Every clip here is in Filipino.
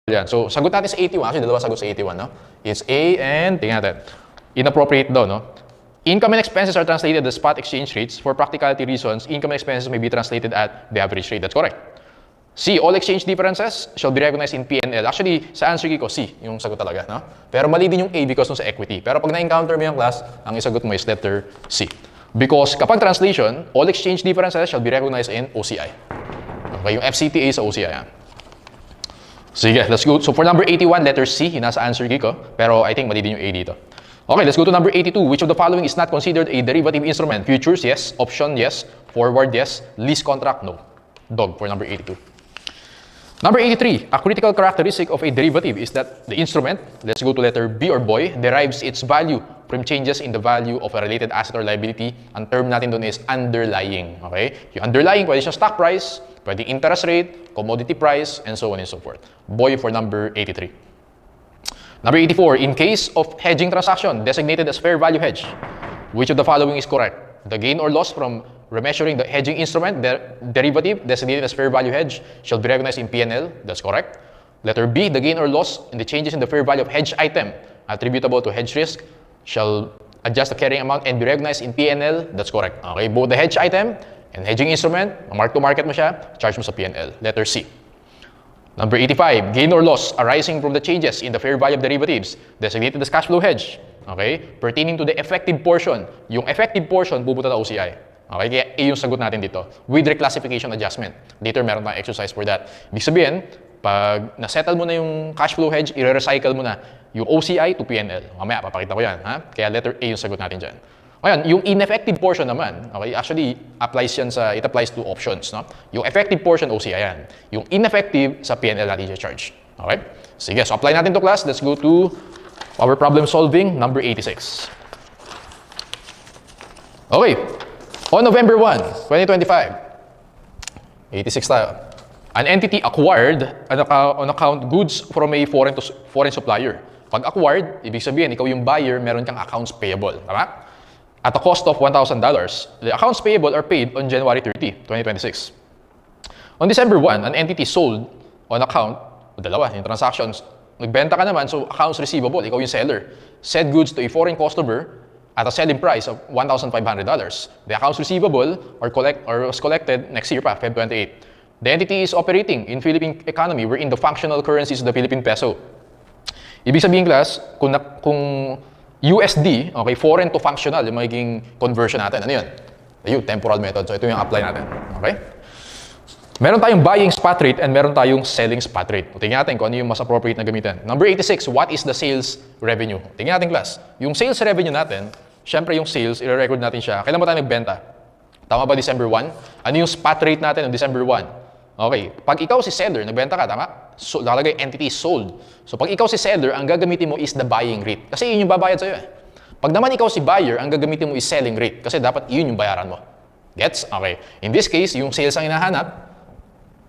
yan. So, sagot natin sa 81. Actually, dalawa sagot sa 81, no? It's A and, tingnan natin. Inappropriate daw, no? Income and expenses are translated as spot exchange rates. For practicality reasons, income and expenses may be translated at the average rate. That's correct. C, all exchange differences shall be recognized in P&L. Actually, sa answer key ko, C, yung sagot talaga, no? Pero mali din yung A because nung sa equity. Pero pag na-encounter mo yung class, ang isagot mo is letter C. Because kapag translation, all exchange differences shall be recognized in OCI. Okay, yung FCTA sa OCI, yan. Sige, let's go. So for number 81, letter C, yung nasa answer key ko. Pero I think mali din yung A dito. Okay, let's go to number 82. Which of the following is not considered a derivative instrument? Futures, yes. Option, yes. Forward, yes. Lease contract, no. Dog for number 82. Number 83. A critical characteristic of a derivative is that the instrument, let's go to letter B or boy, derives its value from changes in the value of a related asset or liability. Ang term natin doon is underlying. Okay? Yung underlying, pwede siyang stock price, pwede interest rate, commodity price, and so on and so forth. Boy for number 83. Number 84, in case of hedging transaction designated as fair value hedge, which of the following is correct? The gain or loss from remeasuring the hedging instrument, derivative designated as fair value hedge, shall be recognized in P&L. That's correct. Letter B, the gain or loss in the changes in the fair value of hedge item attributable to hedge risk shall adjust the carrying amount and be recognized in P&L. That's correct. Okay, both the hedge item and hedging instrument, mark to market mo siya, charge mo sa P&L. Letter C. Number 85, gain or loss arising from the changes in the fair value of derivatives designated as cash flow hedge, okay, pertaining to the effective portion. Yung effective portion, pupunta sa OCI. Okay, kaya A yung sagot natin dito. With reclassification adjustment. Later, meron tayong exercise for that. Ibig sabihin, pag na-settle mo na yung cash flow hedge, i-recycle mo na yung OCI to P&L. Mamaya, papakita ko yan. Ha? Kaya letter A yung sagot natin dyan. Ngayon, yung ineffective portion naman, okay, actually, it applies to options, no? Yung effective portion, OCI yan. Yung ineffective, sa P&L natin i-charge. Okay? Sige, so apply natin to class. Let's go to our problem solving, number 86. Okay. On November 1, 2025, 86 tayo. An entity acquired on account goods from a foreign supplier. Pag acquired, ibig sabihin, ikaw yung buyer, meron kang accounts payable. Tama? At a cost of $1,000, the accounts payable are paid on January 30, 2026. On December 1, an entity sold on account, dalawa, yung transactions, nagbenta ka naman, so accounts receivable, ikaw yung seller, said goods to a foreign customer at a selling price of $1,500. The accounts receivable was collected next year pa, Feb 28. The entity is operating in Philippine economy wherein the functional currency is the Philippine peso. Ibig sabihin, class, kung USD, okay, foreign to functional, yung magiging conversion natin. Ano yun? Ayun, temporal method. So, ito yung apply natin. Okay? Meron tayong buying spot rate and meron tayong selling spot rate. Tingnan natin kung ano yung mas appropriate na gamitin. Number 86, what is the sales revenue? Tingnan natin, class. Yung sales revenue natin, syempre yung sales, i-record natin siya. Kailan ba tayo nagbenta? Tama ba December 1? Ano yung spot rate natin ng December 1? Okay. Pag ikaw si seller, nagbenta ka, tama? So, lalagay entity sold. So, pag ikaw si seller, ang gagamitin mo is the buying rate. Kasi yun yung babayad sa'yo eh. Pag naman ikaw si buyer, ang gagamitin mo is selling rate. Kasi dapat yun yung bayaran mo. Gets? Okay. In this case, yung sales ang hinahanap,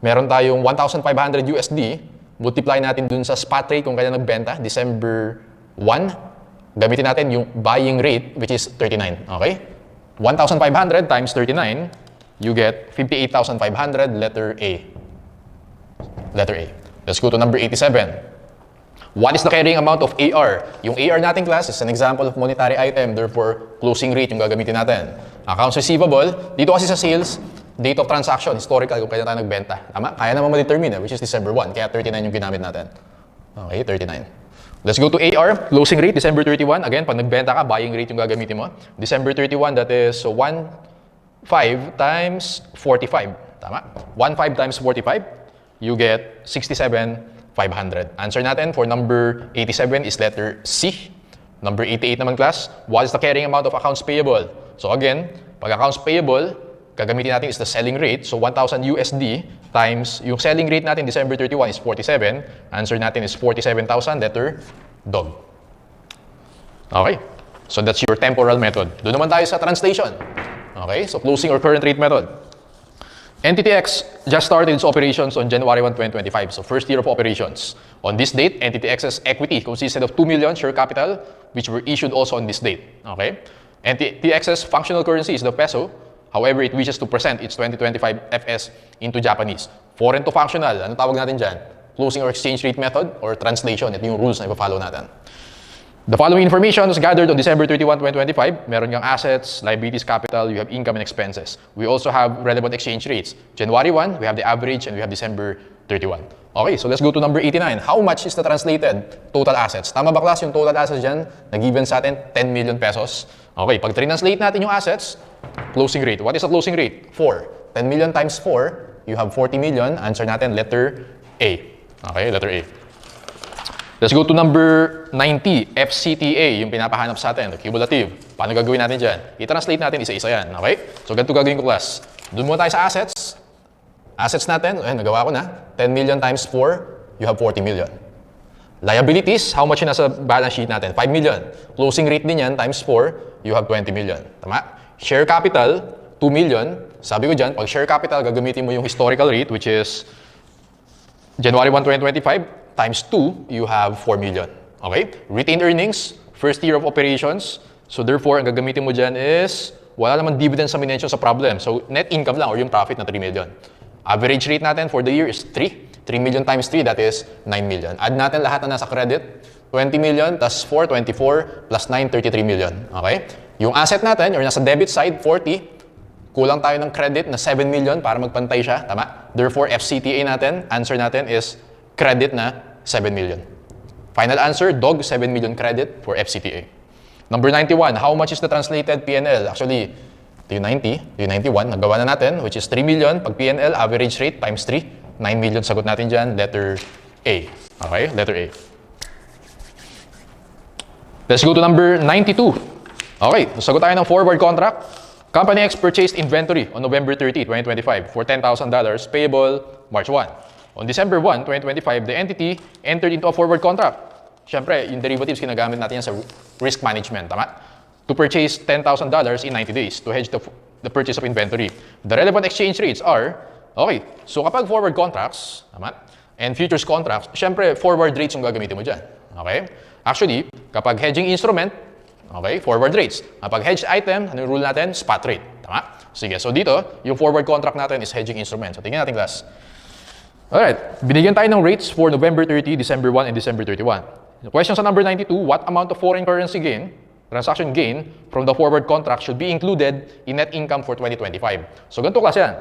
meron tayong 1,500 USD, multiply natin dun sa spot rate kung kailan nagbenta, December 1, gamitin natin yung buying rate, which is 39. Okay? 1,500 times 39, you get 58,500, letter A. Letter A. Let's go to number 87. What is the carrying amount of AR? Yung AR natin, class, is an example of monetary item. Therefore, closing rate yung gagamitin natin. Accounts receivable. Dito kasi sa sales, date of transaction, historical, kung kailan tayo nagbenta. Tama? Kaya naman ma-determine, which is December 1. Kaya 39 yung ginamit natin. Okay, 39. Let's go to AR. Closing rate, December 31. Again, pag nagbenta ka, buying rate yung gagamitin mo. December 31, that is 1,500 times 45. Tama? 1,500 times 45, you get 67,500. Answer natin for number 87 is letter C. Number 88 naman, class. What is the carrying amount of accounts payable? So again, pag accounts payable, gagamitin natin is the selling rate. So 1,000 USD times yung selling rate natin December 31 is 47. Answer natin is 47,000, letter dog. Okay. So that's your temporal method. Doon naman tayo sa translation. Okay. So closing or current rate method. Entity X just started its operations on January 1, 2025. So first year of operations. On this date, Entity X's equity consisted of 2 million share capital which were issued also on this date. Okay. Entity X's functional currency is the peso. However, it wishes to present its 2025 FS into Japanese. Foreign to functional. Ano tawag natin dyan? closing or exchange rate method or translation. Ito yung rules na ipa-follow natin. The following information was gathered on December 31, 2025. Meron kang assets, liabilities, capital, you have income and expenses. We also have relevant exchange rates. January 1, we have the average, and we have December 31. Okay, so let's go to number 89. How much is the translated total assets? Tama ba class yung total assets dyan? Nag-given sa atin 10 million pesos. Okay, pag translate natin yung assets, closing rate. What is the closing rate? 4. 10 million times 4, you have 40 million. Answer natin, letter A. Okay, letter A. Let's go to number 90, FCTA, yung pinapahanap sa atin, the cumulative. Paano gagawin natin dyan? I-translate natin isa-isa yan, okay? So, ganito gagawin ko, class. Doon muna tayo sa assets. Assets natin, nagawa ko na. 10 million times 4, you have 40 million. Liabilities, how much yun nasa balance sheet natin? 5 million. Closing rate din yan, times 4, you have 20 million. Tama? Share capital, 2 million. Sabi ko dyan, pag share capital, gagamitin mo yung historical rate, which is January 1, 2025, times 2, you have 4 million. Okay? Retained earnings, first year of operations. So therefore, ang gagamitin mo dyan is, wala naman dividend sa minention sa problem. So net income lang or yung profit na 3 million. Average rate natin for the year is 3. 3 million times 3, that is 9 million. Add natin lahat na nasa credit. 20 million, plus 4, 24, plus 9, 33 million. Okay? Yung asset natin, or nasa debit side, 40. Kulang tayo ng credit na 7 million para magpantay siya. Tama? Therefore, FCTA natin, answer natin is credit na 7 million. Final answer, dog, 7 million credit for FCTA. Number 91, how much is the translated PNL? Actually, ito yung 90, yung 91, nagawa na natin, which is 3 million. Pag PNL, average rate times 3, 9 million sagot natin dyan, letter A. Okay, letter A. Let's go to number 92. Okay, sagot tayo ng forward contract. Company X purchased inventory on November 30, 2025 for $10,000 payable March 1. On December 1, 2025, the entity entered into a forward contract. Siyempre, yung derivatives ginagamit natin yan sa risk management, tama? To purchase $10,000 in 90 days to hedge the purchase of inventory. The relevant exchange rates are, okay, so kapag forward contracts, tama? And futures contracts, siyempre, forward rates yung gagamitin mo dyan. Okay? Actually, kapag hedging instrument, okay, forward rates. Kapag hedged item, ano yung rule natin? Spot rate. Tama? Sige, so dito, yung forward contract natin is hedging instrument. So tingnan natin, class. Alright, binigyan tayo ng rates for November 30, December 1, and December 31. Question sa number 92, what amount of foreign currency gain, transaction gain, from the forward contract should be included in net income for 2025? So ganito klase yan.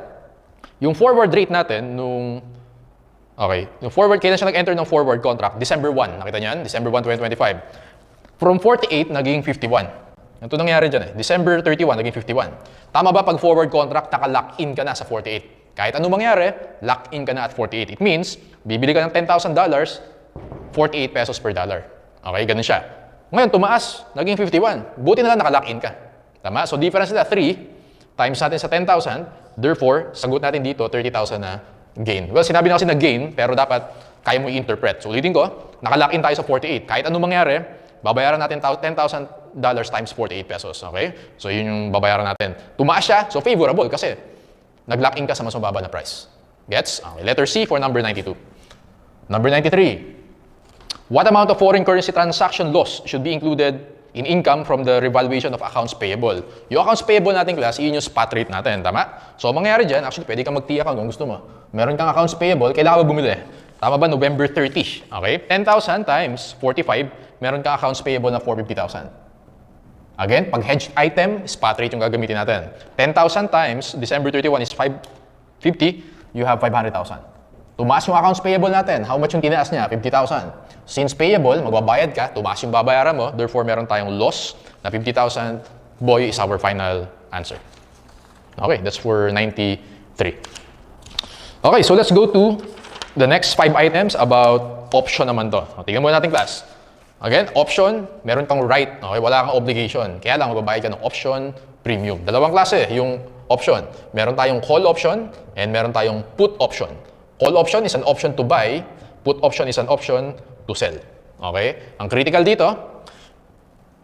Yung forward rate natin, okay, yung forward, kailan siya nag-enter ng forward contract? December 1, nakita niyan? December 1, 2025. From 48, naging 51. Ito nangyari dyan December 31, naging 51. Tama ba pag forward contract, naka-lock-in ka na sa 48? Kahit anong mangyari, lock-in ka na at 48. It means, bibili ka ng $10,000, 48 pesos per dollar. Okay, ganun siya. Ngayon, tumaas, naging 51. Buti na lang naka-lock-in ka. Tama? So, difference nila 3, times natin sa 10,000, therefore, sagot natin dito, 30,000 na gain. Well, sinabi na kasi na gain, pero dapat kaya mo i-interpret. So, ulitin ko, naka-lock-in tayo sa 48. Kahit anong mangyari, babayaran natin $10,000 times 48 pesos. Okay? So, yun yung babayaran natin. Tumaas siya, so favorable kasi nag-lock-in ka sa mas mababa na price. Gets? Okay. Letter C for number 92. Number 93. What amount of foreign currency transaction loss should be included in income from the revaluation of accounts payable? Yung accounts payable natin, class, yun yung spot rate natin. Tama? So, ang mangyayari dyan, actually, pwede kang mag-T account kung gusto mo. Meron kang accounts payable, kailangan ba bumili? Tama ba? November 30. Okay? 10,000 times 45, meron kang accounts payable na 450,000. Again, pag hedged item, spot rate yung gagamitin natin. 10,000 times December 31 is 550, you have 500,000. Tumaas yung accounts payable natin. How much yung tinaas niya? 50,000. Since payable, magbabayad ka, tumaas yung babayaran mo, therefore meron tayong loss na 50,000. Boy is our final answer. Okay, that's for 93. Okay, so let's go to the next 5 items about option naman to. Tingnan muna natin, class. Again, option, meron kang right, okay? Wala kang obligation. Kaya lang, mababayad ka ng option premium. Dalawang klase yung option. Meron tayong call option and meron tayong put option. Call option is an option to buy. Put option is an option to sell. Okay? Ang critical dito,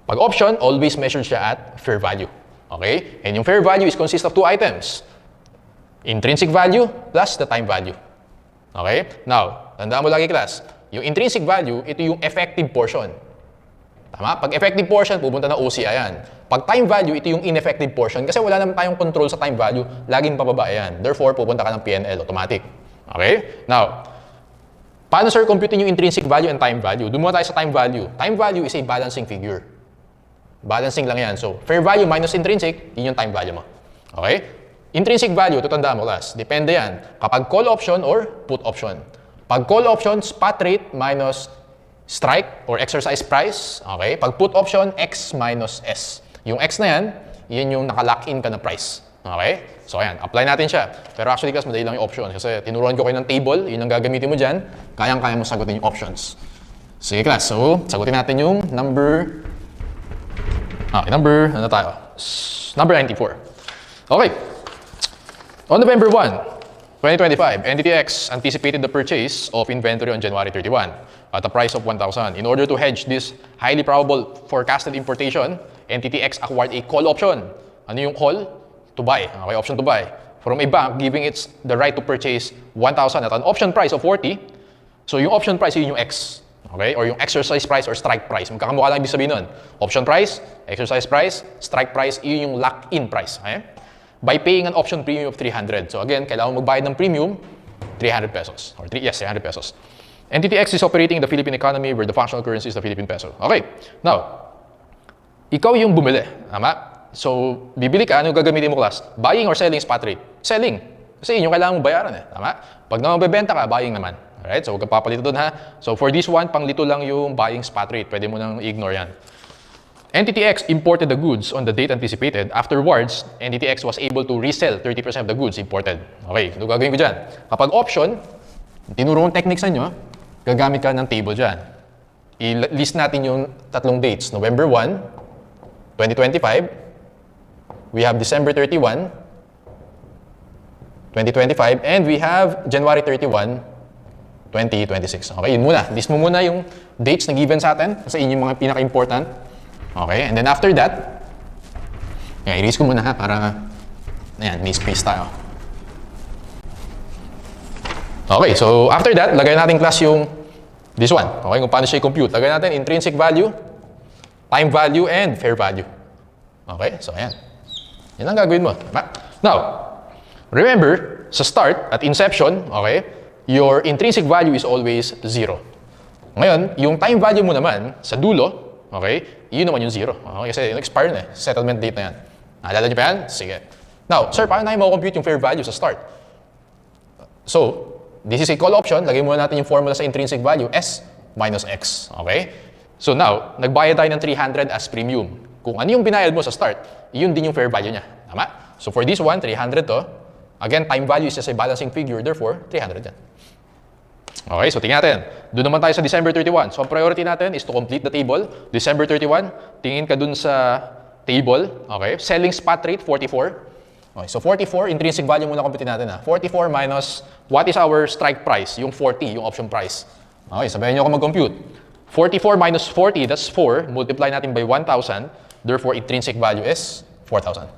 pag option, always measured siya at fair value. Okay? And yung fair value is consist of 2 items. Intrinsic value plus the time value. Okay? Now, tandaan mo lagi, class. Yung intrinsic value, ito yung effective portion. Tama? Pag effective portion, pupunta na OCI yan. Pag time value, ito yung ineffective portion kasi wala naman tayong control sa time value, laging pababa yan. Therefore, pupunta ka ng PNL automatic. Okay? Now, Paano, sir, computing yung intrinsic value and time value? Doon muna tayo sa time value. Time value is a balancing figure. Balancing lang yan. So, fair value minus intrinsic, yun yung time value mo. Okay? Intrinsic value, tutandaan mo, class. Depende yan. Kapag call option or put option. Pag call option, spot rate minus strike or exercise price. Okay? Pag put option, X minus S. Yung X na yan, yan yung naka-lock in ka na price. Okay? So, ayan. Apply natin siya. Pero actually, class, madali lang yung option. Kasi tinuruan ko kayo ng table. Yun ang gagamitin mo dyan. Kayang-kaya mo sagutin yung options. Sige, class. So, sagutin natin yung number... number 94. Okay. On November 1, 2025, NTTX anticipated the purchase of inventory on January 31 at a price of 1,000. In order to hedge this highly probable forecasted importation, NTTX acquired a call option. Ano yung call? To buy. Okay, option to buy. From a bank giving it the right to purchase 1,000 at an option price of 40. So yung option price, yun yung X. Okay? Or yung exercise price or strike price. Magkakamukha lang ibig sabihin nun. Option price, exercise price, strike price, yun yung lock-in price. Okay? By paying an option premium of 300. So again, kailangan magbayad ng premium, 300 pesos. Or 300 pesos. NTTX is operating in the Philippine economy where the functional currency is the Philippine peso. Okay. Now, ikaw yung bumili. Tama? So, bibili ka, ano gagamitin mo, class? Buying or selling spot rate? Selling. Kasi yun yung kailangan mo bayaran eh. Tama? Pag naman bebenta ka, buying naman. Alright? So, huwag kang papalito doon ha. So, for this one, panglito lang yung buying spot rate. Pwede mo nang i-ignore yan. NTTX imported the goods on the date anticipated. Afterwards, NTTX was able to resell 30% of the goods imported. Okay, ano gagawin ko dyan? Kapag option, tinuro kong technique sa inyo, gagamit ka ng table dyan. I-list natin yung tatlong dates. November 1, 2025. We have December 31, 2025. And we have January 31, 2026. Okay, yun muna. List mo muna yung dates na given sa atin kasi yun yung mga pinaka-important. Okay, and then after that, i-erase ko muna ha para, ayan, may space tayo. Okay, so after that, lagay natin class yung this one. Okay, kung paano siya i-compute. Lagay natin intrinsic value, time value, and fair value. Okay, so ayan. Yan ang gagawin mo. Now, remember, sa start, at inception, okay, your intrinsic value is always 0. Ngayon, yung time value mo naman, sa dulo, okay, yun naman yung 0. Okay, kasi expire na eh. Settlement date na yan. Naalala niyo pa yan? Sige. Now, sir, paano tayo ma-compute yung fair value sa start? So, this is a call option. Lagay muna natin yung formula sa intrinsic value, S minus X. Okay? So now, nagbayad tayo ng 300 as premium. Kung ano yung binayad mo sa start, yun din yung fair value niya. Tama? So for this one, 300 to. Again, time value is just a balancing figure. Therefore, 300 yan. Okay, so tingnan natin. Doon naman tayo sa December 31. So, ang priority natin is to complete the table. December 31, tingin ka dun sa table. Okay, selling spot rate, 44. Okay, so 44, intrinsic value muna compute natin. 44 minus, what is our strike price? Yung 40, yung option price. Okay, sabayan nyo ako mag-compute. 44 minus 40, that's 4. Multiply natin by 1,000. Therefore, intrinsic value is 4,000.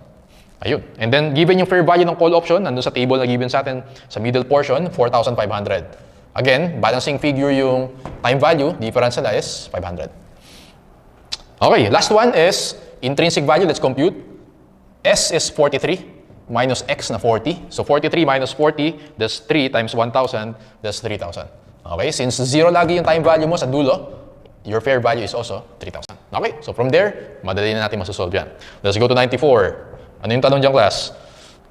Ayun. And then, given yung fair value ng call option, nandun sa table na given sa atin sa middle portion, 4,500. Again, balancing figure yung time value, difference nila is 500. Okay, last one is intrinsic value. Let's compute. S is 43 minus X na 40. So 43 minus 40, that's 3 times 1,000, that's 3,000. Okay, since 0 lagi yung time value mo sa dulo, your fair value is also 3,000. Okay, so from there, madali na natin masosolve yan. Let's go to 94. Ano yung tanong dyan, class?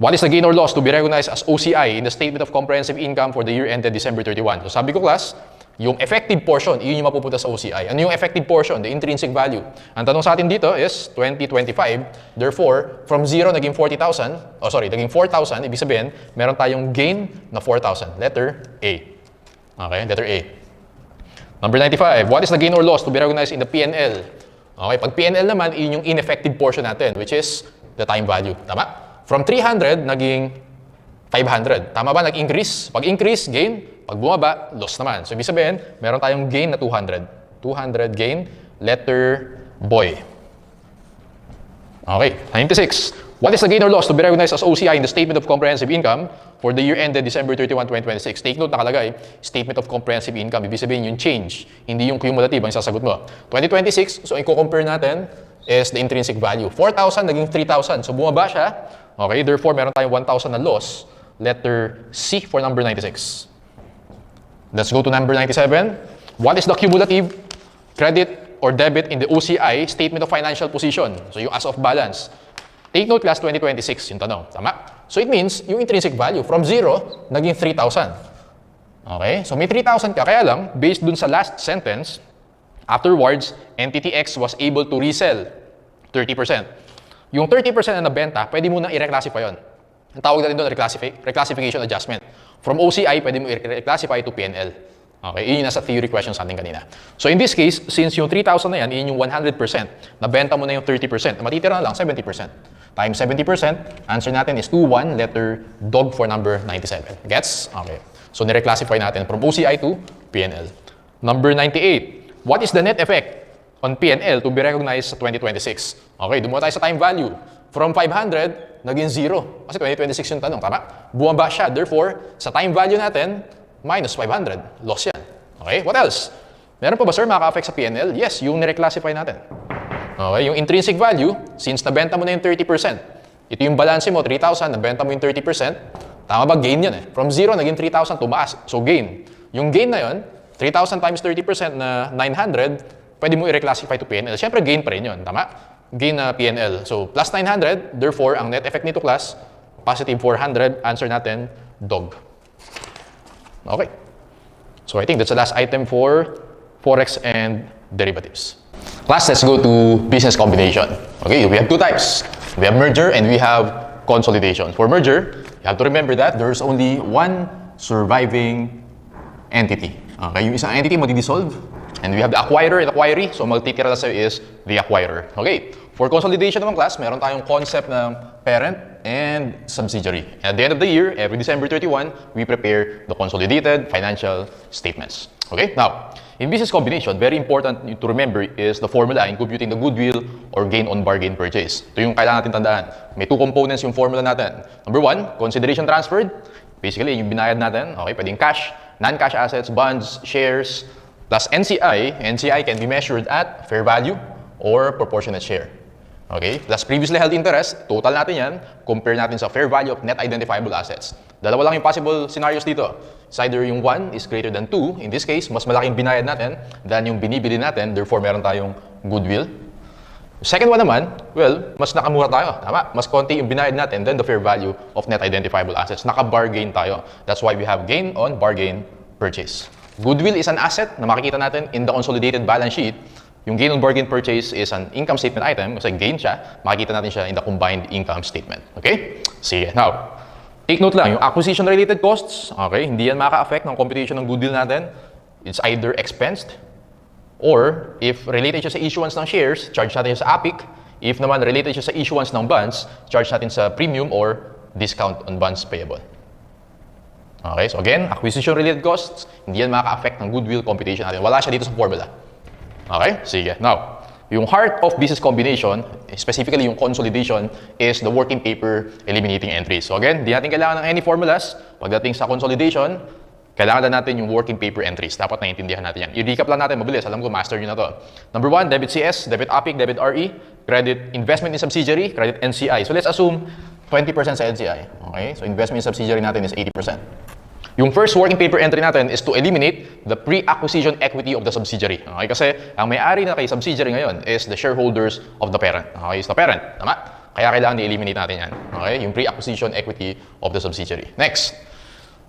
What is the gain or loss to be recognized as OCI in the Statement of Comprehensive Income for the year ended December 31? So sabi ko, class, yung effective portion, yun yung mapupunta sa OCI. Ano yung effective portion? The intrinsic value. Ang tanong sa atin dito is 2025. Therefore, from 0 naging 40,000, naging 4,000, ibig sabihin, meron tayong gain na 4,000. Letter A. Okay, letter A. Number 95. What is the gain or loss to be recognized in the P&L? Okay, pag P&L naman, yun yung ineffective portion natin, which is the time value. Tama? From 300, naging 500. Tama ba? Nag-increase. Pag increase, gain. Pag bumaba, loss naman. So, ibig sabihin, meron tayong gain na 200. 200 gain, letter boy. Okay, 96. What is the gain or loss to be recognized as OCI in the Statement of Comprehensive Income for the year ended December 31, 2026? Take note, nakalagay, Statement of Comprehensive Income. Ibig sabihin yung change, hindi yung cumulative ang sasagot mo. 2026, so i-compare natin is the intrinsic value. 4,000 naging 3,000. So bumaba siya. Okay, therefore meron tayong 1,000 na loss. Letter C for number 96. Let's go to number 97. What is the cumulative credit or debit in the OCI statement of financial position? So yung as of balance. Take note class 2026 yung tanong. Tama? So it means yung intrinsic value from 0 naging 3,000. Okay? So may 3,000 ka. Kaya lang, based dun sa last sentence, afterwards, entity X was able to resell 30%. Yung 30% na nabenta, pwede mo nang i-reclassify yun. Ang tawag natin doon, reclassification adjustment. From OCI, pwede mo i-reclassify to PNL. Okay, yun yung nasa theory question sa ating kanina. So in this case, since yung 3,000 na yan, yun yung 100%, nabenta mo na yung 30%, matitira na lang 70%. Times 70%, answer natin is 21, letter dog for number 97. Gets? Okay. So nireclassify natin from OCI to PNL. Number 98, what is the net effect on PNL to be recognized sa 2026? Okay, dumuha tayo sa time value. From 500, naging 0. Kasi 2026 yung tanong, tama? Bumaba siya. Therefore, sa time value natin, minus 500. Loss yan. Okay, what else? Meron pa ba, sir, makaka-affect sa PNL? Yes, yung nireclassify natin. Okay, yung intrinsic value, since nabenta mo na yung 30%, ito yung balance mo, 3,000, nabenta mo yung 30%, tama ba? Gain yan eh. From 0, naging 3,000, tumaas. So, gain. Yung gain na yun, 3,000 times 30% na 900, pwede mo i-reclassify to PNL. Siyempre, gain pa rin yun. Tama? Gain na PNL. So, plus 900, therefore, ang net effect nito class, positive 400, answer natin, dog. Okay. So, I think that's the last item for Forex and derivatives. Class, let's go to business combination. Okay, we have two types. We have merger and we have consolidation. For merger, you have to remember that there's only one surviving entity. Okay, yung isang entity madi-dissolve. And we have the acquirer and acquiree. So, magtitira sa'yo is the acquirer. Okay, for consolidation naman class, meron tayong concept ng parent and subsidiary. And at the end of the year, every December 31, we prepare the consolidated financial statements. Okay, now, in business combination, very important to remember is the formula in computing the goodwill or gain on bargain purchase. Ito yung kailangan natin tandaan. May two components yung formula natin. Number one, consideration transferred. Basically, yung binayad natin, okay, pwedeng cash, non-cash assets, bonds, shares, plus NCI. NCI can be measured at fair value or proportionate share. Okay, plus previously held interest, total natin yan, compare natin sa fair value of net identifiable assets. Dalawa lang yung possible scenarios dito. It's either yung 1 is greater than 2, in this case, mas malaking binayad natin than yung binibili natin, therefore meron tayong goodwill. Second one naman, well, mas nakamura tayo, tama? Mas konti yung binayad natin than the fair value of net identifiable assets. Naka-bargain tayo. That's why we have gain on bargain purchase. Goodwill is an asset na makikita natin in the consolidated balance sheet. Yung gain on bargain purchase is an income statement item kasi gain siya, makikita natin siya in the combined income statement. Okay? Sige. Now, take note lang, yung acquisition-related costs, okay, hindi yan maka-affect ng computation ng goodwill natin. It's either expensed or if related siya sa issuance ng shares, charge natin siya sa APIC. If naman related siya sa issuance ng bonds, charge natin sa premium or discount on bonds payable. Okay, so again, acquisition-related costs, hindi yan maka-affect ng goodwill computation natin. Wala siya dito sa formula. Okay? Sige. Now, yung heart of business combination, specifically yung consolidation, is the working paper eliminating entries. So again, di natin kailangan ng any formulas. Pagdating sa consolidation, kailangan na natin yung working paper entries. Dapat naiintindihan natin yan. I-recap lang natin mabilis. Alam ko, master nyo na to. Number 1, debit CS, debit APIC, debit RE, credit investment in subsidiary, credit NCI. So let's assume 20% sa NCI. Okay? So investment in subsidiary natin is 80%. Yung first working paper entry natin is to eliminate the pre-acquisition equity of the subsidiary. Okay? Kasi ang may-ari na kay subsidiary ngayon is the shareholders of the parent. Okay? Is the parent. Tama? Kaya kailangan i-eliminate natin yan. Okay? Yung pre-acquisition equity of the subsidiary. Next.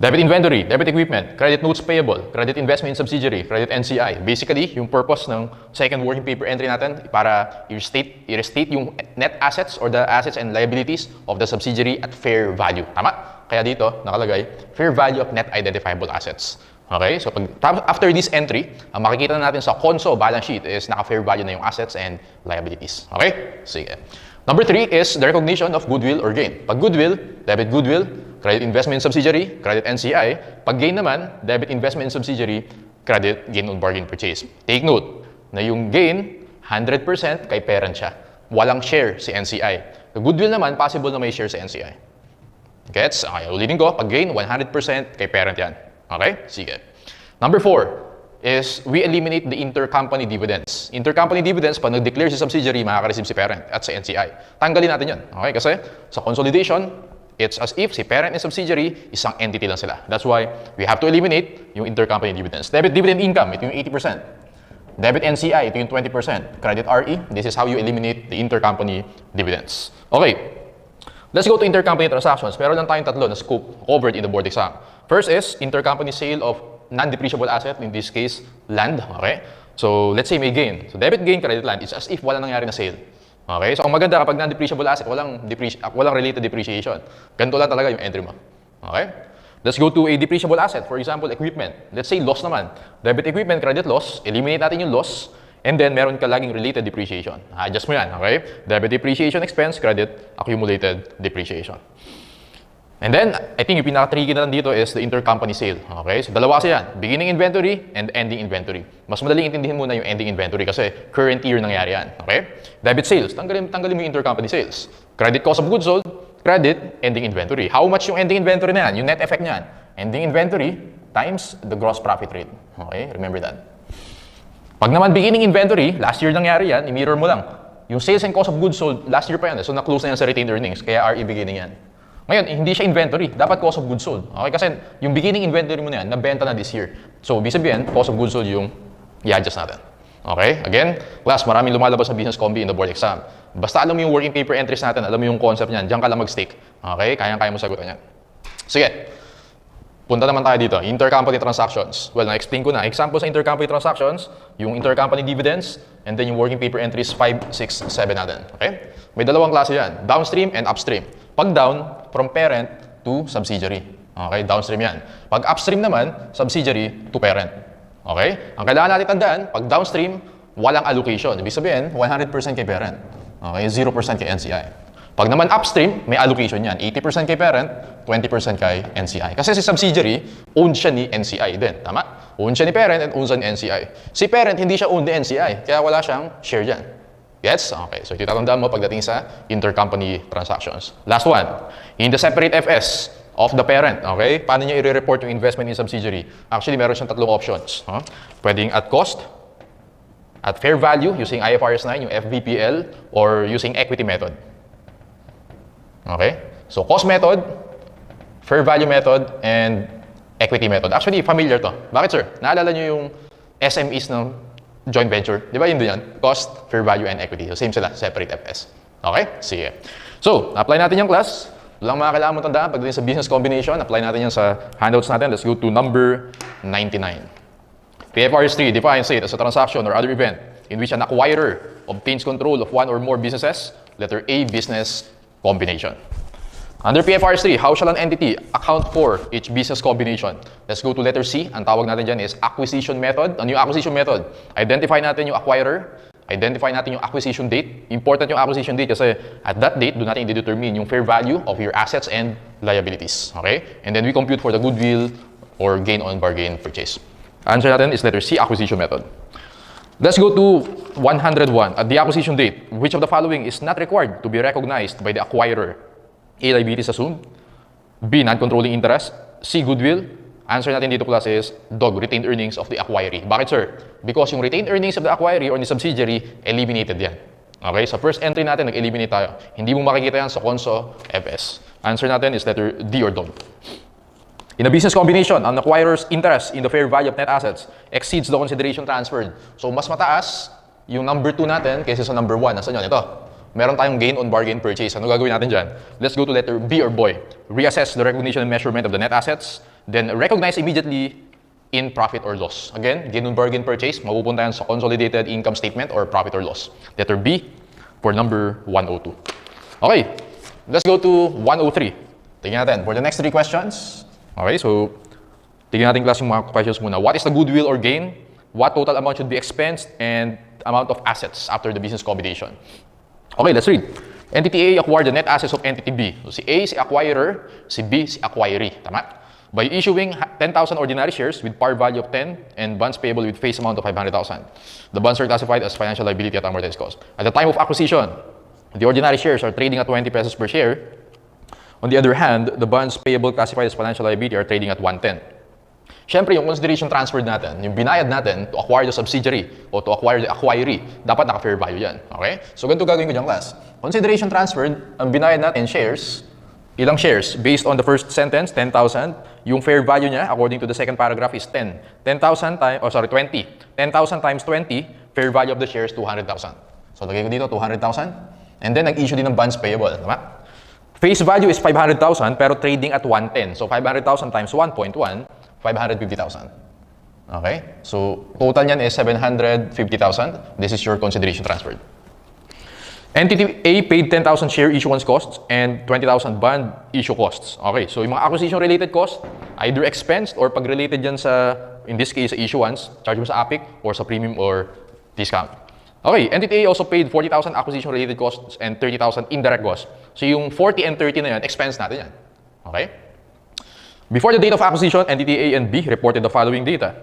Debit inventory, debit equipment, credit notes payable, credit investment in subsidiary, credit NCI. Basically, yung purpose ng second working paper entry natin para i-restate yung net assets or the assets and liabilities of the subsidiary at fair value. Tama? Kaya dito, nakalagay, fair value of net identifiable assets. Okay? So, after this entry, ang makikita na natin sa conso balance sheet is naka-fair value na yung assets and liabilities. Okay? Sige. Number 3 is the recognition of goodwill or gain. Pag goodwill, debit goodwill, credit investment in subsidiary, credit NCI. Pag gain naman, debit investment in subsidiary, credit gain on bargain purchase. Take note na yung gain, 100% kay parent siya. Walang share si NCI. The goodwill naman, possible na may share si NCI. Gets? Okay, ulitin ko. Pag gain, 100% kay parent yan. Okay? Sige. Number 4 is we eliminate the intercompany dividends. Intercompany dividends, pag nag-declare si subsidiary, makaka-receive si parent at si NCI. Tanggalin natin yun. Okay? Kasi sa consolidation, it's as if si parent and subsidiary, isang entity lang sila. That's why we have to eliminate yung intercompany dividends. Debit dividend income, ito yung 80%. Debit NCI, ito yung 20%. Credit RE, this is how you eliminate the intercompany dividends. Okay, let's go to intercompany transactions. Meron lang tayong tatlo na scope covered in the board exam. First is intercompany sale of non-depreciable asset, in this case, land. Okay? So, let's say may gain. So, debit gain, credit land, it's as if wala nangyari na sale. Okay? So, ang maganda kapag non-depreciable asset, walang related depreciation. Ganito lang talaga yung entry mo. Okay? Let's go to a depreciable asset. For example, equipment. Let's say loss naman. Debit equipment, credit loss. Eliminate natin yung loss. And then, meron ka laging related depreciation. Adjust mo yan. Okay? Debit depreciation expense, credit accumulated depreciation. And then, I think yung pinaka-tricky na lang dito is the intercompany sale. Okay? So, dalawa kasi yan. Beginning inventory and ending inventory. Mas madaling intindihin muna yung ending inventory kasi current year nangyari yan. Okay? Debit sales. Tanggalin mo yung intercompany sales. Credit cost of goods sold. Credit, ending inventory. How much yung ending inventory na yan? Yung net effect niyan. Ending inventory times the gross profit rate. Okay? Remember that. Pag naman beginning inventory, last year nangyari yan, i-mirror mo lang. Yung sales and cost of goods sold, last year pa yan. So, na-close na yan sa retained earnings. Kaya RE beginning yan. Ngayon, hindi siya inventory. Dapat cost of goods sold. Okay? Kasi yung beginning inventory mo na yan, nabenta na this year. So, ibig sabihin, cost of goods sold yung i-adjust natin. Okay? Again, class, maraming lumalabas sa business combi in the board exam. Basta alam mo yung working paper entries natin, alam mo yung concept niyan, diyan ka lang mag-stick. Okay? Kayang-kaya mo sagutan yan. Sige. Punta naman tayo dito. Intercompany transactions. Well, na-explain ko na. Example sa intercompany transactions, yung intercompany dividends, and then yung working paper entries 5, 6, 7 natin. Okay? May dalawang klase yan. Downstream and upstream. Pag down, from parent to subsidiary. Okay? Downstream yan. Pag upstream naman, subsidiary to parent. Okay? Ang kailangan natin tandaan, pag downstream, walang allocation. Ibig sabihin, 100% kay parent. Okay? 0% kay NCI. Pag naman upstream, may allocation yan. 80% kay parent, 20% kay NCI. Kasi si subsidiary, owned siya ni NCI din. Tama? Owned siya ni parent and owned siya ni NCI. Si parent, hindi siya owned ni NCI. Kaya wala siyang share dyan. Gets? Okay. So, titatandaan mo pagdating sa intercompany transactions. Last one. In the separate FS of the parent. Okay? Paano niya i-report yung investment in subsidiary? Actually, meron siyang tatlong options. Pwedeng at cost, at fair value, using IFRS 9, yung FVPL, or using equity method. Okay? So, cost method, fair value method, and equity method. Actually, familiar to. Bakit, sir? Naalala niyo yung SMEs ng joint venture? Di ba yun din yan? Cost, fair value, and equity. So, same sila. Separate FS. Okay? Sige. So, apply natin yung class. Lang mga kailangan mo tandaan pagdating sa business combination. Apply natin yan sa handouts natin. Let's go to number 99. PFRS 3 defines it as a transaction or other event in which an acquirer obtains control of one or more businesses. Letter A, business combination. Under PFRS 3, how shall an entity account for each business combination? Let's go to letter C. Ang tawag natin dyan is acquisition method. Ano yung acquisition method? Identify natin yung acquirer. Identify natin yung acquisition date. Important yung acquisition date kasi at that date, doon natin i-determine yung fair value of your assets and liabilities. Okay? And then we compute for the goodwill or gain on bargain purchase. Answer natin is letter C, acquisition method. Let's go to 101. At the acquisition date, which of the following is not required to be recognized by the acquirer? A, liabilities assumed. B, non-controlling interest. C, goodwill. Answer natin dito class is DOG, retained earnings of the acquiree. Bakit, sir? Because yung retained earnings of the acquiree or the subsidiary, eliminated yan. Okay? Sa first entry natin, nag-eliminate tayo. Hindi mo makikita yan sa Conso FS. Answer natin is letter D or DOG. In a business combination, an acquirer's interest in the fair value of net assets exceeds the consideration transferred. So, mas mataas yung number 2 natin kaysa sa number 1. Nasaan yun? Ito. Meron tayong gain on bargain purchase. Ano gagawin natin dyan? Let's go to letter B or boy. Reassess the recognition and measurement of the net assets. Then recognize immediately in profit or loss. Again, gain on bargain purchase, mapupunta yan sa consolidated income statement or profit or loss. Letter B for number 102. Okay, let's go to 103. Tingnan natin. For the next 3 questions. Okay, so tingnan natin class yung mga questions muna. What is the goodwill or gain? What total amount should be expensed? And amount of assets after the business combination. Okay, let's read. Entity A acquired the net assets of entity B. So, si A, si acquirer, si B, si acquiree. Tama? By issuing 10,000 ordinary shares with par value of 10 and bonds payable with face amount of 500,000. The bonds are classified as financial liability at amortized cost. At the time of acquisition, the ordinary shares are trading at 20 pesos per share. On the other hand, the bonds payable classified as financial liability are trading at 110. Siyempre, yung consideration transferred natin, yung binayad natin to acquire the subsidiary o to acquire the acquiree, dapat naka-fair value yan. Okay? So, ganito gagawin ko dyan, class. Consideration transferred, ang binayad natin, shares, Ilang shares? Based on the first sentence, 10,000. Yung fair value niya, according to the second paragraph, is 10. 10,000 times, 20. 10,000 times 20, fair value of the shares, 200,000. So, lagay ko dito, 200,000. And then, nag-issue din ng bonds payable. Tama? Face value is 500,000, pero trading at 110. So, 500,000 times 1.1, 550,000. Okay? So, total niyan is 750,000. This is your consideration transferred. Entity A paid 10,000 share issuance costs and 20,000 bond issue costs. Okay, so yung mga acquisition-related costs, either expensed or pag-related dyan sa, in this case, sa issuance, charge mo sa APIC or sa premium or discount. Okay, Entity A also paid 40,000 acquisition-related costs and 30,000 indirect costs. So yung 40 and 30 na yan, expense natin yan. Okay? Before the date of acquisition, Entity A and B reported the following data.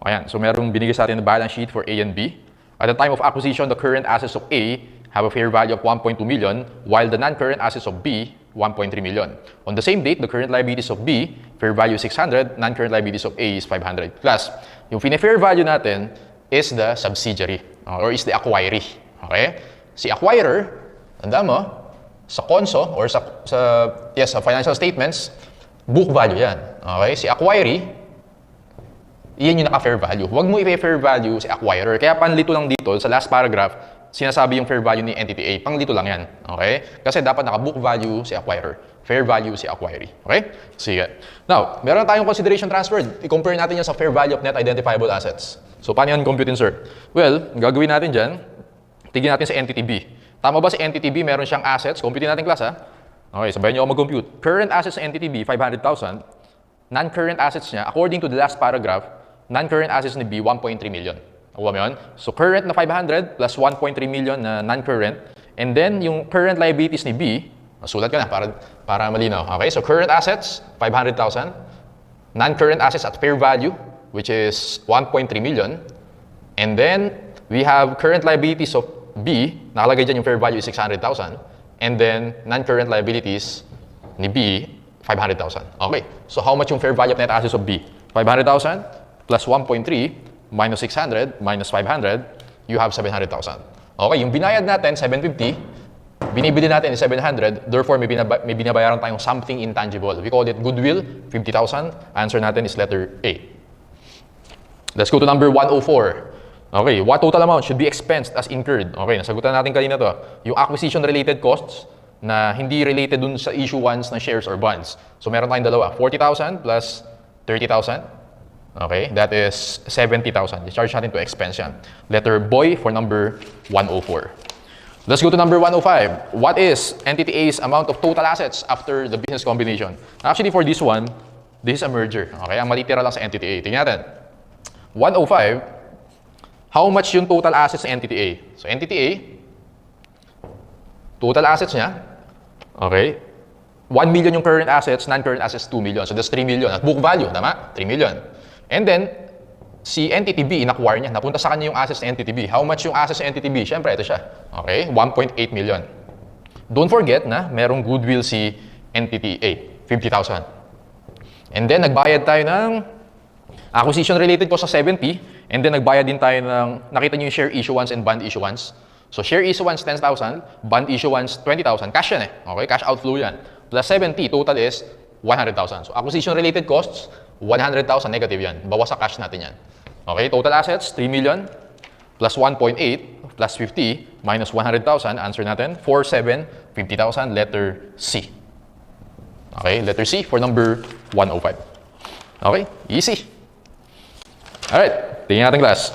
Ayan, so merong binigay sa atin na balance sheet for A and B. At the time of acquisition, the current assets of A have a fair value of 1.2 million, while the non-current assets of B, 1.3 million. On the same date, the current liabilities of B, fair value 600, non-current liabilities of A is 500. Plus, yung fair value natin is the subsidiary, or is the acquiree. Okay? Si acquirer, tanda mo, sa conso, or sa financial statements, book value yan. Okay? Si acquiree, iyan yung naka-fair value. Huwag mo i-fair value si acquirer. Kaya panlito lang dito, sa last paragraph, sinasabi yung fair value ni Entity A. Panglito lang yan. Okay? Kasi dapat naka-book value si acquirer. Fair value si acquiree. Okay? Sige. Now, meron tayong consideration transferred. I-compare natin yan sa fair value of net identifiable assets. So, paano yan computing, sir? Well, gagawin natin dyan, tignan natin sa Entity B. Tama ba si Entity B, meron siyang assets? Compute natin, class, ha? Okay, sabayan niyo ako mag-compute. Current assets sa Entity B, 500,000. Non-current assets niya, according to the last paragraph, non-current assets ni B, 1.3 million. Nakuha mo yun? So, current na 500 plus 1.3 million na non-current. And then, yung current liabilities ni B, sulat ka na para malinaw. Okay? So, current assets, 500,000. Non-current assets at fair value, which is 1.3 million. And then, we have current liabilities of B, nakalagay dyan yung fair value is 600,000. And then, non-current liabilities ni B, 500,000. Okay. So, how much yung fair value of net assets of B? 500,000 plus 1.3 minus 600 minus 500, you have 700,000. Okay, yung binayad natin, 750, binibili natin is 700, therefore may binabayaran tayong something intangible. We call it goodwill, 50,000. Answer natin is letter A. Let's go to number 104. Okay, what total amount should be expensed as incurred? Okay, nasagutan natin kanina to. Yung acquisition-related costs na hindi related dun sa issuance ng shares or bonds. So meron tayong dalawa, 40,000 plus 30,000. Okay, that is 70,000. Discharge natin to expense yan. Letter boy for number 104. Let's go to number 105. What is Entity A's amount of total assets after the business combination? Actually, for this one, this is a merger. Okay, ang matitira lang sa Entity A. Tingnan natin. 105, how much yung total assets sa Entity A? So, Entity A, total assets niya, okay, 1 million yung current assets, non-current assets 2 million. So, that's 3 million. At book value, tama? 3 million. And then, si Entity B, in-acquire niya. Napunta sa kanya yung assets ng Entity B. How much yung assets ng Entity B? Siyempre, ito siya. Okay, 1.8 million. Don't forget na merong goodwill si Entity A, 50,000. And then, nagbayad tayo ng acquisition-related cost sa 70. And then, nagbayad din tayo ng, nakita niyo yung share issuance and bond issuance. So, share issuance, 10,000. Bond issuance, 20,000. Cash yan eh. Okay, cash outflow yan. Plus 70, total is 100,000. So, acquisition-related costs, 100,000 negative yan. Bawas sa cash natin yan. Okay, total assets, 3 million plus 1.8 plus 50 minus 100,000. Answer natin, 47, 50,000, letter C. Okay, letter C for number 105. Okay, easy. Alright, tingnan natin class.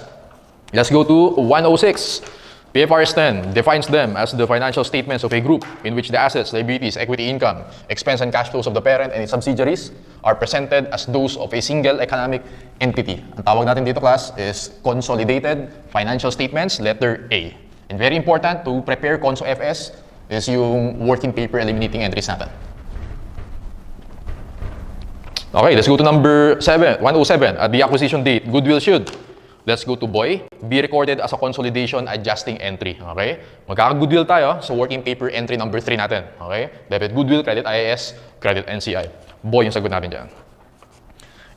Let's go to 106. PFRS 10 defines them as the financial statements of a group in which the assets, liabilities, equity income, expense and cash flows of the parent and its subsidiaries are presented as those of a single economic entity. Ang tawag natin dito class is consolidated financial statements, letter A. And very important to prepare Conso FS is yung working paper eliminating entries natin. Okay, let's go to number 107. At the acquisition date, goodwill should. Let's go to boy. Be recorded as a consolidation adjusting entry. Okay? Magkaka-goodwill tayo sa working paper entry number 3 natin. Okay? Debit goodwill, credit IAS, credit NCI. Boy yung sagot natin dyan.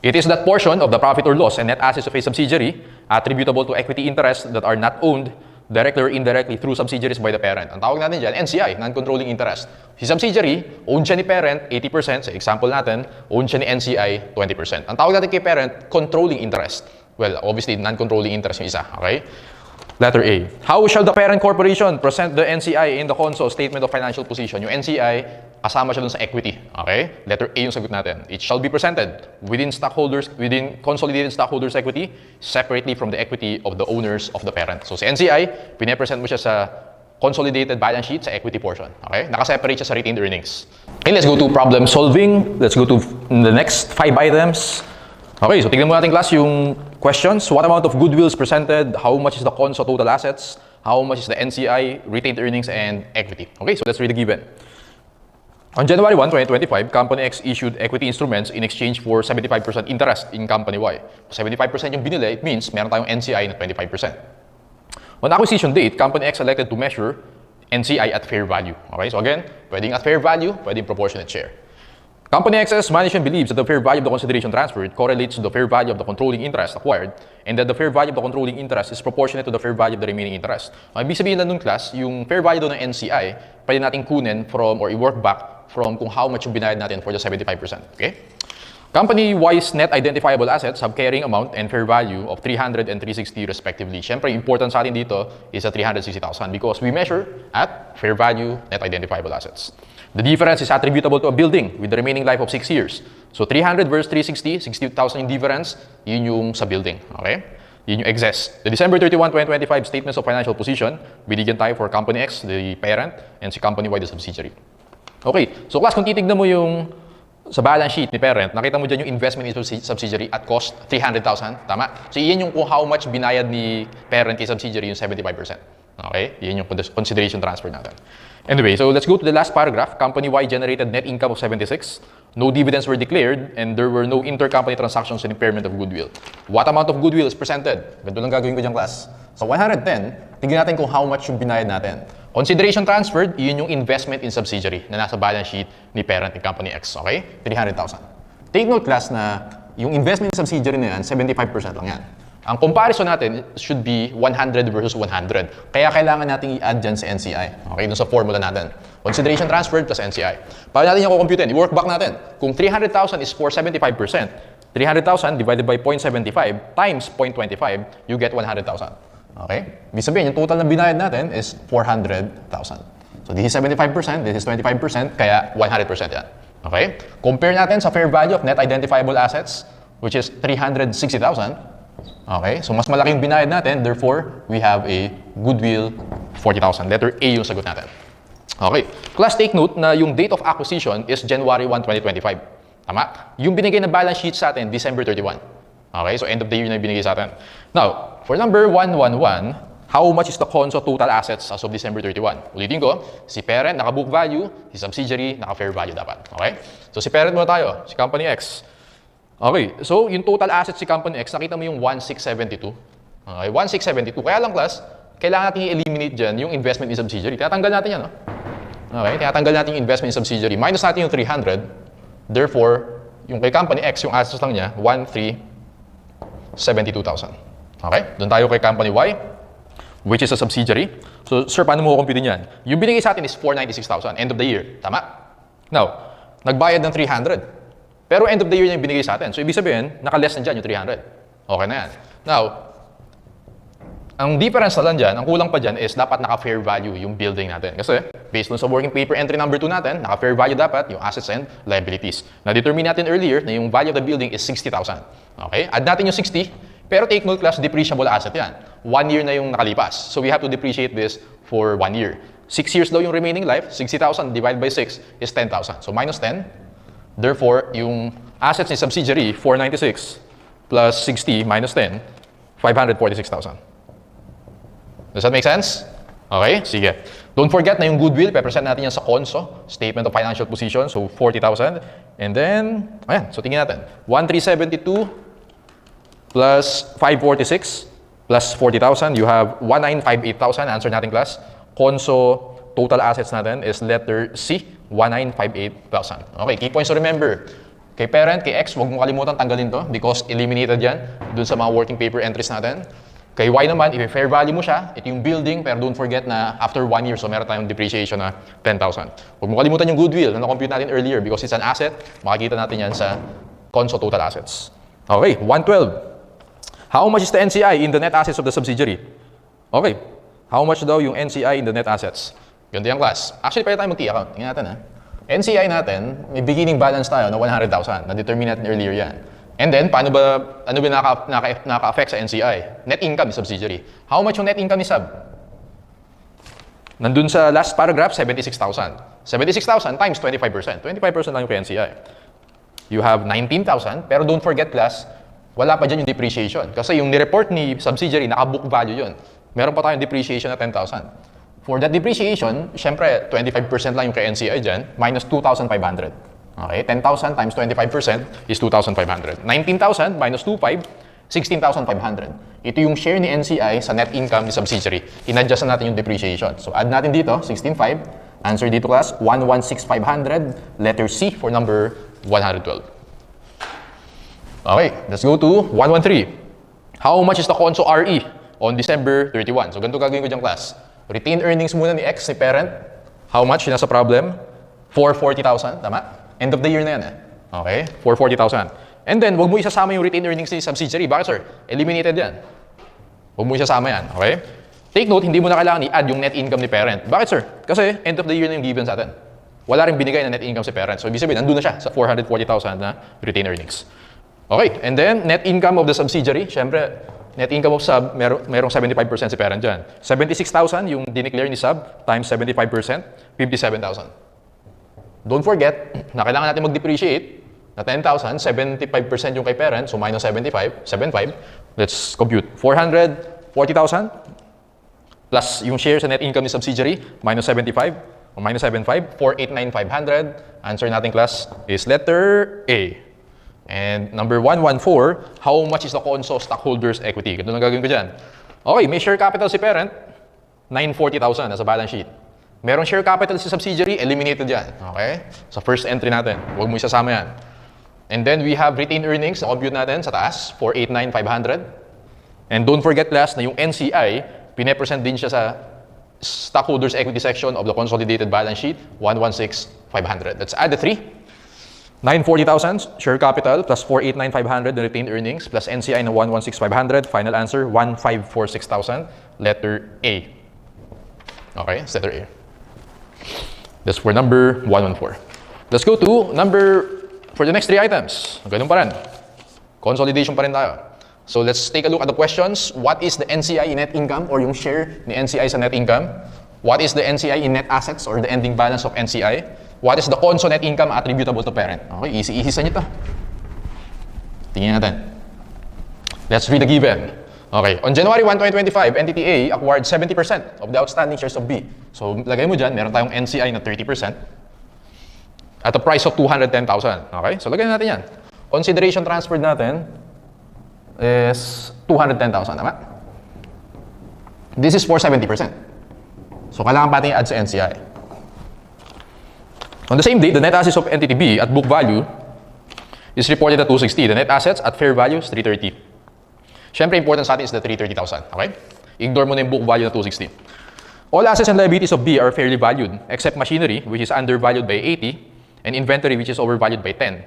It is that portion of the profit or loss and net assets of a subsidiary attributable to equity interests that are not owned directly or indirectly through subsidiaries by the parent. Ang tawag natin dyan, NCI, non-controlling interest. Si subsidiary, owned siya ni parent, 80%. Sa example natin, owned siya ni NCI, 20%. Ang tawag natin kay parent, controlling interest. Well, obviously, non-controlling interest yung isa, okay? Letter A. How shall the parent corporation present the NCI in the CONSO statement of financial position? Yung NCI, kasama siya dun sa equity. Okay? Letter A yung sagot natin. It shall be presented within consolidated stockholders equity separately from the equity of the owners of the parent. So sa NCI, pinapresent mo siya sa consolidated balance sheet sa equity portion. Okay? Nakaseparate siya sa retained earnings. Okay, let's go to problem solving. Let's go to the next 5 items. Okay, so tignan mo natin class yung questions. What amount of goodwill is presented? How much is the CONSO total assets? How much is the NCI, retained earnings, and equity? Okay, so let's read the given. On January 1, 2025, Company X issued equity instruments in exchange for 75% interest in Company Y. 75% yung binili, it means meron tayong NCI na 25%. On acquisition date, Company X elected to measure NCI at fair value. Okay, so again, pwedeng at fair value, pwedeng proportionate share. Company X's management believes that the fair value of the consideration transferred correlates to the fair value of the controlling interest acquired and that the fair value of the controlling interest is proportionate to the fair value of the remaining interest. Ibig sabihin lang nun class, yung fair value doon ng NCI, pwede natin kunin from or i-work back from kung how much yung binayad natin for the 75%. Okay? Company Y's net identifiable assets have carrying amount and fair value of 300 and 360 respectively. Siyempre, important sa atin dito is the 360,000 because we measure at fair value net identifiable assets. The difference is attributable to a building with the remaining life of 6 years. So 300 versus 360, 60,000 yung difference, yun yung sa building. Okay? Yun yung excess. The December 31, 2025 statements of financial position, binigyan tayo for Company X, the parent, and si Company Y, the subsidiary. Okay, so class, kung titignan mo yung sa balance sheet ni parent, nakita mo dyan yung investment in subsidiary at cost 300,000, tama? So iyan yung kung how much binayad ni parent kay subsidiary yung 75%. Okay? Iyan yung consideration transfer natin. Anyway, so let's go to the last paragraph. Company Y generated net income of 76. No dividends were declared and there were no intercompany transactions and impairment of goodwill. What amount of goodwill is presented? Ganito lang gagawin ko dyan, class. So 110, tignan natin kung how much yung binayad natin. Consideration transferred, yun yung investment in subsidiary na nasa balance sheet ni parent ni Company X. Okay? 300,000. Take note, class, na yung investment in subsidiary na yan, 75% lang yan. Ang comparison natin should be 100 versus 100. Kaya kailangan natin i-add dyan sa NCI. Okay, dun sa formula natin. Consideration transferred plus NCI. Para natin yung kukompute, i-work back natin. Kung 300,000 is for 75%, 300,000 divided by 0.75 times 0.25, you get 100,000. Okay? Ibig sabihin, yung total na binayad natin is 400,000. So this is 75%, this is 25%, kaya 100% yan. Okay? Compare natin sa fair value of net identifiable assets, which is 360,000. Okay, so mas malaking binayad natin, therefore, we have a goodwill 40,000. Letter A yung sagot natin. Okay, class, take note na yung date of acquisition is January 1, 2025. Tama? Yung binigay na balance sheet sa atin, December 31. Okay, so end of the year na binigay sa atin. Now, for number 111, how much is the CONSO total assets as of December 31? Ulitin ko, si parent, naka-book value, si subsidiary, naka-fair value dapat. Okay? So si parent muna tayo, si Company X. Okay, so yung total assets si Company X, nakita mo yung 1,672. Okay, 1,672. Kaya lang, class, kailangan natin i-eliminate dyan yung investment in subsidiary. Tinatanggal natin yan, no? Okay, tinatanggal natin yung investment in subsidiary. Minus natin yung 300. Therefore, yung kay Company X, yung assets lang niya, 1,372,000. Okay, doon tayo kay Company Y, which is a subsidiary. So, sir, paano mo kukumpitin yan? Yung binigay sa atin is 496,000, end of the year. Tama? Now, nagbayad ng 300. Pero end of the year niya yung binigay sa atin. So, ibig sabihin, naka-less na dyan yung 300. Okay na yan. Now, ang difference na lang dyan, ang kulang pa dyan is dapat naka-fair value yung building natin. Kasi, based on sa working paper entry number 2 natin, naka-fair value dapat yung assets and liabilities. Na-determine natin earlier na yung value of the building is 60,000. Okay? Add natin yung 60, pero take note, class, depreciable asset yan. 1 year na yung nakalipas. So, we have to depreciate this for 1 year. 6 years daw yung remaining life, 60,000 divided by 6 is 10,000. So, minus 10. Therefore, yung assets ni subsidiary, 496 plus 60 minus 10, 546,000. Does that make sense? Okay, sige. Don't forget na yung goodwill, pe-present natin yan sa CONSO, Statement of Financial Position, so 40,000. And then, ayan, so tingin natin. 1,372 plus 546 plus 40,000, you have 1,958,000. Answer natin, class. CONSO total assets natin is letter C, 1,958,000. Okay, key points to remember. Kay parent, kay X, huwag mo kalimutan tanggalin to because eliminated yan dun sa mga working paper entries natin. Kay Y naman, i-fair value mo siya, ito yung building, pero don't forget na after 1 year, so meron tayong depreciation na 10,000. Huwag mo kalimutan yung goodwill na na-compute natin earlier because it's an asset. Makikita natin yan sa Conso Total Assets. Okay, 112. How much is the NCI in the net assets of the subsidiary? Okay, how much daw yung NCI in the net assets? Ganda yung class. Actually, pwede tayo mag-T account. Tingnan natin ha. NCI natin, may beginning balance tayo na 100,000. Na-determine natin earlier yan. And then, ano ba naka-affect sa NCI? Net income ni subsidiary. How much yung net income ni sub? Nandun sa last paragraph, 76,000. 76,000 times 25%. 25% lang yung NCI. You have 19,000, pero don't forget class, wala pa dyan yung depreciation. Kasi yung ni-report ni subsidiary, naka-book value yun. Meron pa tayong depreciation na 10,000. For that depreciation, syempre, 25% lang yung kay NCI dyan, minus 2,500. Okay, 10,000 times 25% is 2,500. 19,000 minus 2,500, 16,500. Ito yung share ni NCI sa net income ni subsidiary. In-adjust na natin yung depreciation. So add natin dito, 16,500. Answer dito class, 116,500. Letter C for number 112. Okay, let's go to 113. How much is the Conso RE on December 31? So ganito gagawin ko dyan class. Retained earnings muna ni X, ni parent. How much? Yun nasa problem. 440,000, tama? End of the year na yan eh. Okay? 440,000. And then, wag mo isasama yung retained earnings ni subsidiary. Bakit sir? Eliminated yan. Wag mo isasama yan. Okay? Take note, hindi mo na kailangan i-add yung net income ni parent. Bakit sir? Kasi end of the year na yung given sa atin. Wala rin binigay na net income si parent. So, ibig sabihin, nandun na siya sa 440,000 na retained earnings. Okay? And then, net income of the subsidiary. Siyempre, net income of sub, merong 75% si parent dyan. 76,000 yung dineclare ni sub times 75%, 57,000. Don't forget na kailangan natin mag-depreciate na 10,000, 75% yung kay parent, so minus 75. Let's compute. 440,000 plus yung share sa net income ni subsidiary, minus 75, o minus 75, 489,500. Answer natin class is letter A. And number 114, how much is the Conso stockholders' equity? Ganito na gagawin ko dyan. Okay, may share capital si parent, 940,000 nasa balance sheet. Merong share capital si subsidiary, eliminated yan. Okay? Sa first entry natin. Huwag mo isasama yan. And then we have retained earnings na compute natin sa taas, 489,500. And don't forget class na yung NCI, pine-present din siya sa stockholders equity section of the consolidated balance sheet, 116,500. Let's add the 3. 940,000 share capital plus 489,500 na retained earnings plus NCI na 116,500. Final answer, 1,546,000. Letter A. Okay, it's letter A. That's for number 114. Let's go to for the next 3 items. Ganun pa rin. Consolidation pa rin tayo. So let's take a look at the questions. What is the NCI in net income or yung share ni NCI sa net income? What is the NCI in net assets or the ending balance of NCI? What is the Conso net income attributable to parent? Okay, easy sa inyo to. Tingnan natin. Let's read the given. Okay, on January 1, 2025, Entity A acquired 70% of the outstanding shares of B. So, lagay mo dyan, meron tayong NCI na 30% at a price of 210,000. Okay, so lagay natin yan. Consideration transferred natin is 210,000, tama? This is for 70%. So, kailangan pa natin i-add sa NCI. On the same date, the net assets of Entity B at book value is reported at 260. The net assets at fair value is 330. Siyempre, important sa atin is the 330,000. Okay? Ignore mo na yung book value na 260. All assets and liabilities of B are fairly valued, except machinery, which is undervalued by 80, and inventory, which is overvalued by 10.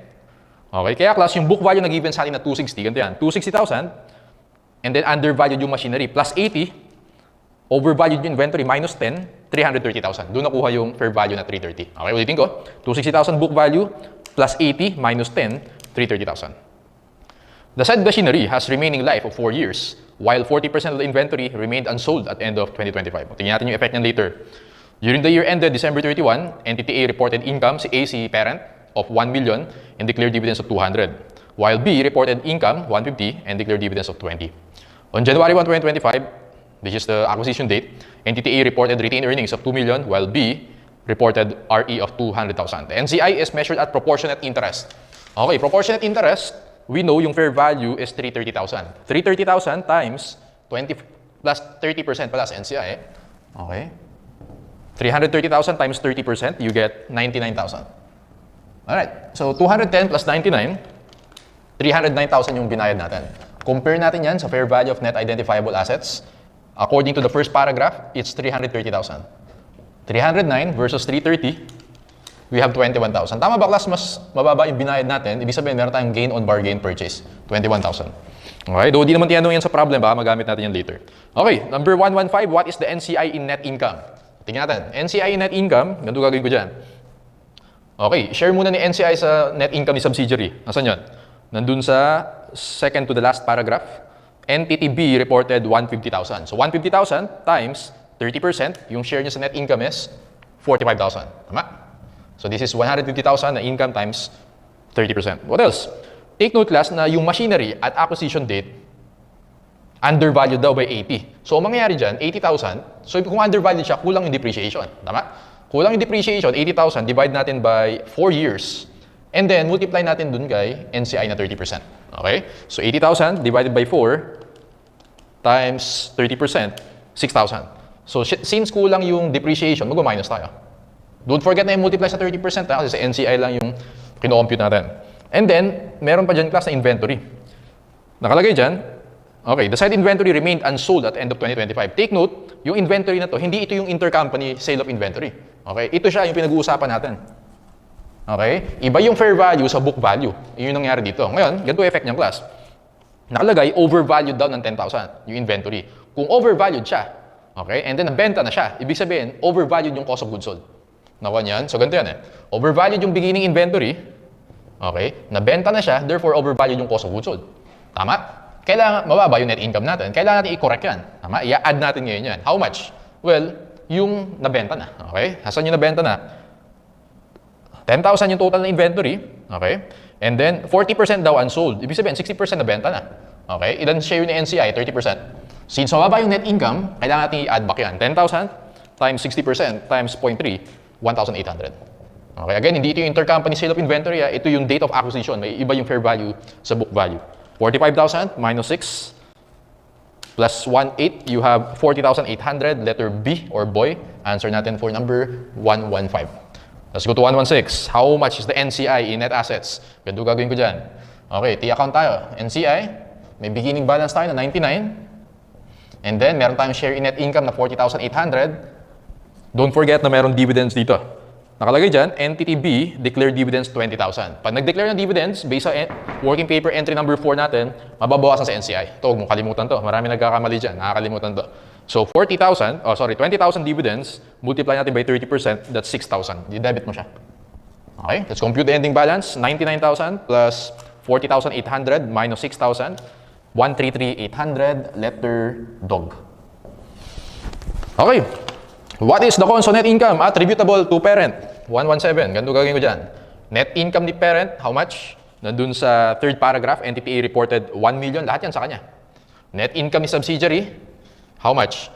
Okay? Kaya class, yung book value na given sa atin na 260, ganito yan. 260,000, and then undervalued yung machinery, plus 80, overvalued yung inventory, minus 10, 330,000. Doon nakuha yung fair value na 330. Okay? Ulitin ko. 260,000 book value, plus 80, minus 10, 330,000. The said machinery has remaining life of 4 years, while 40% of the inventory remained unsold at end of 2025. Tingnan natin yung effect niyan later. During the year ended December 31, Entity A reported income si A, si parent, of 1 million and declared dividends of 200, while B reported income 150 and declared dividends of 20. On January 1, 2025, which is the acquisition date, Entity A reported retained earnings of 2 million, while B reported RE of 200,000. The NCI is measured at proportionate interest. Okay, proportionate interest, we know yung fair value is 330,000. 330,000 times 20 plus 30% pala sa NCI. Okay. 330,000 times 30%, you get 99,000. Alright. So 210 plus 99, 309,000 yung binayad natin. Compare natin yan sa fair value of net identifiable assets. According to the first paragraph, it's 330,000. 309 versus 330, we have 21,000. Tama ba, class? Mas mababa yung binayad natin. Ibig sabihin, meron tayong gain on bargain purchase. 21,000. Okay, though di naman tinanong yan sa problem, baka magamit natin yan later. Okay, number 115, what is the NCI in net income? Tingnan natin. NCI in net income, ganito gagawin ko dyan. Okay, share muna ni NCI sa net income ni subsidiary. Nasaan yun? Nandun sa second to the last paragraph. Entity B reported 150,000. So 150,000 times 30%, yung share niya sa net income is 45,000. Tama? So this is 150,000 na income times 30%. What else? Take note, class, na yung machinery at acquisition date undervalued daw by 80. So, ang mangyayari dyan, 80,000. So, kung undervalued siya, kulang yung depreciation. Tama? Kulang yung depreciation, 80,000, divide natin by 4 years. And then, multiply natin dun kay NCI na 30%. Okay? So, 80,000 divided by 4 times 30%, 6,000. So, since kulang yung depreciation, mag-minus tayo. Don't forget na yung multiply sa 30%, kasi sa NCI lang yung kino-compute natin. And then, meron pa dyan, class, na inventory. Nakalagay dyan, okay, the said inventory remained unsold at end of 2025. Take note, yung inventory na to, hindi ito yung intercompany sale of inventory. Okay, ito siya yung pinag-uusapan natin. Okay, iba yung fair value sa book value. Yun yung nangyari dito. Ngayon, ganito effect niyang, class. Nakalagay, overvalued daw ng 10,000 yung inventory. Kung overvalued siya, okay, and then nabenta na siya, ibig sabihin, overvalued yung cost of goods sold. Nakuha niyan? So, ganito yan eh. Overvalued yung beginning inventory, okay, nabenta na siya, therefore overvalued yung cost of goods sold. Tama? Kailangan, mababa yung net income natin. Kailangan natin i-correct yan. Tama? I-add natin ngayon yan. How much? Well, yung nabenta na. Okay? Hasan yung nabenta na? 10,000 yung total na inventory. Okay? And then, 40% daw unsold. Ibig sabihin, 60% nabenta na. Okay? Ilan share ni NCI? 30%. Since mababa yung net income, kailangan natin i-add back yan. 10,000 times 60% times 0.3, 1,800. Okay, again, hindi ito yung intercompany sale of inventory. Ito yung date of acquisition. May iba yung fair value sa book value. 45,000 minus 6 plus 1,8. You have 40,800. Letter B or boy. Answer natin for number 115. Let's go to 116. How much is the NCI in net assets? Ganito gagawin ko dyan. Okay, T-account tayo. NCI, may beginning balance tayo na 99. And then, meron tayong share in net income na 40,800. Don't forget na meron dividends dito. Nakalagay dyan, Entity B, declare dividends 20,000. Pag nag-declare ng dividends, based sa working paper entry number 4 natin, mababawasan sa NCI. Ito, huwag mong kalimutan to. Marami nagkakamali dyan. Nakakalimutan to. So, 20,000 dividends, multiply natin by 30%, that's 6,000. I-debit mo siya. Okay, let's compute the ending balance. 99,000 plus 40,800 minus 6,000. 133,800, letter dog. Okay. What is the consolidated net income attributable to parent? 117. Ganito gagawin ko dyan. Net income ni parent, how much? Nandun sa third paragraph, entity A reported 1 million. Lahat yan sa kanya. Net income ni subsidiary, how much?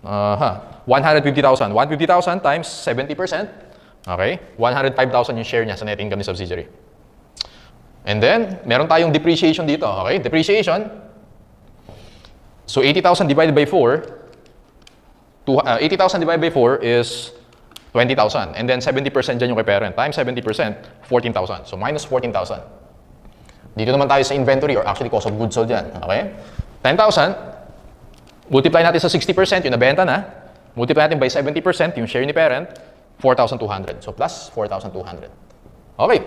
150,000. 150,000 times 70%. Okay? 105,000 yung share niya sa net income ni subsidiary. And then, meron tayong depreciation dito. Okay? Depreciation. So, 80,000 divided by 4. 80,000 divided by 4 is 20,000. And then 70% dyan yung kay parent. Times 70%, 14,000. So minus 14,000. Dito naman tayo sa inventory or actually cost of goods sold yan. Okay? 10,000. Multiply natin sa 60% yung nabenta na. Multiply natin by 70% yung share ni parent. 4,200. So plus 4,200. Okay.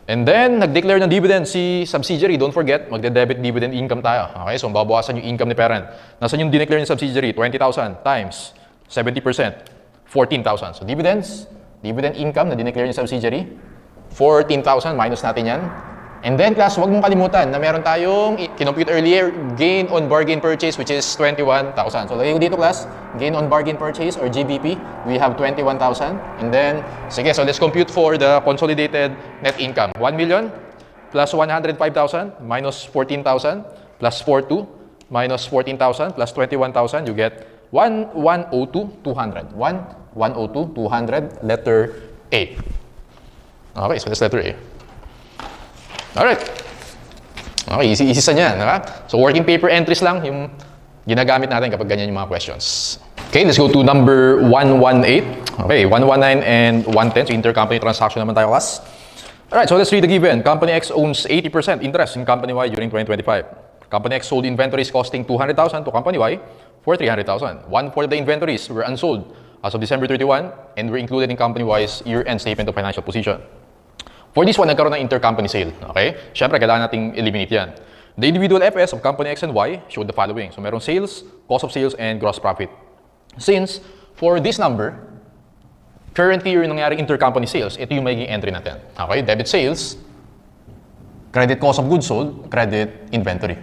And then, nag-declare ng dividend si subsidiary. Don't forget, magde-debit dividend income tayo. Okay? So, mababawasan yung income ni parent. Nasaan yung dineclare ni subsidiary? 20,000 times 70%, 14,000. So, dividends, dividend income na dineclare ni subsidiary, 14,000 minus natin yan. And then, class, huwag mong kalimutan na meron tayong kinompute earlier, gain on bargain purchase, which is 21,000. So, lagay ko dito, class, gain on bargain purchase or GBP, we have 21,000. And then, sige, so let's compute for the consolidated net income. 1 million plus 105,000 minus 14,000 plus 42 minus 14,000 plus 21,000, you get 1,102,200. 1,102,200, letter A. Okay, so that's letter A. Alright. Okay, easy sa niyan. Diba? So, working paper entries lang yung ginagamit natin kapag ganyan yung mga questions. Okay, let's go to number 118. Okay, 119 and 110. So, intercompany transaction naman tayo, class. Alright, so let's read the given. Company X owns 80% interest in Company Y during 2025. Company X sold inventories costing 200,000 to Company Y for 300,000. One-fourth of the inventories were unsold as of December 31 and were included in Company Y's year-end statement of financial position. For this one, nagkaroon ng intercompany sale. Okay? Siyempre, kailangan nating eliminate yan. The individual FS of Company X and Y showed the following. So, merong sales, cost of sales, and gross profit. Since, for this number, currently yung nangyari intercompany sales, ito yung magiging entry natin. Okay? Debit sales, credit cost of goods sold, credit inventory.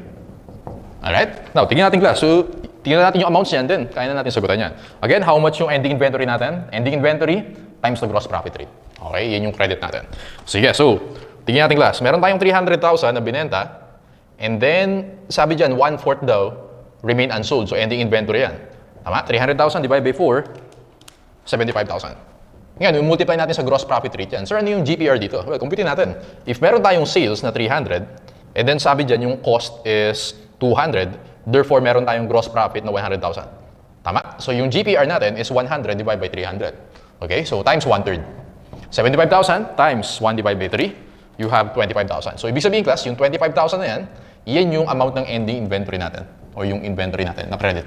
Alright? Now, tingnan natin class. So, tingnan natin yung amounts niyan din. Kaya na natin sagutan yan. Again, how much yung ending inventory natin? Ending inventory times the gross profit rate. Okay? Yan yung credit natin. Sige, so, tingnan natin class. Meron tayong 300,000 na binenta. And then, sabi dyan, 1/4 daw remain unsold. So, ending inventory yan. Tama? 300,000 divided by 4, 75,000. Ngayon, multiply natin sa gross profit rate yan. Sir, ano yung GPR dito? Well, compute natin. If meron tayong sales na 300, and then sabi dyan yung cost is 200, therefore meron tayong gross profit na 100,000. Tama? So, yung GPR natin is 100 divided by 300. Okay? So, times 1/3. 75,000 times 1 divided by 3, you have 25,000. So, ibig sabihin, class, yung 25,000 na yan, yan yung amount ng ending inventory natin o yung inventory natin na credit.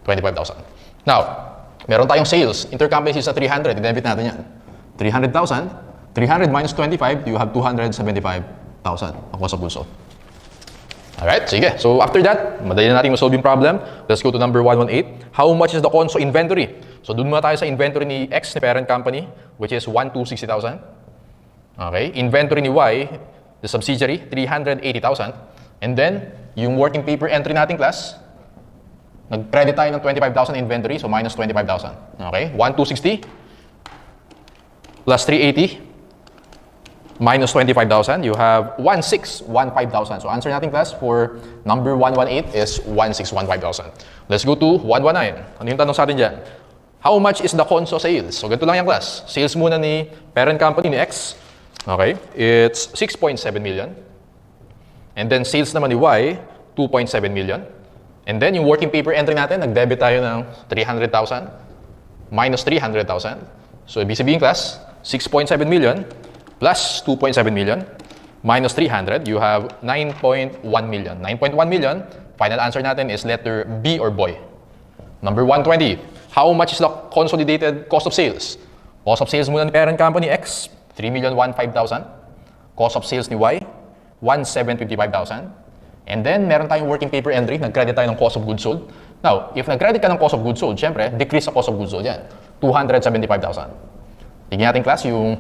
25,000. Now, meron tayong sales. Intercompany sales na 300. I-debit natin yan. 300,000. 300 minus 25, you have 275,000 ang cost of goods sold. Alright, sige. So, after that, madali na natin ma-solve yung problem. Let's go to number 118. How much is the conso inventory? So, dun muna tayo sa inventory ni X, ni parent company, which is 1,260,000. Okay. Inventory ni Y, the subsidiary, 380,000. And then, yung working paper entry natin, class, nag-credit tayo ng 25,000 inventory, so minus 25,000. Okay? 1,260 plus 380 minus 25,000, you have 1,615,000. So answer natin class for number 118 is 1,615,000. Let's go to 119. Ano yung tanong sa atin dyan? How much is the conso sales? So ganito lang yung class. Sales muna ni parent company ni X. Okay? It's 6.7 million. And then sales naman ni Y, 2.7 million. And then, yung working paper entry natin, nag-debit tayo ng 300,000 minus 300,000. So, ibig sabihin, class, 6.7 million plus 2.7 million minus 300, you have 9.1 million. 9.1 million, final answer natin is letter B or boy. Number 120, how much is the consolidated cost of sales? Cost of sales muna ni parent company X, 3,105,000. Cost of sales ni Y, 1,755,000. And then, meron tayong working paper entry, nag-credit tayo ng cost of goods sold. Now, if nag-credit ka ng cost of goods sold, syempre, decrease sa cost of goods sold yan. 275,000. Tingnan natin class, yung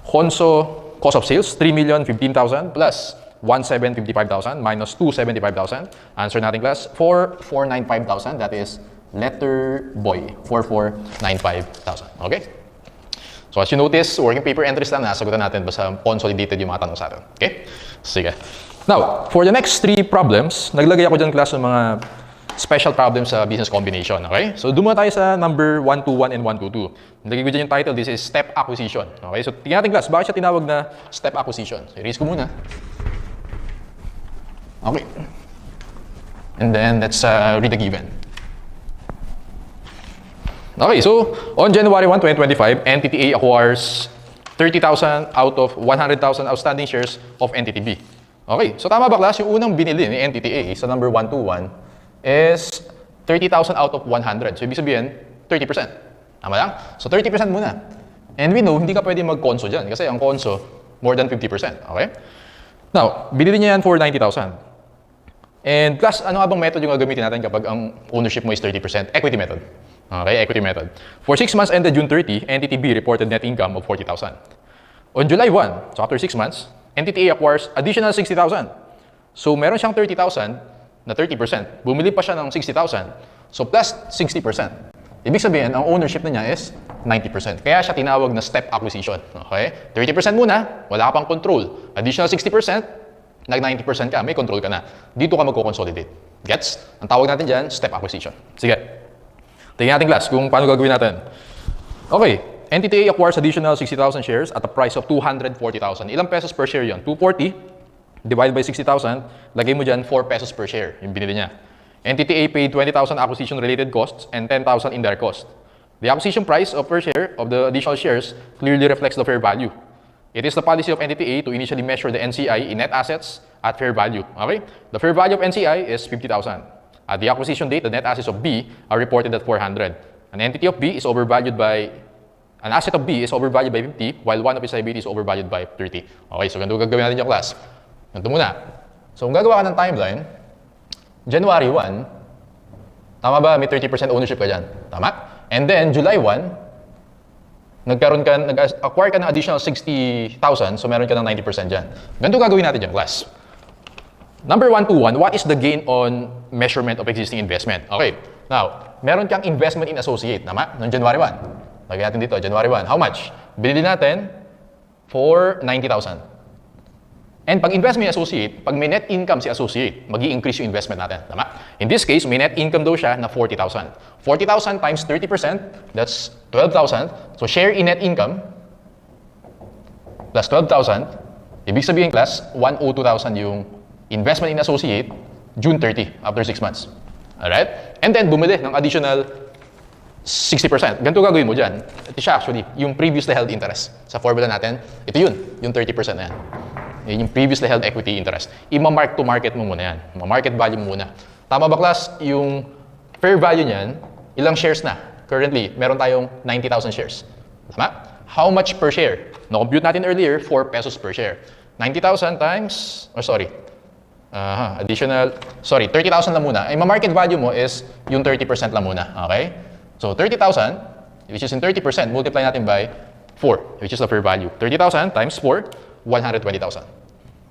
conso cost of sales, 3,015,000 plus 1,755,000 minus 275,000. Answer natin class, 4,495,000. That is letter boy, 4,495,000. Okay? So as you notice, working paper entries lang, nasagutan natin basta consolidated yung mga tanong sa atin. Okay? Sige. Now, for the next 3 problems, naglagay ako dyan class ng mga special problems sa business combination. Okay? So, doon muna tayo sa number 121 and 122. Naglagay ko dyan yung title, this is step acquisition. Okay? So, tingnan natin class, bakit siya tinawag na step acquisition? So, erase ko muna. Okay. And then, let's read the given. Okay, so, on January 1, 2025, Entity A acquires 30,000 out of 100,000 outstanding shares of Entity B. Okay, so tama ba class? Yung unang binili ni Entity A sa number 121 is 30,000 out of 100. So, ibig sabihin, 30%. Tama lang? So, 30% muna. And we know, hindi ka pwede mag-conso dyan kasi ang conso, more than 50%. Okay? Now, binili niya yan for 90,000. And class, ano nga bang method yung gagamitin natin kapag ang ownership mo is 30%? Equity method. Okay, equity method. For 6 months ended June 30, Entity B reported net income of 40,000. On July 1, so after 6 months, Entity A acquires additional 60,000. So, meron siyang 30,000 na 30%. Bumili pa siya ng 60,000. So, plus 60%. Ibig sabihin, ang ownership na niya is 90%. Kaya siya tinawag na step acquisition. Okay? 30% muna, wala ka pang control. Additional 60%, nag-90% ka, may control ka na. Dito ka magko-consolidate. Gets? Ang tawag natin dyan, step acquisition. Sige. Tingnan natin class kung paano gagawin natin. Okay. Entity A acquires additional 60,000 shares at a price of 240,000. Ilang pesos per share yun? 240 divided by 60,000, lagay mo dyan 4 pesos per share, yung binili niya. Entity A paid 20,000 acquisition-related costs and 10,000 indirect costs. The acquisition price of per share of the additional shares clearly reflects the fair value. It is the policy of Entity A to initially measure the NCI in net assets at fair value. Okay? The fair value of NCI is 50,000. At the acquisition date, the net assets of B are reported at 400. An entity of B is overvalued by, an asset of B is overvalued by 50, while one of its liabilities is overvalued by 30. Okay, so ganito gagawin natin yung class. Ganito muna. So kung gagawa ka ng timeline, January 1, tama ba? May 30% ownership ka dyan. Tama? And then, July 1, nag-acquire ka ng additional 60,000, so meron ka ng 90% dyan. Ganito gagawin natin yung class. Number 121, what is the gain on measurement of existing investment? Okay, now, meron kang investment in associate, tama? Noong January 1. Lagyan natin dito, January 1. How much? Binili natin for 90,000. And pag investment in associate, pag may net income si associate, mag-i-increase yung investment natin, tama? In this case, may net income daw siya na 40,000. 40,000 times 30%, that's 12,000. So share in net income plus 12,000, ibig sabihin class, 102,000 yung investment in associate, June 30, after 6 months. Alright? And then, bumili ng additional 60%. Ganito gagawin mo dyan. Ito siya actually, yung previously held interest. Sa formula natin, ito yun, yung 30% na yan. Yan yung previously held equity interest. Ima-mark to market mo muna yan. Ma-market value mo muna. Tama ba class? Yung fair value niyan, ilang shares na? Currently, meron tayong 90,000 shares. Tama? How much per share? Na-compute natin earlier, 4 pesos per share. 90,000 times, additional, 30,000 lang muna. Ay, ma-market value mo is yung 30% lang muna. Okay? So, 30,000, which is in 30%, multiply natin by 4, which is the fair value. 30,000 times 4, 120,000.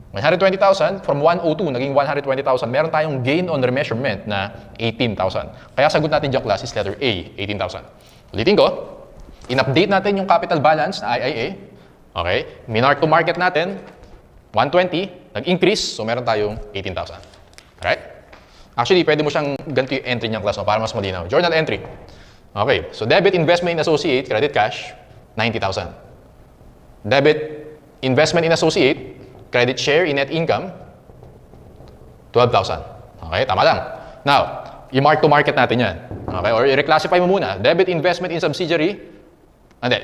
120,000 from 102 naging 120,000. Meron tayong gain on remeasurement na 18,000. Kaya sagot natin diyang class is letter A, 18,000. Ulitin ko, in-update natin yung capital balance na IIA. Okay? Minark to market natin, 120, nag-increase, so meron tayong 18,000. Alright? Actually, pwede mo siyang ganito yung entry niyang class para mas malinaw. Journal entry. Okay, so debit investment in associate, credit cash, 90,000. Debit investment in associate, credit share in net income, 12,000. Okay, tama lang. Now, i-mark to market natin yan. Okay, or i-reclassify mo muna. Debit investment in subsidiary,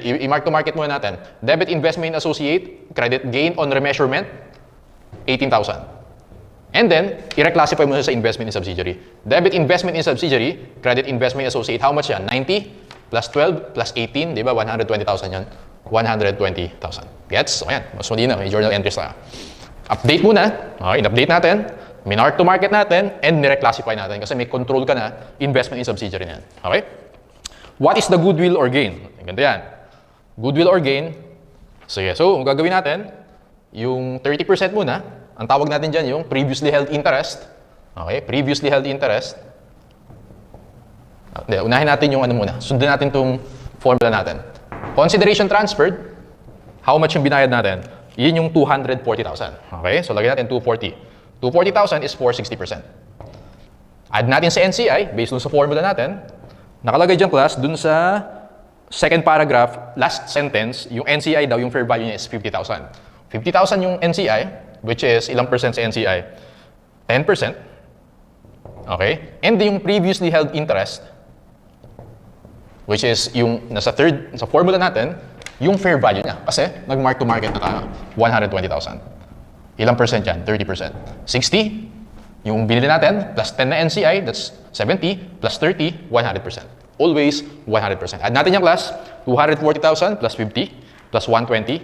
i-mark to market muna natin. Debit investment in associate, credit gain on remeasurement, 18,000. And then, i-reclassify mo sa investment in subsidiary. Debit investment in subsidiary, credit investment in associate, how much yan? 90 plus 12 plus 18, di ba? 120,000 yan. 120,000. Gets? So, yan. Mas malinaw. May journal entries na. Update muna. Okay, in-update natin. Minark to market natin. And nireclassify natin. Kasi may control ka na investment in subsidiary na yan. Okay? What is the goodwill or gain? Ganito yan. Goodwill or gain. Sige. So, ang gagawin natin, yung 30% muna, ang tawag natin dyan yung previously held interest. Okay? Previously held interest. Unahin natin yung ano muna. Sundan natin itong formula natin. Consideration transferred, how much yung binayad natin? Yun yung 240,000. Okay? So, lagyan natin 240. 240,000 is for 60%. Add natin sa NCI, based dun sa formula natin. Nakalagay dyan class, dun sa second paragraph, last sentence, yung NCI daw, yung fair value niya is 50,000. 50,000 yung NCI, which is ilang percent sa NCI? 10%. Okay? And yung previously held interest, which is yung sa formula natin, yung fair value niya. Kasi nag-mark to market na tayo, 120,000. Ilang percent yan? 30%. 60, yung binili natin, plus 10 na NCI, that's 70, plus 30, 100%. Always 100%. Add natin yung class, 240,000 plus 50, plus 120,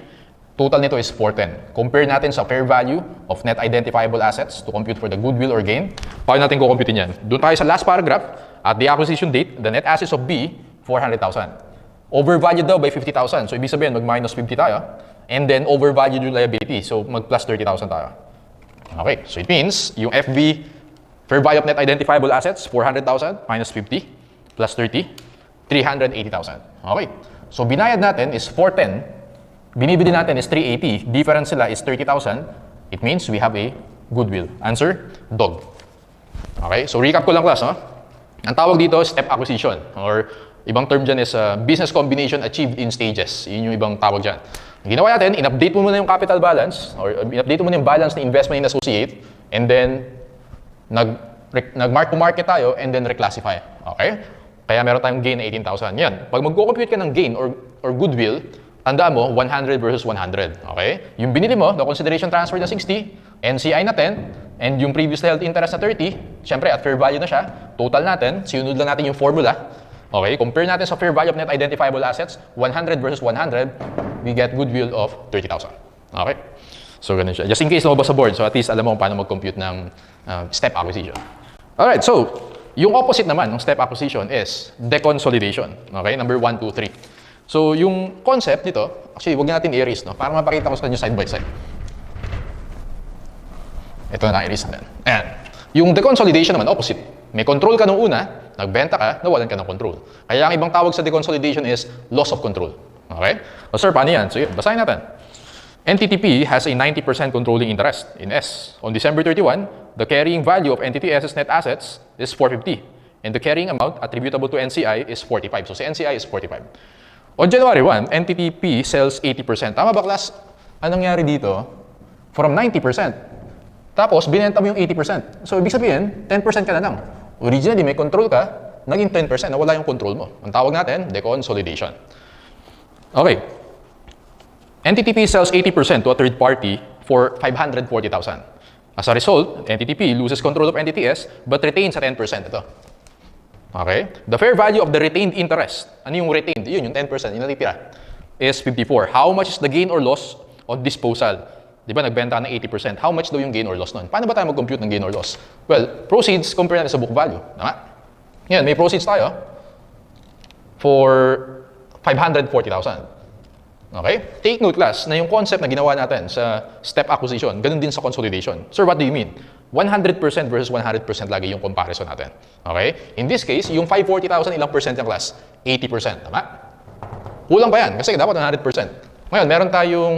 total nito is 410. Compare natin sa fair value of net identifiable assets to compute for the goodwill or gain. Paano natin kukumputin yan? Doon tayo sa last paragraph, at the acquisition date, the net assets of B, 400,000. Overvalued daw by 50,000. So, ibig sabihin, mag-minus 50 tayo. And then, overvalued yung liability. So, mag-plus 30,000 tayo. Okay. So, it means, yung FV, fair value of net identifiable assets, 400,000 minus 50 plus 30, 380,000. Okay. So, binayad natin is 410. Binibili natin is 380. Difference sila is 30,000. It means we have a goodwill. Answer, dog. Okay. So, recap ko lang class, no? Ang tawag dito, step acquisition. Or, ibang term dyan is business combination achieved in stages. Yun yung ibang tawag dyan. Ang ginawa natin, in-update mo muna yung capital balance or in-update mo muna yung balance na investment in associate and then nag-mark to market tayo and then reclassify. Okay? Kaya meron tayong gain na 18,000. Yan. Pag mag-compute ka ng gain or goodwill, tandaan mo, 100 versus 100. Okay? Yung binili mo, the consideration transfer na 60, NCI na 10, and yung previously held interest na 30, syempre at fair value na siya, total natin, sinunod lang natin yung formula. Okay, compare natin sa fair value of net identifiable assets, 100 versus 100, we get goodwill of 30,000. Okay? So, ganun siya. Just in case lumabas sa board, so at least alam mo paano mag-compute ng step acquisition. Alright, so, yung opposite naman ng step acquisition is deconsolidation. Okay, number 1, 2, 3. So, yung concept dito, actually, huwag natin i-erase, no? Para mapakita ko sa inyo side by side. Ito na, i-erase natin. Ayan. Yung deconsolidation naman, opposite. May control ka nung una, nagbenta ka, nawalan ka ng control. Kaya ang ibang tawag sa deconsolidation is loss of control. Okay? So, sir, paano yan? So, yun, basahin natin. Entity P has a 90% controlling interest in S. On December 31, the carrying value of Entity S's net assets is 450. And the carrying amount attributable to NCI is 45. So, si NCI is 45. On January 1, Entity P sells 80%. Tama ba, class? Anong nangyari dito? From 90%. Tapos, binenta mo yung 80%. So, ibig sabihin, 10% ka na lang. Originally, may control ka, naging 10%, nawala yung control mo. Ang tawag natin, deconsolidation. Okay. Entity P sells 80% to a third party for 540,000. As a result, Entity P loses control of Entity S but retains a 10% ito. Okay? The fair value of the retained interest, ano yung retained? Yun, yung 10%, yung natitira, is 54. How much is the gain or loss on disposal? Di ba, nagbenta ka ng 80%. How much daw yung gain or loss nun? Paano ba tayo mag-compute ng gain or loss? Well, proceeds, compare natin sa book value. Tama? Yan, may proceeds tayo for 540,000. Okay? Take note, class, na yung concept na ginawa natin sa step acquisition, ganun din sa consolidation. Sir, what do you mean? 100% versus 100% lagi yung comparison natin. Okay? In this case, yung 540,000, ilang percent yung class? 80%. Tama? Kulang pa yan, kasi dapat 100%. Ngayon, meron tayong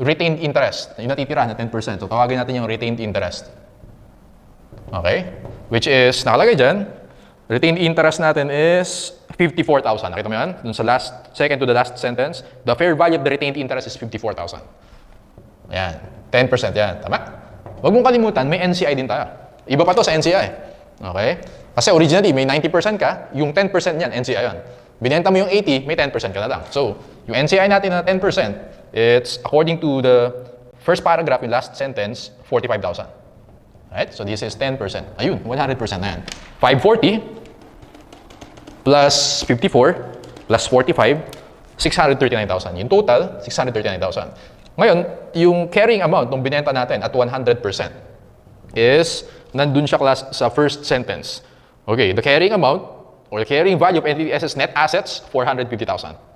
retained interest, yung natitira na 10%. So, tawagin natin yung retained interest. Okay? Which is, nakalagay dyan, retained interest natin is 54,000. Nakita mo yan? Dun sa second to the last sentence, the fair value of the retained interest is 54,000. Ayan. 10% yan. Tama? Huwag mong kalimutan, may NCI din tayo. Iba pa to sa NCI. Okay? Kasi originally, may 90% ka, yung 10% yan, NCI yan. Binenta mo yung 80, may 10% ka na lang. So, yung NCI natin na 10%, it's according to the first paragraph in last sentence, 45,000. Right? So this is 10%. Ayun, 100% na yan. 540 plus 54 plus 45, 639,000. Yung total, 639,000. Ngayon, yung carrying amount nung binenta natin at 100% is nandun siya, class, sa first sentence. Okay, the carrying amount or the carrying value of Entity S's net assets, 450,000.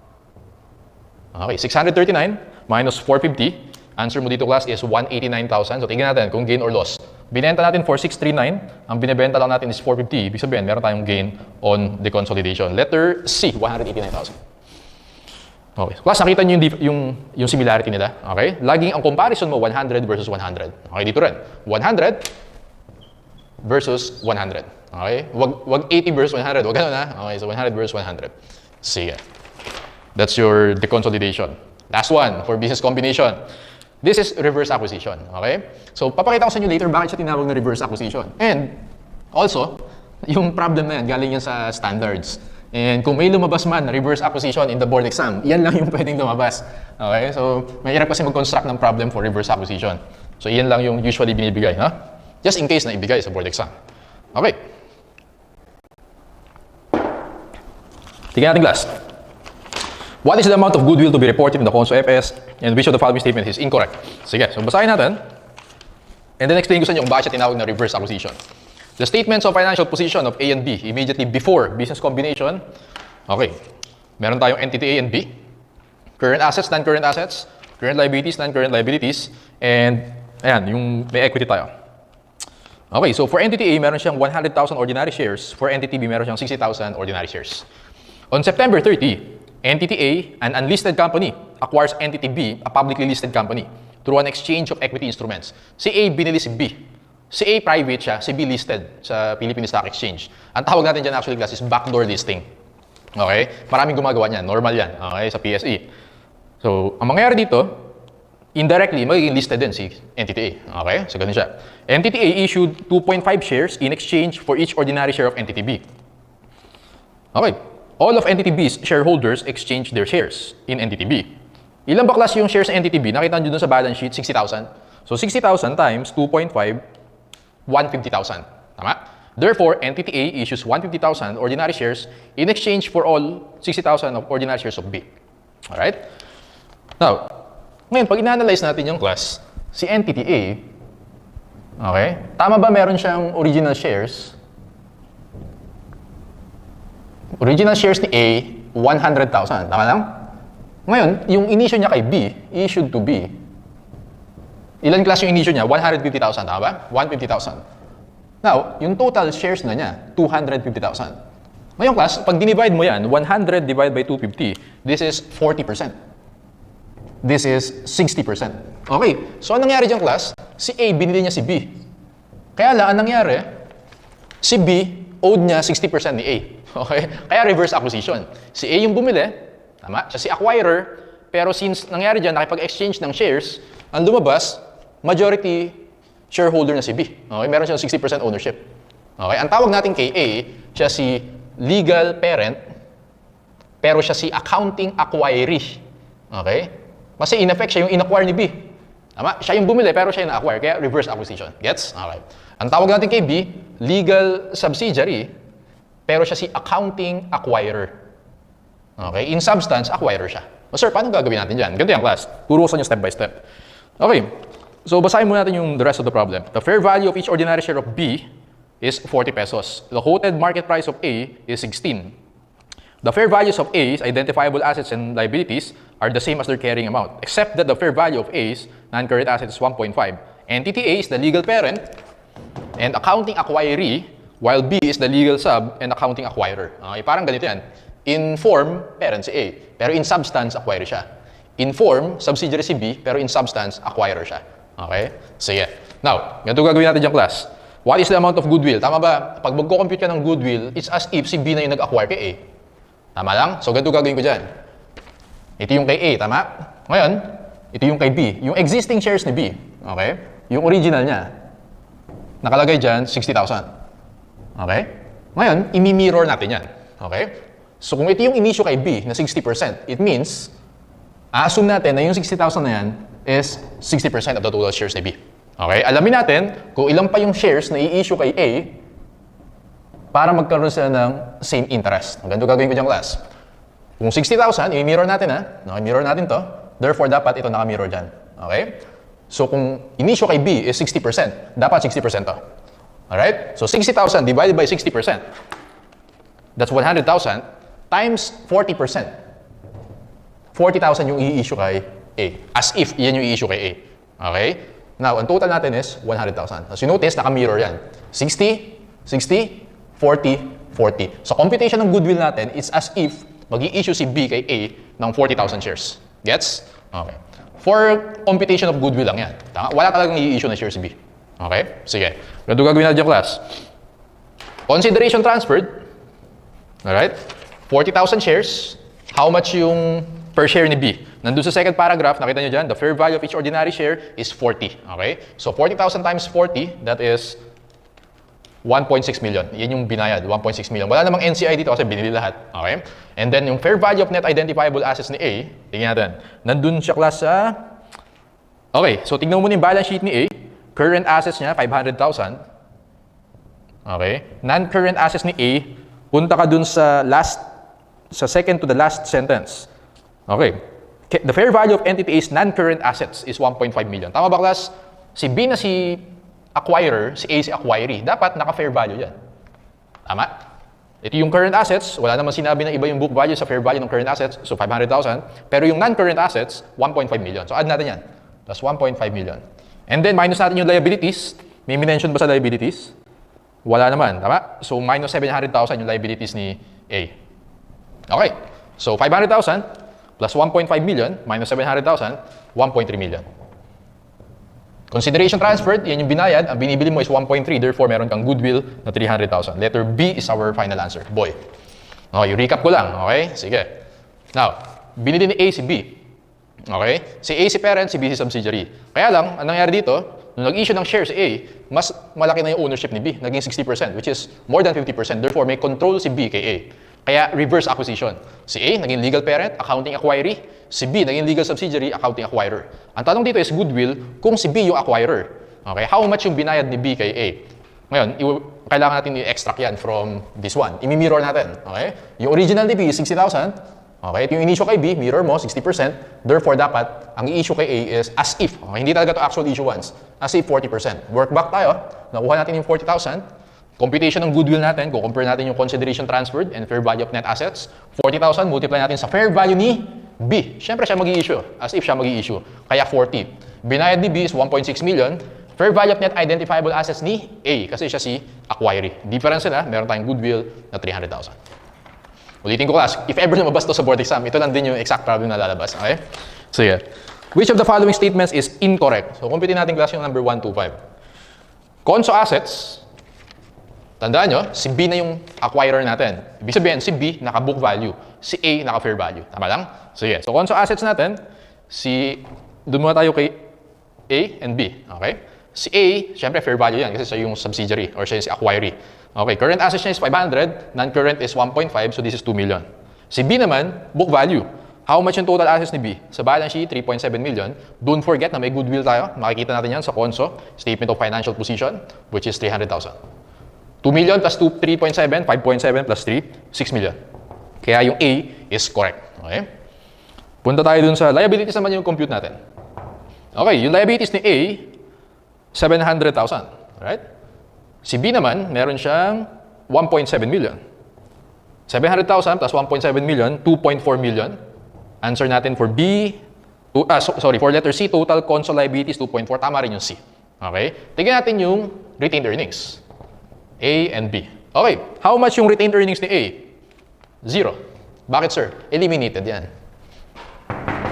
Okay, 639 minus 450. Answer mo dito, class, is 189,000. So, tingnan natin kung gain or loss. Binenta natin for 639. Ang binibenta lang natin is 450. Ibig sabihin, meron tayong gain on the consolidation. Letter C, 189,000. Okay. Class, nakita niyo yung similarity nila. Okay? Laging ang comparison mo, 100 versus 100. Okay, dito rin. 100 versus 100. Okay? Wag 80 versus 100. Wag ganun, ha? Okay, so 100 versus 100. Sige. That's your deconsolidation. Last one for business combination. This is reverse acquisition. Okay? So, papakita ko sa inyo later bakit siya tinawag na reverse acquisition. And also, yung problem na yan, galing yan sa standards. And kung may lumabas man na reverse acquisition in the board exam, yan lang yung pwedeng lumabas. Okay? So, mahirap kasi mag-construct ng problem for reverse acquisition. So, yan lang yung usually binibigay. Huh? Just in case na ibigay sa board exam. Okay. Tingnan natin, class. What is the amount of goodwill to be reported in the Conso FS and which of the following statement is incorrect? Sige, so basahin natin. And then explain ko sa inyo kung bakit siya tinawag na reverse acquisition. The statements of financial position of A and B immediately before business combination. Okay, meron tayong entity A and B. Current assets, non-current assets. Current liabilities, non-current liabilities. And ayan, yung may equity tayo. Okay, so for entity A, meron siyang 100,000 ordinary shares. For entity B, meron siyang 60,000 ordinary shares. On September 30, Entity A, an unlisted company, acquires Entity B, a publicly listed company, through an exchange of equity instruments. Si A binili si B. Si A private siya, si B listed sa Philippine Stock Exchange. Ang tawag natin dyan actually, class, is backdoor listing. Okay? Maraming gumagawa niyan. Normal yan. Okay? Sa PSE. So, ang mangyayari dito, indirectly, magiging listed din si Entity A. Okay? So, ganun siya. Entity A issued 2.5 shares in exchange for each ordinary share of Entity B. Okay. All of Entity B's shareholders exchange their shares in Entity B. Ilan ba, class, yung shares sa Entity B? Nakita nyo dun sa balance sheet, 60,000. So 60,000 times 2.5, 150,000. Tama? Therefore, entity A issues 150,000 ordinary shares in exchange for all 60,000 of ordinary shares of B. Alright? Now, ngayon, pag ina-analyze natin yung class, si entity A, okay, tama ba meron siyang original shares? Original shares ni A, 100,000. Tama lang? Ngayon, yung inisyo niya kay B, issued to B. Ilan class yung inisyo niya? 150,000. Tama ba? 150,000. Now, yung total shares na niya, 250,000. Ngayon class, pag dinivide mo yan, 100 divided by 250, this is 40%. This is 60%. Okay, so anong nangyari dyan class? Si A, binili niya si B. Kaya lang, anong nangyari? Si B, owed niya 60% ni A. Okay? Kaya reverse acquisition. Si A yung bumili, tama? Siya si acquirer, pero since nangyari dyan, nakipag-exchange ng shares, ang lumabas, majority shareholder na si B. Okay? Meron siyang 60% ownership. Okay? Ang tawag natin kay A, siya si legal parent, pero siya si accounting acquiree. Okay? Kasi in effect, siya yung in-acquire ni B. Tama? Siya yung bumili, pero siya yung na-acquire. Kaya reverse acquisition. Gets? Okay. Ang tawag natin kay B, legal subsidiary, pero siya si accounting acquirer. Okay? In substance, acquirer siya. O sir, paano gagawin natin dyan? Ganito yung class. Turusan nyo step by step. Okay. So, basahin muna natin yung the rest of the problem. The fair value of each ordinary share of B is 40 pesos. The quoted market price of A is 16. The fair values of A's identifiable assets and liabilities are the same as their carrying amount, except that the fair value of A's non-current assets is 1.5. Entity A is the legal parent and accounting acquiree, while B is the legal sub and accounting acquirer. Okay, parang ganito yan. In form, parent si A, pero in substance, acquirer siya. In form, subsidiary si B, pero in substance, acquirer siya. Okay? Sige. Now, ganito gagawin natin dyan, class. What is the amount of goodwill? Tama ba? Pag magko-compute ka ng goodwill, it's as if si B na yung nag-acquire kay A. Tama lang? So, ganito gagawin ko dyan. Ito yung kay A, tama? Ngayon, ito yung kay B. Yung existing shares ni B, okay? Yung original niya, nakalagay dyan, 60,000. Okay? Ngayon, imi-mirror natin yan. Okay? So, kung ito yung inisyo kay B na 60%, it means, assume natin na yung 60,000 na yan is 60% of the total shares ni B. Okay? Alamin natin kung ilang pa yung shares na i-issue kay A para magkaroon sila ng same interest. Ang ganito gagawin ko dyan, class. Kung 60,000, i-mirror natin ha. No, i-mirror natin to. Therefore, dapat ito naka-mirror dyan. Okay? So, kung inisyo kay B is 60%, dapat 60% to. Alright? So, 60,000 divided by 60%. That's 100,000 times 40%. 40,000 yung i-issue kay A. As if yan yung i-issue kay A. Okay? Now, ang total natin is 100,000. As you notice, naka-mirror yan. 60, 60, 40, 40. So, computation ng goodwill natin, it's as if mag-i-issue si B kay A ng 40,000 shares. Gets? Okay. For computation of goodwill lang yan. Wala talagang i-issue na shares si B. Okay? Sige. Ganito gagawin natin yung class. Consideration transferred. Alright? 40,000 shares. How much yung per share ni B? Nandun sa second paragraph, nakita nyo dyan, the fair value of each ordinary share is 40. Okay? So, 40,000 times 40, that is 1.6 million. Yan yung binayad, 1.6 million. Wala namang NCI dito kasi binili lahat. Okay? And then, yung fair value of net identifiable assets ni A, tingnan natin. Nandun siya class sa... Okay, so tingnan mo muna yung balance sheet ni A. Current assets niya, 500,000. Okay? Non-current assets ni A, punta ka dun sa second to the last sentence. Okay. The fair value of entity A's non-current assets is 1.5 million. Tama ba, class? Si B na si acquirer, si A si acquiree. Dapat naka-fair value yan. Tama? Ito yung current assets. Wala naman sinabi na iba yung book value sa fair value ng current assets. So, 500,000. Pero yung non-current assets, 1.5 million. So, add natin yan. That's 1.5 million. And then, minus natin yung liabilities. May mention ba sa liabilities? Wala naman. Tama? So, minus 700,000 yung liabilities ni A. Okay. So, 500,000 plus 1.5 million minus 700,000, 1.3 million. Consideration transferred, yan yung binayad. Ang binibili mo is 1.3, therefore meron kang goodwill na 300,000. Letter B is our final answer. Boy. Okay, recap ko lang. Okay? Sige. Now, binili ni A si B. Okay? Si A si parent, si B si subsidiary. Kaya lang, ang nangyari dito, nung nag-issue ng shares si A, mas malaki na yung ownership ni B. Naging 60%, which is more than 50%. Therefore, may control si B kay A. Kaya reverse acquisition. Si A, naging legal parent, accounting acquiree. Si B, naging legal subsidiary, accounting acquirer. Ang tanong dito is goodwill kung si B yung acquirer. Okay, how much yung binayad ni B kay A? Ngayon, kailangan natin i-extract yan from this one. Imi-mirror natin. Okay? Yung original ni B is 60,000. Okay? Ito yung in-issue kay B, mirror mo, 60%. Therefore, dapat, ang i-issue kay A is as if. Okay? Hindi talaga to actual issuance. As if 40%. Work back tayo. Nakuha natin yung 40,000. Computation ng goodwill natin, kung compare natin yung consideration transferred and fair value of net assets, 40,000, multiply natin sa fair value ni B. Siyempre, siya mag-i-issue. As if siya mag-i-issue. Kaya 40. Binayad ni B is 1.6 million. Fair value of net identifiable assets ni A kasi siya si acquiree. Difference sila, meron tayong goodwill na 300,000. Ulitin ko class, if ever lumabas to sa board exam, ito lang din yung exact problem na lalabas. Okay? So yeah. Which of the following statements is incorrect? So kumpitin natin class yung number 1, 2, 5. Conso assets, tandaan nyo, si B na yung acquirer natin. Ibig sabihin, si B naka-book value, si A naka-fair value. Tama lang? So yeah. So conso assets natin, doon muna tayo kay A and B. Okay? Si A, syempre fair value yan kasi siya yung subsidiary or siya yung si acquiree. Okay, current assets niya is 500, non-current is 1.5, so this is 2 million. Si B naman, book value. How much yung total assets ni B? Sa balance sheet, 3.7 million. Don't forget na may goodwill tayo. Makikita natin yan sa conso, statement of financial position, which is 300,000. 2 million plus 3.7, 5.7 plus 3, 6 million. Kaya yung A is correct. Okay? Punta tayo dun sa liabilities naman yung compute natin. Okay, yung liabilities ni A, 700,000, right? Si B naman, meron siyang 1.7 million. 700,000 plus 1.7 million, 2.4 million. Answer natin for B, for letter C, total console liabilities 2.4. Tama rin yung C. Okay? Tingnan natin yung retained earnings. A and B. Okay, how much yung retained earnings ni A? 0. Bakit sir? Eliminated yan.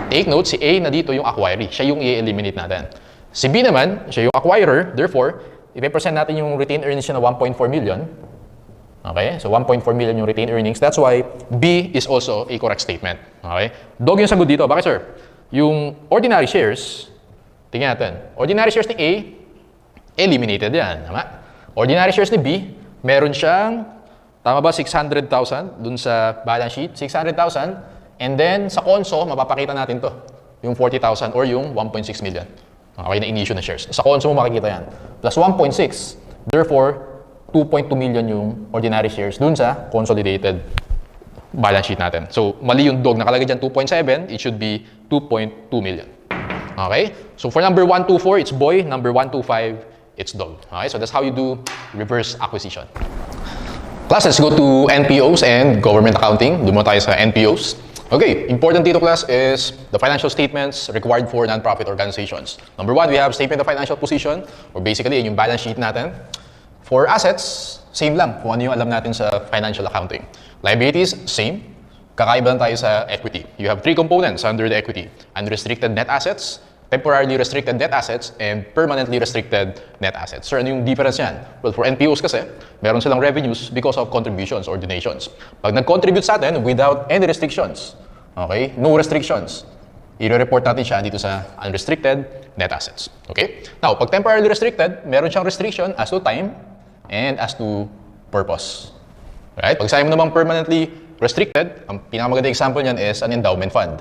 Take note, si A na dito yung acquiree. Siya yung i-eliminate natin. Si B naman, siya yung acquirer. Therefore, i-represent natin yung retained earnings niya na 1.4 million. Okay? So, 1.4 million yung retained earnings. That's why B is also a correct statement. Okay? Dog yung sagot dito. Bakit, sir? Yung ordinary shares, tingnan natin. Ordinary shares ni A, eliminated yan. Tama? Ordinary shares ni B, meron siyang, tama ba, 600,000 dun sa balance sheet? 600,000. And then, sa conso, mapapakita natin to. Yung 40,000 or yung 1.6 million. Okay, na-in-issue na shares. Sa conso mo makikita yan. Plus 1.6. Therefore, 2.2 million yung ordinary shares dun sa consolidated balance sheet natin. So, mali yung dog. Nakalagay dyan 2.7. It should be 2.2 million. Okay? So, for number 124, it's boy. Number 125, it's dog. Okay? So, that's how you do reverse acquisition. Class, let's go to NPOs and government accounting. Doon muna tayo sa NPOs. Okay, important dito class is the financial statements required for non-profit organizations. Number 1, we have statement of financial position, or basically yung balance sheet natin. For assets, same lang kung ano yung alam natin sa financial accounting. Liabilities, same. Kakaiba lang tayo sa equity. You have 3 components under the equity. Unrestricted net assets, temporarily restricted net assets, and permanently restricted net assets. Sir, ano yung difference yan? Well, for NPOs kasi, meron silang revenues because of contributions or donations. Pag nag-contribute sa atin without any restrictions, okay, no restrictions, i-report natin siya dito sa unrestricted net assets. Okay? Now, pag temporarily restricted, meron siyang restriction as to time and as to purpose. Right? Pag sa'yo mo namang permanently restricted, ang pinakamagandang example niyan is an endowment fund.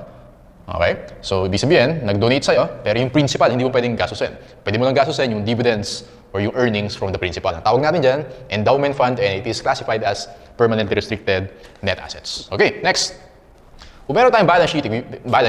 Okay? So, ibig sabihin, nag-donate sa'yo, pero yung principal, hindi mo pwedeng gastusin. Pwede mo lang gastusin yung dividends or yung earnings from the principal. Ang tawag natin dyan, endowment fund, and it is classified as permanently restricted net assets. Okay, next. Kung meron tayong balance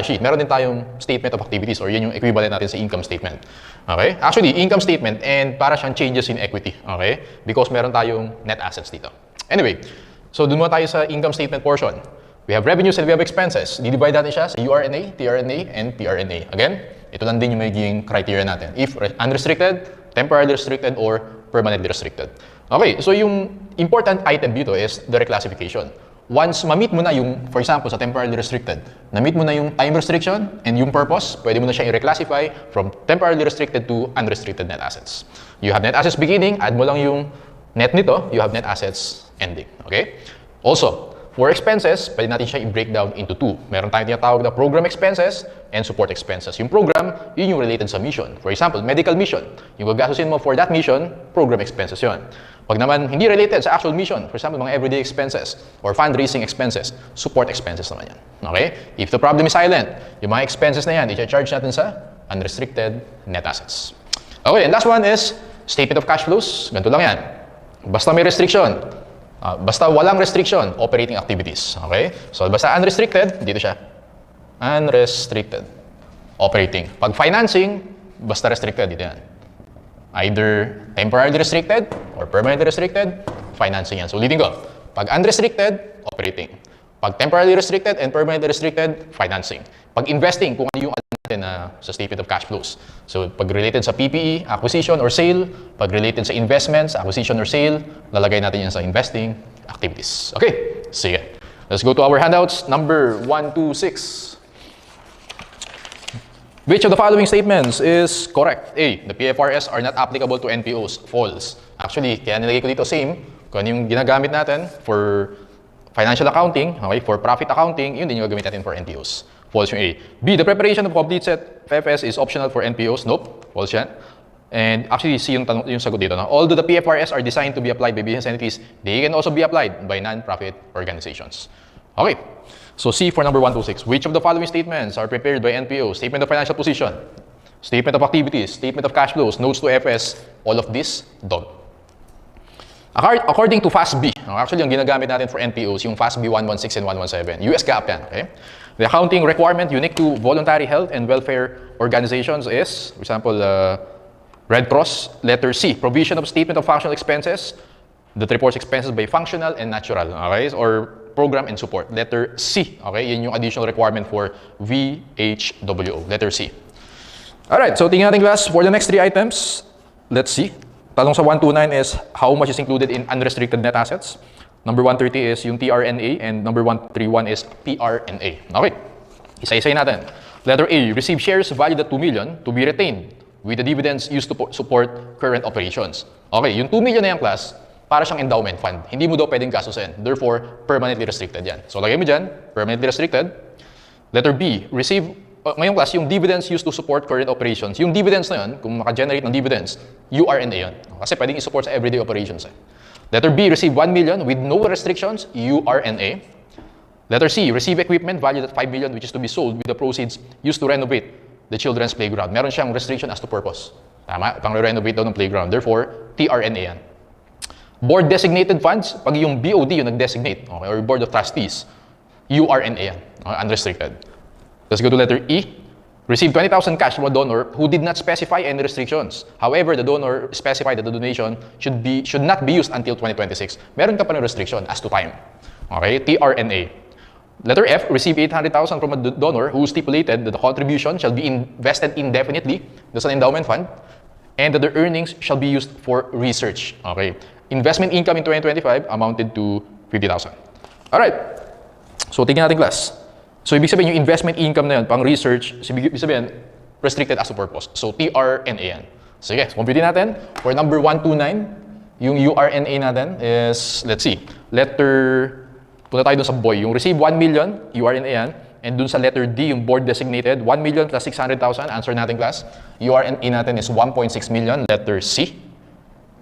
sheet, meron din tayong statement of activities or yun yung equivalent natin sa income statement. Okay? Actually, income statement and para siyang changes in equity. Okay? Because meron tayong net assets dito. Anyway, so dun muna tayo sa income statement portion. We have revenues and we have expenses. Didivide natin siya sa URNA, TRNA, and PRNA. Again, ito lang din yung magiging criteria natin. If unrestricted, temporarily restricted, or permanently restricted. Okay, so yung important item dito is the reclassification. Once ma-meet mo na yung, for example, sa temporarily restricted, na-meet mo na yung time restriction and yung purpose, pwede mo na siya i-reclassify from temporarily restricted to unrestricted net assets. You have net assets beginning, add mo lang yung net nito, you have net assets ending. Okay? Also, For expenses, pwede natin siya i-break down into two. Meron tayong tinatawag na program expenses and support expenses. Yung program, yun yung related sa mission. For example, medical mission. Yung gagastusin mo for that mission, program expenses yun. Pag naman hindi related sa actual mission, for example, mga everyday expenses or fundraising expenses, support expenses naman yan. Okay? If the problem is silent, yung mga expenses na yan, i-charge natin sa unrestricted net assets. Okay, and last one is statement of cash flows. Ganito lang yan. Basta may restriction. Basta walang restriction, operating activities. Okay? So, basta unrestricted, dito siya. Unrestricted. Operating. Pag financing, basta restricted, dito yan. Either temporarily restricted or permanently restricted, financing yan. So, ulitin ko. Pag unrestricted, operating. Pag temporarily restricted and permanently restricted, financing. Pag investing, kung ano yung natin sa statement of cash flows. So, pag related sa PPE, acquisition or sale, pag related sa investments, acquisition or sale, lalagay natin yan sa investing activities. Okay, sige. Let's go to our handouts. Number 126. Which of the following statements is correct? A. The PFRS are not applicable to NPOs. False. Actually, kaya nilagay ko dito same. Kung ano yung ginagamit natin for financial accounting, okay, for profit accounting, yun din yung gagawin natin for NPOs. False yung A. B. The preparation of complete set FFS is optional for NPOs. Nope. False yan. And actually, see yung sagot dito. No? Although the PFRS are designed to be applied by business entities, they can also be applied by non-profit organizations. Okay. So C for number 126. Which of the following statements are prepared by NPO? Statement of financial position, statement of activities, statement of cash flows, notes to FS, all of this don't. According to FASB, actually yung ginagamit natin for NPOs, yung FASB 116 and 117, US GAAP yan, okay? The accounting requirement unique to voluntary health and welfare organizations is, for example, Red Cross, letter C, provision of statement of functional expenses that reports expenses by functional and natural, okay? Or program and support, letter C, okay? Yun yung additional requirement for VHWO, letter C. Alright, so tingnan natin class, for the next three items, let's see. Talong sa 129 is how much is included in unrestricted net assets. Number 130 is yung TRNA and number 131 is PRNA. Okay, isa-isay natin. Letter A, receive shares valued at 2 million to be retained with the dividends used to support current operations. Okay, yung 2 million na yung class, para siyang endowment fund. Hindi mo daw pwedeng gastusin. Therefore, permanently restricted yan. So, lagay mo dyan, permanently restricted. Letter B, receive, ngayong class, yung dividends used to support current operations. Yung dividends na yun, kung maka-generate ng dividends, URNA yun. Kasi pwedeng i-support sa everyday operations. Letter B, receive 1 million with no restrictions, URNA. Letter C, receive equipment valued at 5 million which is to be sold with the proceeds used to renovate the children's playground. Meron siyang restriction as to purpose. Tama? Pang-renovate daw ng playground. Therefore, TRNA yan. Board designated funds, pag yung BOD yung nag-designate, okay, or Board of Trustees, URNA yan, unrestricted. Let's go to letter E. Receive 20,000 cash from a donor who did not specify any restrictions. However, the donor specified that the donation should not be used until 2026. Meron ka pa ng restriction as to time. Okay, TRNA. Letter F, receive 800,000 from a donor who stipulated that the contribution shall be invested indefinitely, that's an endowment fund, and that the earnings shall be used for research. Okay. Investment income in 2025 amounted to 50,000. Alright. So, tingnan natin class. So, ibig sabihin yung investment income na yun, pang research, ibig sabihin, restricted as a purpose. So, TRNA yan. Sige, so compute natin. For number 129, yung URNA natin is, let's see, letter, punta tayo dun sa boy. Yung receive 1 million, URNA yan. And dun sa letter D, yung board designated, 1 million plus 600,000. Answer natin class. URNA natin is 1.6 million, letter C.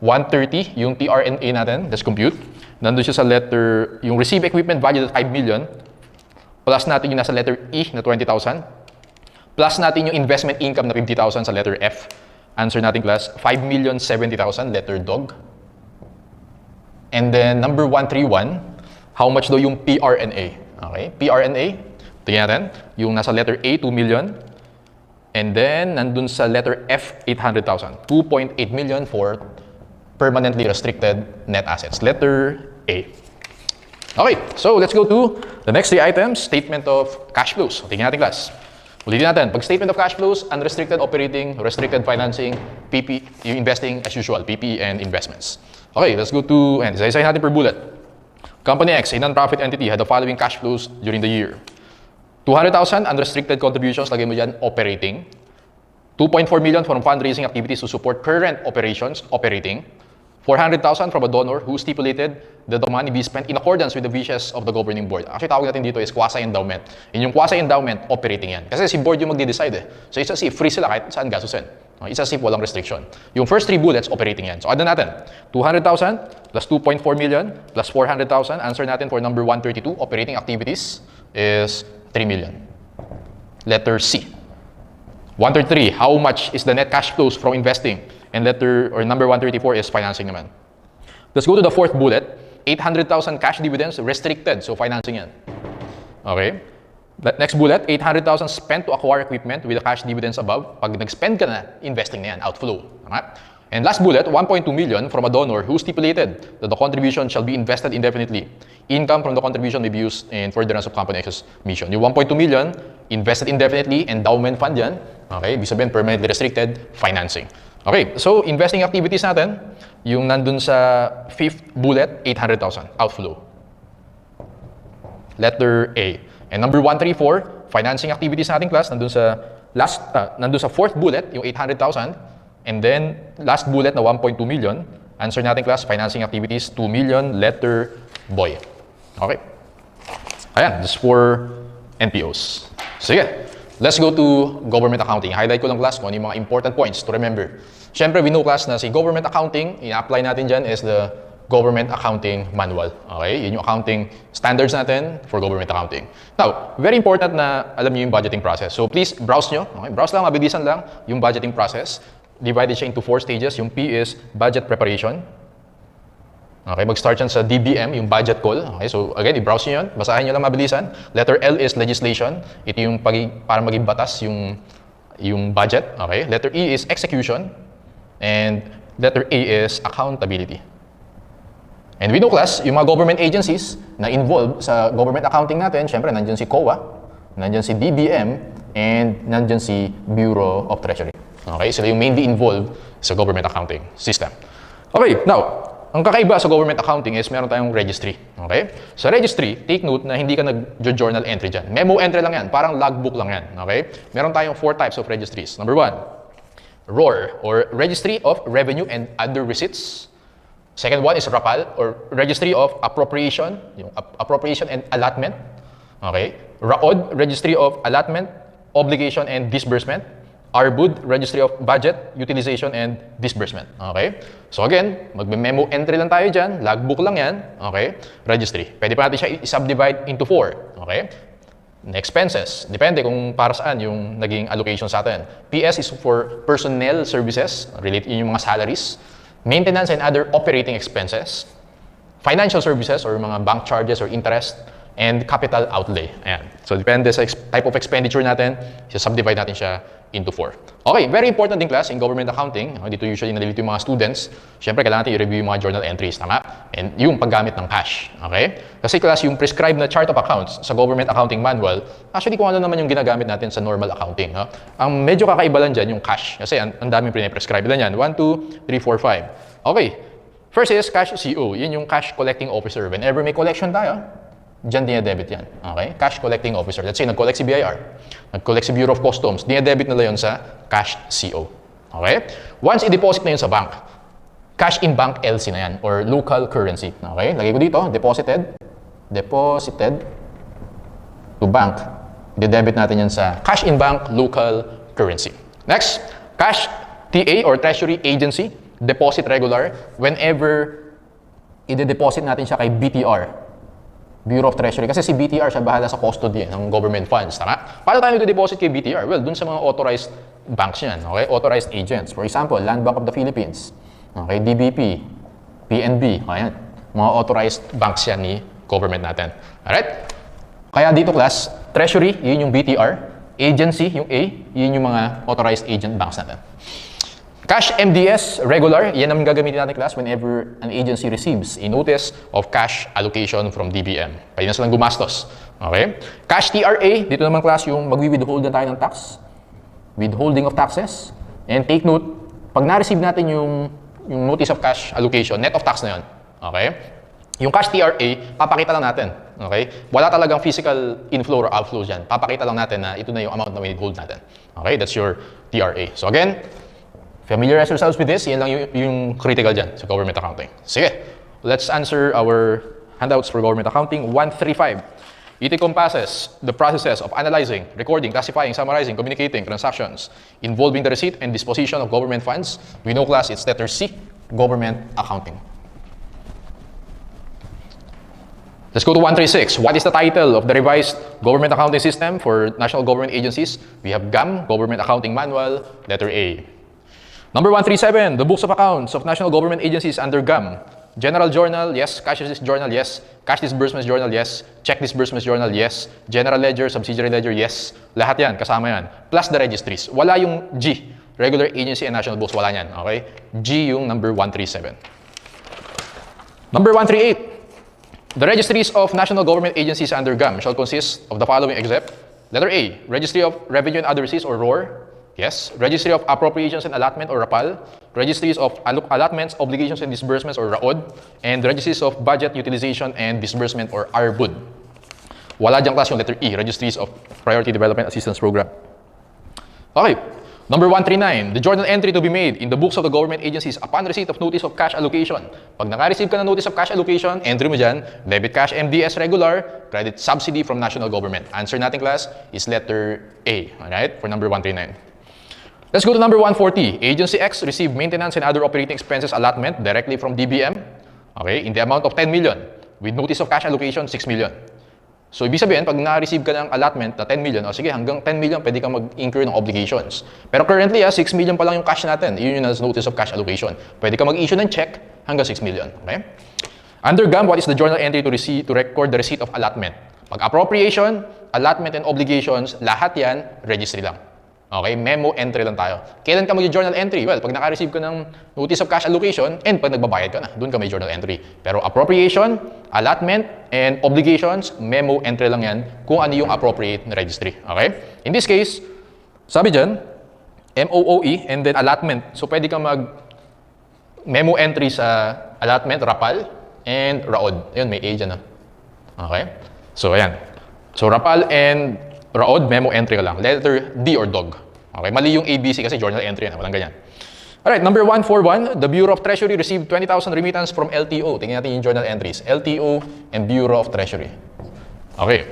130, yung TRNA natin, let's compute. Nandun siya sa letter, yung receive equipment valued at 5 million. Plus natin yung nasa letter E na 20,000. Plus natin yung investment income na 50,000 sa letter F. Answer natin class, 5,070,000, letter dog. And then number 131, how much daw yung PRNA? Okay, PRNA, tingnan natin, yung nasa letter A, 2 million. And then, nandun sa letter F, 800,000. 2.8 million for permanently restricted net assets. Letter A. Okay, so let's go to the next three items. Statement of cash flows. Tingnan natin class. Ulitin natin. Pag statement of cash flows, unrestricted operating, restricted financing, PP, yung investing as usual, PPE and investments. Okay, let's go to, and isa-isahin natin per bullet. Company X, a non-profit entity, had the following cash flows during the year. 200,000 unrestricted contributions, lagay mo dyan, operating. 2.4 million from fundraising activities to support current operations, operating. 400,000 from a donor who stipulated that the money be spent in accordance with the wishes of the governing board. Actually, tawag natin dito is quasi-endowment. Yun yung quasi-endowment, operating yan. Kasi si board yung magde-decide eh. So it's as if free sila kahit saan gastusin. It's as if walang restriction. Yung first 3 bullets, operating yan. So add na natin. 200,000 plus 2.4 million plus 400,000. Answer natin for number 132, operating activities, is 3 million. Letter C. 133, how much is the net cash flows from investing? And number 134 is financing naman. Let's go to the fourth bullet. 800,000 cash dividends restricted. So financing yan. Okay. Next bullet, 800,000 spent to acquire equipment with the cash dividends above. Pag nag-spend ka na, investing na yan, outflow. Tama? And last bullet, 1.2 million from a donor who stipulated that the contribution shall be invested indefinitely. Income from the contribution may be used in furtherance of company access mission. Yung 1.2 million, invested indefinitely, endowment fund yan. Okay, ibig sabihin, permanently restricted, financing. Okay, so investing activities natin, yung nandun sa fifth bullet, 800,000, outflow. Letter A. And number 134, financing activities natin class, nandun sa fourth bullet, yung 800,000. And then, last bullet na 1.2 million. Answer natin class, financing activities, 2 million, letter boy. Okay. Ayan, this for NPOs. Sige, let's go to government accounting. Highlight ko lang class kung ano yung mga important points to remember. Siyempre, we know class na si government accounting, i-apply natin dyan is the government accounting manual. Okay, yun yung accounting standards natin for government accounting. Now, very important na alam niyo yung budgeting process. So please, browse nyo. Okay? Browse lang, mabilisan lang yung budgeting process. Divided siya into 4 stages. Yung P is budget preparation. Okay, mag-start yan sa DBM, yung budget call. Okay, so again, i-browse nyo yun. Basahin nyo lang mabilisan. Letter L is legislation. Ito yung para maging batas yung budget. Okay, letter E is execution. And letter A is accountability. And we know class, yung mga government agencies na involved sa government accounting natin, syempre nandiyan si COA, nandiyan si DBM, and nandiyan si Bureau of Treasury. Okay, sila yung mainly involved sa government accounting system. Okay, now, ang kakaiba sa government accounting is meron tayong registry. Okay? Sa registry, take note na hindi ka nag-journal entry dyan. Memo entry lang yan, parang logbook lang yan. Okay? Meron tayong 4 types of registries. Number 1, ROR, or Registry of Revenue and Other Receipts. Second one is RAPAL, or Registry of Appropriation, yung Appropriation and Allotment. Okay? RAOD, Registry of Allotment, Obligation and Disbursement. RBUD, Registry of Budget, Utilization, and Disbursement. Okay? So again, mag-memo entry lang tayo dyan. Logbook lang yan. Okay? Registry. Pwede pa natin siya i-subdivide into 4. Okay? Expenses. Depende kung para saan yung naging allocation sa atin. PS is for personnel services. Relate yun yung mga salaries. Maintenance and other operating expenses. Financial services or mga bank charges or interest. And capital outlay. Ayan. So depende sa type of expenditure natin, subdivide natin siya into 4. Okay, very important din class in government accounting. Dito usually nalilito yung mga students. Siyempre, kailangan natin i-review yung mga journal entries, tama? And yung paggamit ng cash. Okay? Kasi class, yung prescribed na chart of accounts sa government accounting manual, actually kung ano naman yung ginagamit natin sa normal accounting. No? Ang medyo kakaiba lang dyan yung cash. Kasi ang daming pre-prescribe lang yan. 1, 2, 3, 4, 5. Okay. First is cash CO. Yun yung cash collecting officer. Whenever may collection tayo, diyan dinedebit yan. Okay? Cash collecting officer. Let's say, nag-collect si BIR. Nag-collect si Bureau of Customs. Dinedebit nila yun sa cash CO. Okay? Once i-deposit na yun sa bank, cash in bank LC na yan or local currency. Okay? Lagay ko dito, deposited to bank. I-debit natin yan sa cash in bank local currency. Next, cash TA or treasury agency, deposit regular whenever i-deposit natin siya kay BTR. Bureau of Treasury. Kasi si BTR siya bahala sa custody ng government funds. Tama? Paano tayo ito-deposit kay BTR? Well, dun sa mga authorized banks yan. Okay? Authorized agents. For example, Land Bank of the Philippines. Okay? DBP. PNB. Ayan. Mga authorized banks yan ni government natin. Alright? Kaya dito class, Treasury, yun yung BTR. Agency, yung A, yun yung mga authorized agent banks natin. Cash MDS regular, yan ang gagamitin natin class whenever an agency receives a notice of cash allocation from DBM. Pwede na silang gumastos. Okay? Cash TRA, dito naman class yung magwi-withhold na tayo ng tax. Withholding of taxes. And take note, pag na-receive natin yung notice of cash allocation, net of tax na yun. Okay? Yung cash TRA, papakita lang natin. Okay? Wala talagang physical inflow or outflow dyan. Papakita lang natin na ito na yung amount na withhold natin. Okay? That's your TRA. So again, Familiarize yourselves with this. Yan lang yung critical dyan sa government accounting. Sige, let's answer our handouts for government accounting. 135. It encompasses the processes of analyzing, recording, classifying, summarizing, communicating transactions involving the receipt and disposition of government funds. We know, class, it's letter C, government accounting. Let's go to 136. What is the title of the revised government accounting system for national government agencies? We have GAM, Government Accounting Manual, letter A. Number 137, the books of accounts of national government agencies under GAM. General Journal, yes. Cash Receipt Journal, yes. Cash Disbursements Journal, yes. Check Disbursements Journal, yes. General Ledger, Subsidiary Ledger, yes. Lahat yan, kasama yan. Plus the registries. Wala yung G, Regular Agency and National Books, wala yan, okay? G yung number 137. Number 138. The registries of national government agencies under GAM shall consist of the following except letter A, Registry of Revenue and Other Receipts or ROR. Yes. Registry of Appropriations and Allotment or RAPAL. Registries of Allotments, Obligations and Disbursements or RAOD. And Registries of Budget Utilization and Disbursement or RBUD. Wala diyang class yung letter E, Registries of Priority Development Assistance Program. Okay. Number 139, the journal entry to be made in the books of the government agencies upon receipt of notice of cash allocation. Pag naka-receive ka ng notice of cash allocation, entry mo dyan, debit cash MDS regular, credit subsidy from national government. Answer natin, class, is letter A, alright, for number 139. Let's go to number 140. Agency X received maintenance and other operating expenses allotment directly from DBM, okay, in the amount of 10 million, with notice of cash allocation, 6 million. So, ibig sabihin, pag na-receive ka ng allotment na 10 million, o sige, hanggang 10 million, pwede kang mag-incur ng obligations. Pero currently, 6 million pa lang yung cash natin. Yun yung notice of cash allocation. Pwede ka mag-issue ng check hanggang 6 million. Okay? Under GAM, what is the journal entry to record the receipt of allotment? Pag appropriation, allotment, and obligations, lahat yan, registry lang. Okay? Memo entry lang tayo. Kailan ka mag-journal entry? Well, pag naka-receive ka ng notice of cash allocation, and pag nagbabayad ka na, doon ka may journal entry. Pero appropriation, allotment, and obligations, memo entry lang yan kung ano yung appropriate na registry. Okay? In this case, sabi dyan, MOOE, and then allotment. So, pwede kang mag-memo entry sa allotment, RAPAL, and RAOD. Ayun, may A dyan. Okay? So, ayan. So, RAPAL and RAOD, memo entry ka lang. Letter D or dog. Okay, mali yung ABC kasi journal entry yan. Walang ganyan. Alright, number 141, the Bureau of Treasury received 20,000 remittance from LTO. Tingnan natin yung journal entries. LTO and Bureau of Treasury. Okay.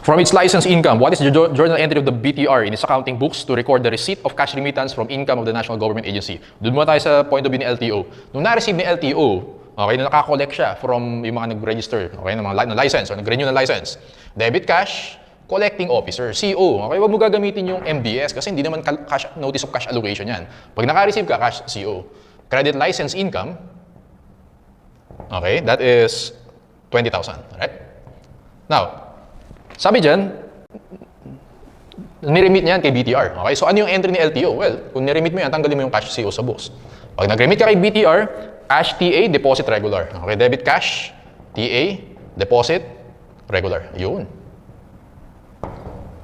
From its license income, what is the journal entry of the BTR in its accounting books to record the receipt of cash remittance from income of the National Government Agency? Doon muna tayo sa point of view ni LTO. Nung na-receive ni LTO, okay, nung nakakollect siya from yung mga nag-register, okay, ng mga license or nag-renew ng license, debit cash, collecting officer, CO. Okay, wag mo gagamitin yung MDS kasi hindi naman cash, notice of cash allocation yan. Pag naka-receive ka, cash, CO. Credit license income, okay, that is 20,000. Alright? Now, sabi dyan, niremit niyan kay BTR. Okay, so ano yung entry ni LTO? Well, kung niremit mo yan, tanggalin mo yung cash CO sa books. Pag nag-remit ka kay BTR, cash TA, deposit regular. Okay, debit cash, TA, deposit, regular. Yun.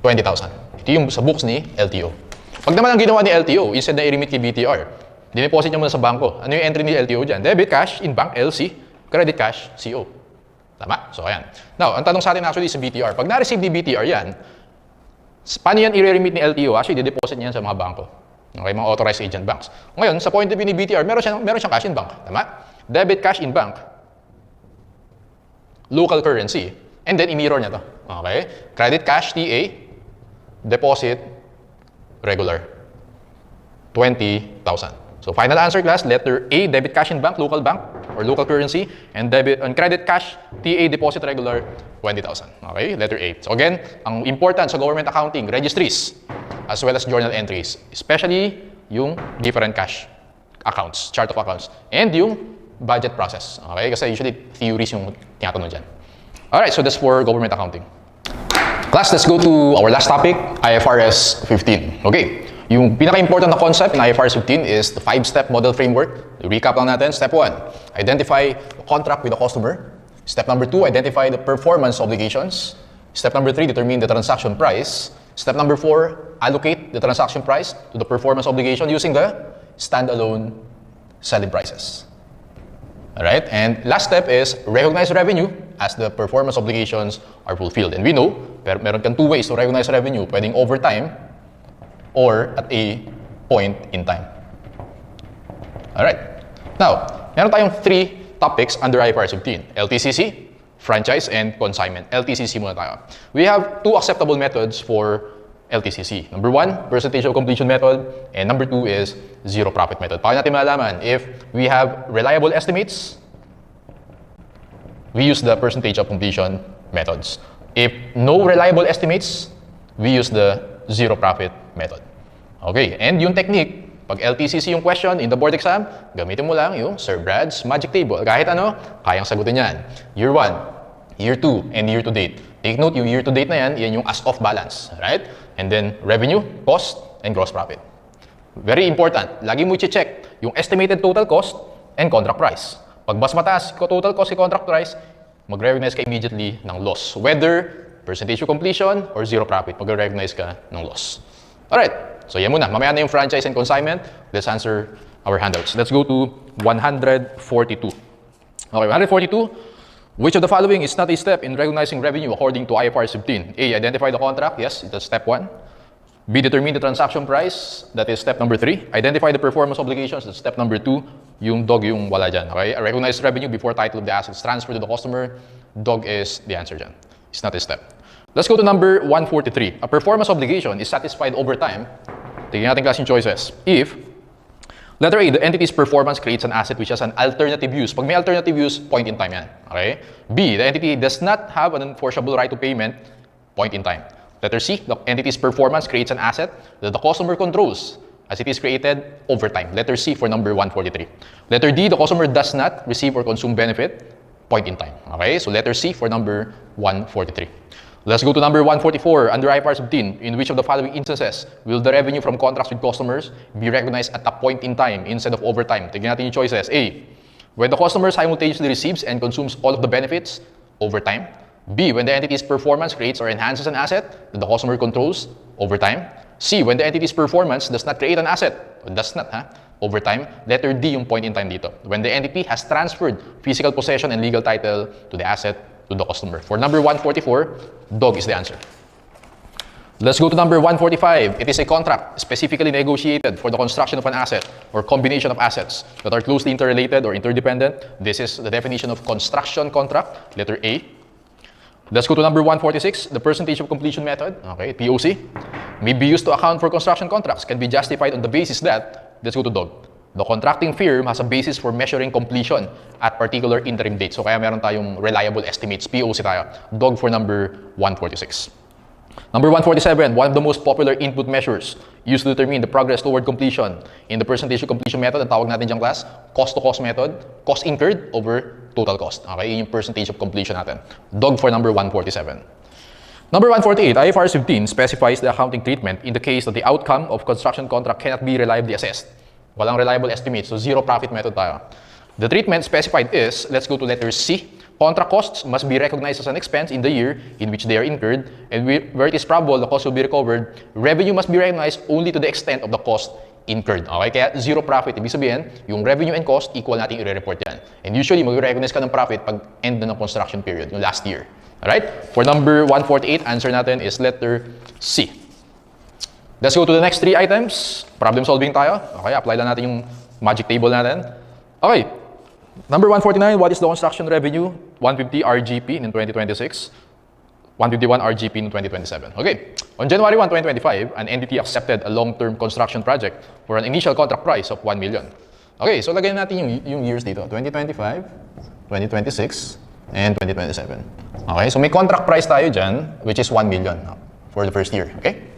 20,000. Ito yung sa books ni LTO. Pag naman ang ginawa ni LTO, instead na i-remit kay BTR, dineposit niya muna sa bangko. Ano yung entry ni LTO dyan? Debit cash in bank, LC. Credit cash, CO. Tama? So, ayan. Now, ang tanong sa atin actually sa BTR. Pag na-receive ni BTR yan, paano yan i-remit ni LTO? Actually, dideposit niya yan sa mga bangko. Okay, mga authorized agent banks. Ngayon, sa point of view ni BTR, meron siyang cash in bank. Tama? Debit cash in bank. Local currency. And then, i-mirror niya to. Okay? Credit cash, TA. Deposit, regular. 20,000. So, final answer, class, letter A, debit cash in bank, local bank, or local currency, and credit cash, TA, deposit, regular, 20,000. Okay? Letter A. So, again, ang important sa government accounting, registries, as well as journal entries, especially yung different cash accounts, chart of accounts, and yung budget process. Okay? Kasi usually theories yung tinatanong dyan. Alright, so that's for government accounting. Class, let's go to our last topic, IFRS 15. Okay, yung pinaka-important na concept in IFRS 15 is the 5-step model framework. Recap lang natin. Step 1, identify the contract with the customer. Step number 2, identify the performance obligations. Step number 3, determine the transaction price. Step number 4, allocate the transaction price to the performance obligation using the standalone selling prices. Alright, and last step is recognize revenue as the performance obligations are fulfilled. And we know, meron kang two ways to recognize revenue. Pwedeng over time or at a point in time. Alright. Now, meron tayong 3 topics under IFRS 15. LTCC, franchise, and consignment. LTCC muna tayo. We have 2 acceptable methods for LTCC. Number 1, percentage of completion method. And number 2 is zero profit method. Paano natin malalaman? If we have reliable estimates, we use the percentage of completion methods. If no reliable estimates, we use the zero profit method. Okay, and yung technique, pag LTCC yung question in the board exam, gamitin mo lang yung Sir Brad's magic table. Kahit ano, kayang sagutin yan. Year 1, Year 2, and Year to date. Take note, yung year to date na yan, yan yung as-off balance. Right? And then, revenue, cost, and gross profit. Very important, lagi mo i-check yung estimated total cost and contract price. Pag mas mataas ko total cost and contract price, mag-recognize ka immediately ng loss. Whether percentage of completion or zero profit, mag-recognize ka ng loss. Alright, so yan muna. Mamaya na yung franchise and consignment. Let's answer our handouts. Let's go to 142. Okay, 142. Which of the following is not a step in recognizing revenue according to IFRS 15? A. Identify the contract. Yes, that's step 1. B. Determine the transaction price. That is step number 3. Identify the performance obligations. That's step number 2. Yung dog yung wala dyan. Okay? Recognize revenue before title of the assets transferred to the customer. Dog is the answer dyan. It's not a step. Let's go to number 143. A performance obligation is satisfied over time. Tingnan natin klaseng choices. If letter A, the entity's performance creates an asset which has an alternative use. Pag may alternative use, point in time yan. Okay? B, the entity does not have an enforceable right to payment, point in time. Letter C, the entity's performance creates an asset that the customer controls as it is created over time. Letter C for number 143. Letter D, the customer does not receive or consume benefit, point in time. Okay? So letter C for number 143. Let's go to number 144 under IFRS 15. In which of the following instances will the revenue from contracts with customers be recognized at a point in time instead of over time? Tignan natin yung choices. A, when the customer simultaneously receives and consumes all of the benefits over time. B, when the entity's performance creates or enhances an asset that the customer controls over time. C, when the entity's performance does not create an asset, does not, over time. Letter D yung point in time dito. When the entity has transferred physical possession and legal title to the asset to the customer. For number 144, dog is the answer. Let's go to number 145. It is a contract specifically negotiated for the construction of an asset or combination of assets that are closely interrelated or interdependent. This is the definition of construction contract, letter A. Let's go to number 146, the percentage of completion method, okay, POC, may be used to account for construction contracts, can be justified on the basis that, let's go to dog, the contracting firm has a basis for measuring completion at particular interim date. So kaya meron tayong reliable estimates, POC tayo. Dog for number 146. Number 147, one of the most popular input measures used to determine the progress toward completion in the percentage of completion method, ang tawag natin diyang class, cost-to-cost method, cost incurred over total cost. Okay, yun yung percentage of completion natin. Dog for number 147. Number 148, IFRS 15 specifies the accounting treatment in the case that the outcome of construction contract cannot be reliably assessed. Walang reliable estimate, so zero profit method tayo. The treatment specified is, let's go to letter C. Contract costs must be recognized as an expense in the year in which they are incurred, and where it is probable the cost will be recovered, revenue must be recognized only to the extent of the cost incurred. Okay, kaya zero profit. Ibig sabihin, yung revenue and cost, equal natin i-report yan. And usually, mag-recognize ka ng profit pag end na ng construction period, yung last year. Alright? For number 148, answer natin is letter C. Let's go to the next 3 items. Problem solving tayo. Okay, apply lang natin yung magic table natin. Okay. Number 149, what is the construction revenue? 150 RGP in 2026. 151 RGP in 2027. Okay. On January 1, 2025, an entity accepted a long-term construction project for an initial contract price of 1 million. Okay, so lagyan natin yung years dito. 2025, 2026, and 2027. Okay, so may contract price tayo dyan, which is 1 million for the first year. Okay?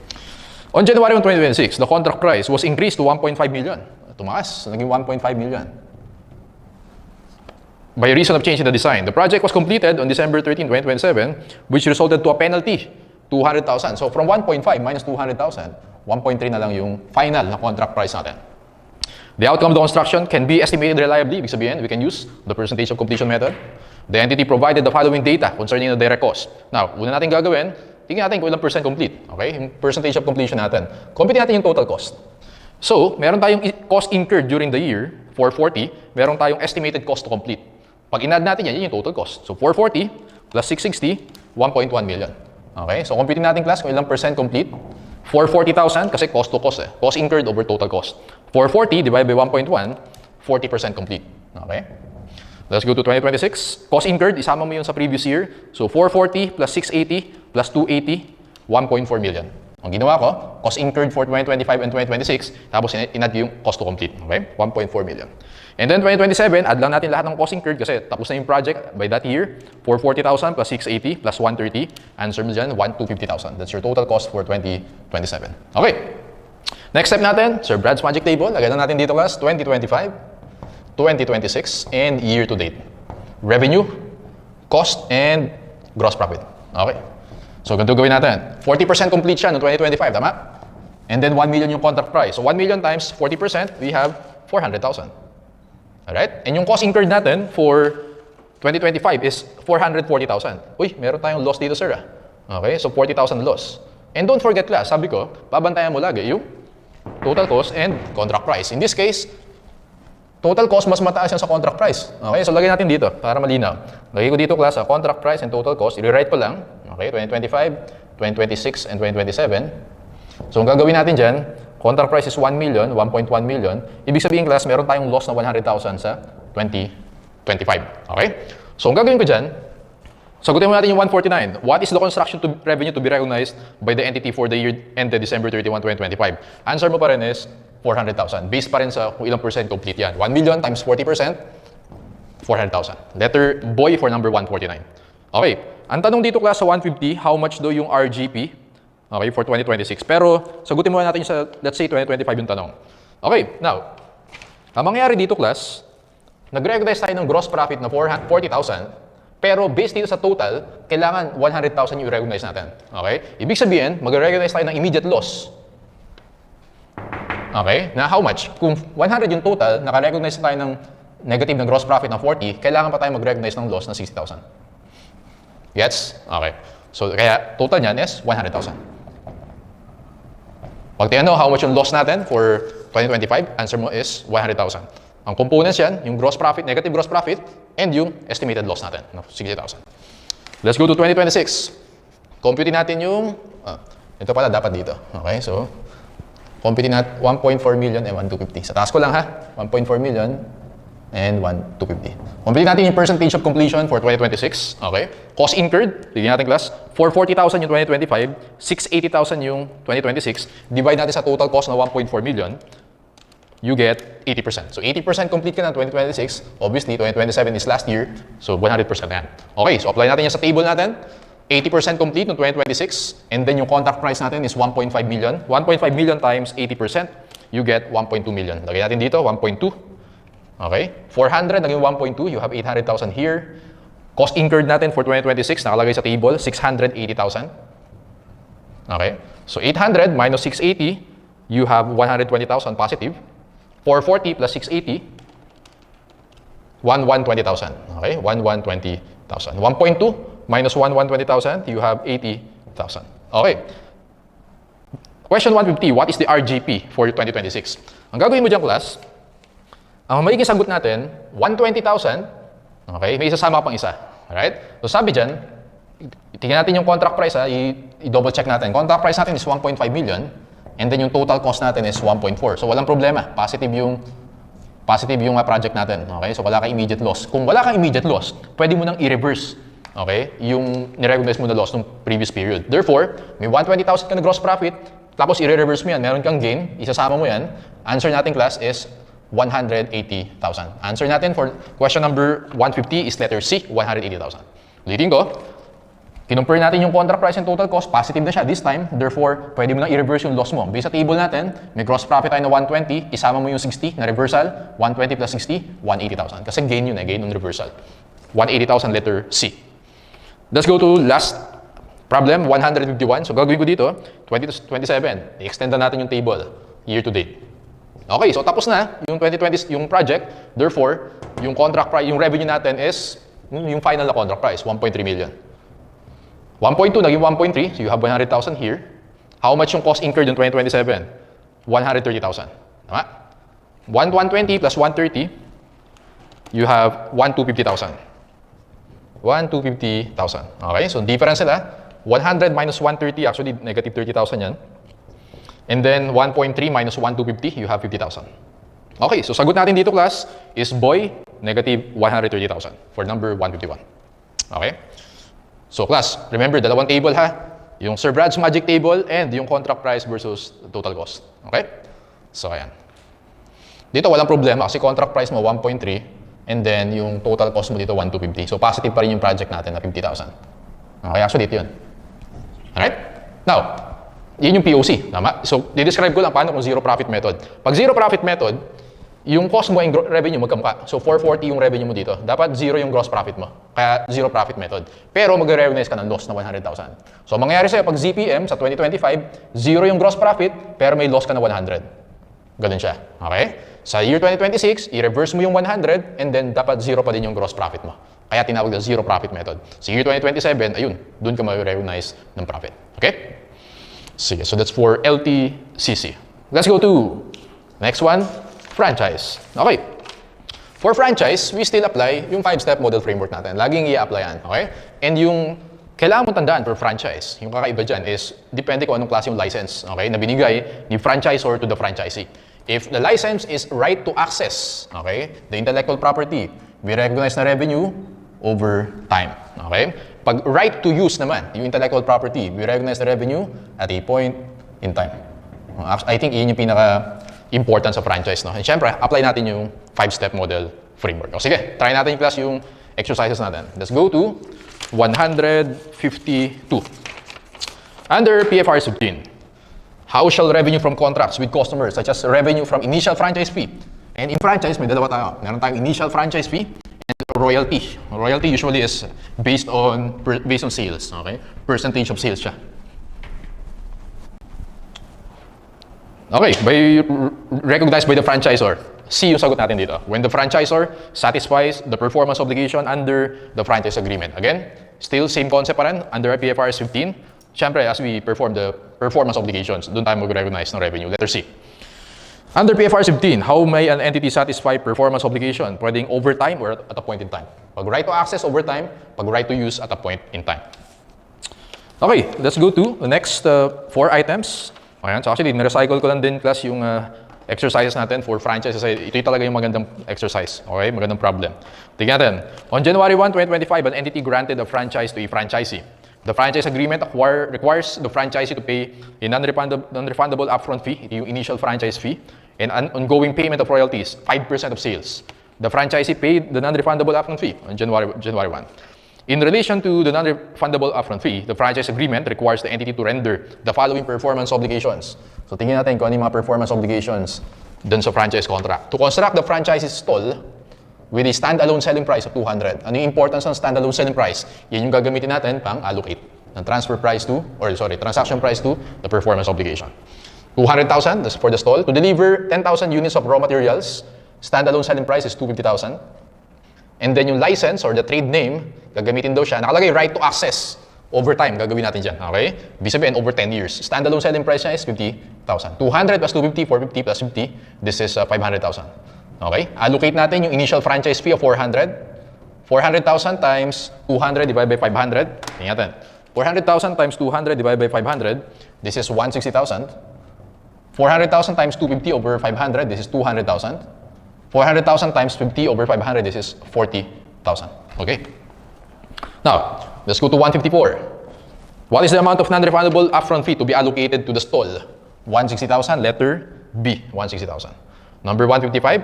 On January 1, 2026, the contract price was increased to 1.5 million. Tumaas, naging 1.5 million. By reason of change in the design. The project was completed on December 13, 2027, which resulted to a penalty, 200,000. So from 1.5 minus 200,000, 1.3 na lang yung final na contract price natin. The outcome of the construction can be estimated reliably. Ibig sabihin, we can use the percentage of completion method. The entity provided the following data concerning the direct cost. Now, una natin gagawin, tingnan natin kung ilang percent complete. Okay? Yung percentage of completion natin. Compute natin yung total cost. So, meron tayong cost incurred during the year, 440. Meron tayong estimated cost to complete. Pag in-add natin yan, yun yung total cost. So, 440 plus 660, 1.1 million. Okay? So, computing natin class kung ilang percent complete. 440,000 kasi cost to cost eh. Cost incurred over total cost. 440 divided by 1.1, 40% complete. Okay? Let's go to 2026. Cost incurred, isama mo yun sa previous year. So 440 plus 680 plus 280, 1.4 million. Ang ginawa ko, cost incurred for 2025 and 2026, tapos in-add yung cost to complete. Okay? 1.4 million. And then 2027, add lang natin lahat ng cost incurred kasi tapos na yung project by that year. 440,000 plus 680 plus 130. Answer mo dyan, 1,250,000. That's your total cost for 2027. Okay. Next step natin, Sir Brad's Magic Table. Lagyan na natin dito class, 2025, 2026, and year to date. Revenue, cost, and gross profit. Okay. So ganito gawin natin. 40% complete siya noong 2025, tama? And then 1 million yung contract price. So 1 million times 40%, we have 400,000. Alright? And yung cost incurred natin for 2025 is 440,000. Uy, meron tayong loss dito, sir. Okay, so 40,000 loss. And don't forget class, sabi ko, babantayan mo lagi yung total cost and contract price. In this case, total cost mas mataas yan sa contract price. Okay, so lagyan natin dito para malinaw. Lagay ko dito class, contract price and total cost. I-rewrite ko lang. Okay, 2025, 2026, and 2027. So ang gagawin natin dyan, contract price is 1 million, 1.1 million. Ibig sabihin class, meron tayong loss na 100,000 sa 2025. Okay? So ang gagawin ko dyan, sagutin mo natin yung 149. What is the construction to revenue to be recognized by the entity for the year ended December 31, 2025? Answer mo pa rin is 400,000. Based pa rin sa kung ilang percent complete yan. 1 million times 40%, 400,000. Letter boy for number 149. Okay. Ang tanong dito class sa 150, how much do yung RGP? Okay, for 2026. Pero, sagutin muna natin sa, let's say, 2025 yung tanong. Okay, now, ang mangyayari dito, class, nag-recognize tayo ng gross profit na 40,000, pero based dito sa total, kailangan 100,000 yung i-recognize natin. Okay? Ibig sabihin, mag-recognize tayo ng immediate loss. Okay? Na how much? Kung 100 yung total, naka-recognize tayo ng negative na gross profit na 40, kailangan pa tayo mag-recognize ng loss na 60,000. Gets? Okay. So, kaya total niyan is 100,000. Pag tinanong how much yung loss natin for 2025, answer mo is 100,000. Ang components yan, yung gross profit, negative gross profit, and yung estimated loss natin, 60,000. Let's go to 2026. Compute natin yung, ito pala dapat dito. Okay, so, compute natin 1.4 million and 1,250. Sa taas ko lang ha, 1.4 million and 1,250. Complete natin yung percentage of completion for 2026. Okay. Cost incurred, bigyan natin class. 440,000 yung 2025, 680,000 yung 2026. Divide natin sa total cost na 1.4 million. You get 80%. So 80% complete ka na 2026. Obviously, 2027 is last year. So 100% yan. Okay, so apply natin yan sa table natin. 80% complete no 2026. And then yung contract price natin is 1.5 million. 1.5 million times 80%, you get 1.2 million. Lagay natin dito, 1.2. Okay? 400 naging 1.2. You have 800,000 here. Cost incurred natin for 2026, nakalagay sa table, 680,000. Okay? So 800 minus 680, you have 120,000 positive. 440 plus 680, 120,000. Okay? 120,000. 1.2 minus 120,000, you have 80,000. Okay. Question 150, what is the RGP for 2026? Ang gagawin mo dyan, class, ang magiging sagot natin, 120,000, okay, may isasama pang isa. Alright? So sabi dyan, tingnan natin yung contract price, i-double check natin. Contract price natin is 1.5 million, and then yung total cost natin is 1.4. So walang problema, positive yung project natin. Okay? So wala kang immediate loss. Kung wala kang immediate loss, pwede mo nang i-reverse, okay, yung ni-recognize mo na loss ng previous period. Therefore, may 120,000 ka na gross profit, tapos i-reverse mo yan, meron kang gain, isasama mo yan. Answer natin, class, is 180,000. Answer natin for question number 150 is letter C, 180,000. Ulitin ko, kinumpare natin yung contract price and total cost, positive na siya this time, therefore, pwede mo nang i-reverse yung loss mo. Based sa table natin, may gross profit tayo na 120, isama mo yung 60 na reversal, 120 plus 60, 180,000. Kasi gain yun gain ng reversal. 180,000 letter C. Let's go to last problem, 151. So gagawin ko dito, 2027. I-extend na natin yung table, year to date. Okay, so tapos na yung 2020 yung project. Therefore, yung contract price, yung revenue natin is yung final na contract price, 1.3 million. 1.2 naging 1.3, so you have 100,000 here. How much yung cost incurred in 2027? 130,000. Tama? 120 plus 130, you have 1,250,000. 1,250,000. Okay, so difference sila. 100 minus 130, actually negative 30,000 yan. And then 1.3 minus 1 to 50, you have 50,000. Okay, so sagot natin dito class is boy, negative 130,000 for number 151. Okay? So class, remember, dalawang table ha. Yung Sir Brad's magic table and yung contract price versus total cost. Okay? So ayan. Dito walang problema kasi contract price mo 1.3 and then yung total cost mo dito 1,250. So positive pa rin yung project natin na 50,000. Okay, actually dito yun. Alright? Now, yun yung POC. Tama? So, di-describe ko lang paano kung zero profit method. Pag zero profit method, yung cost mo and revenue magkamukha. So, 440 yung revenue mo dito. Dapat zero yung gross profit mo. Kaya zero profit method. Pero mag-recognize ka ng loss na 100,000. So, mangyayari sa'yo pag ZPM sa 2025, zero yung gross profit, pero may loss ka na 100. Ganun siya. Okay? Sa year 2026, i-reverse mo yung 100 and then dapat zero pa din yung gross profit mo. Kaya tinawag na zero profit method. Sa year 2027, ayun, doon ka ma-recognize ng profit. Okay? Sige, so that's for LTCC. Let's go to next one, franchise. Okay. For franchise, we still apply yung 5-step model framework natin. Laging i-applyan, okay? And yung kailangan mong tandaan for franchise, yung kakaiba dyan is depende kung anong klase yung license, okay, na binigay ni franchisor to the franchisee. If the license is right to access, okay, the intellectual property, we recognize na revenue over time, okay? Pag right to use naman, yung intellectual property, we recognize the revenue at a point in time. I think yun yung pinaka-important sa franchise, no? And syempre, apply natin yung 5-step model framework. O sige, try natin yung class yung exercises natin. Let's go to 152. Under PFR 15, how shall revenue from contracts with customers such as revenue from initial franchise fee? And in franchise, may dalawa tayo. Meron tayong initial franchise fee and royalty. Royalty usually is based on sales, okay? Percentage of sales siya. Okay, recognized by the franchisor. C yung sagot natin dito. When the franchisor satisfies the performance obligation under the franchise agreement. Again, still same concept pa rin under PFR 15. Siyempre, as we perform the performance obligations, doon tayo mag-recognize ng revenue. Letter C. Under PFR 15, how may an entity satisfy performance obligation? Pwedeng over time or at a point in time. Pag right to access, over time. Pag right to use, at a point in time. Okay, let's go to the next 4 items. Ayan, so actually, nirecycle ko lang din class yung exercises natin for franchises. Ito talaga yung magandang exercise. Okay, magandang problem. Tignan natin. On January 1, 2025, an entity granted a franchise to a franchisee. The franchise agreement requires the franchisee to pay a non-refundable upfront fee, yung initial franchise fee, and an ongoing payment of royalties, 5% of sales. The franchisee paid the non-refundable upfront fee on January 1. In relation to the non-refundable upfront fee, the franchise agreement requires the entity to render the following performance obligations. So tingnan natin kung ano yung mga performance obligations dun sa franchise contract. To construct the franchise stall with a standalone selling price of 200. Ano yung importance ng standalone selling price? Yan yung gagamitin natin pang allocate ng transaction price to the performance obligation. 200,000, that's for the stall. To deliver 10,000 units of raw materials, standalone selling price is 250,000. And then yung license or the trade name, gagamitin daw siya. Nakalagay right to access. Over time, gagawin natin dyan. Okay? Ibig sabihin, over 10 years. Standalone selling price niya is 50,000. 200 plus 250, 450 plus 50, this is 500,000. Okay? Allocate natin yung initial franchise fee of 400. 400,000 times 200 divided by 500. Tingnan natin. 400,000 times 200 divided by 500, this is 160,000. 400,000 times 250 over 500, this is 200,000. 400,000 times 50 over 500, this is 40,000. Okay? Now, let's go to 154. What is the amount of non-refundable upfront fee to be allocated to the stall? 160,000, letter B, 160,000. Number 155.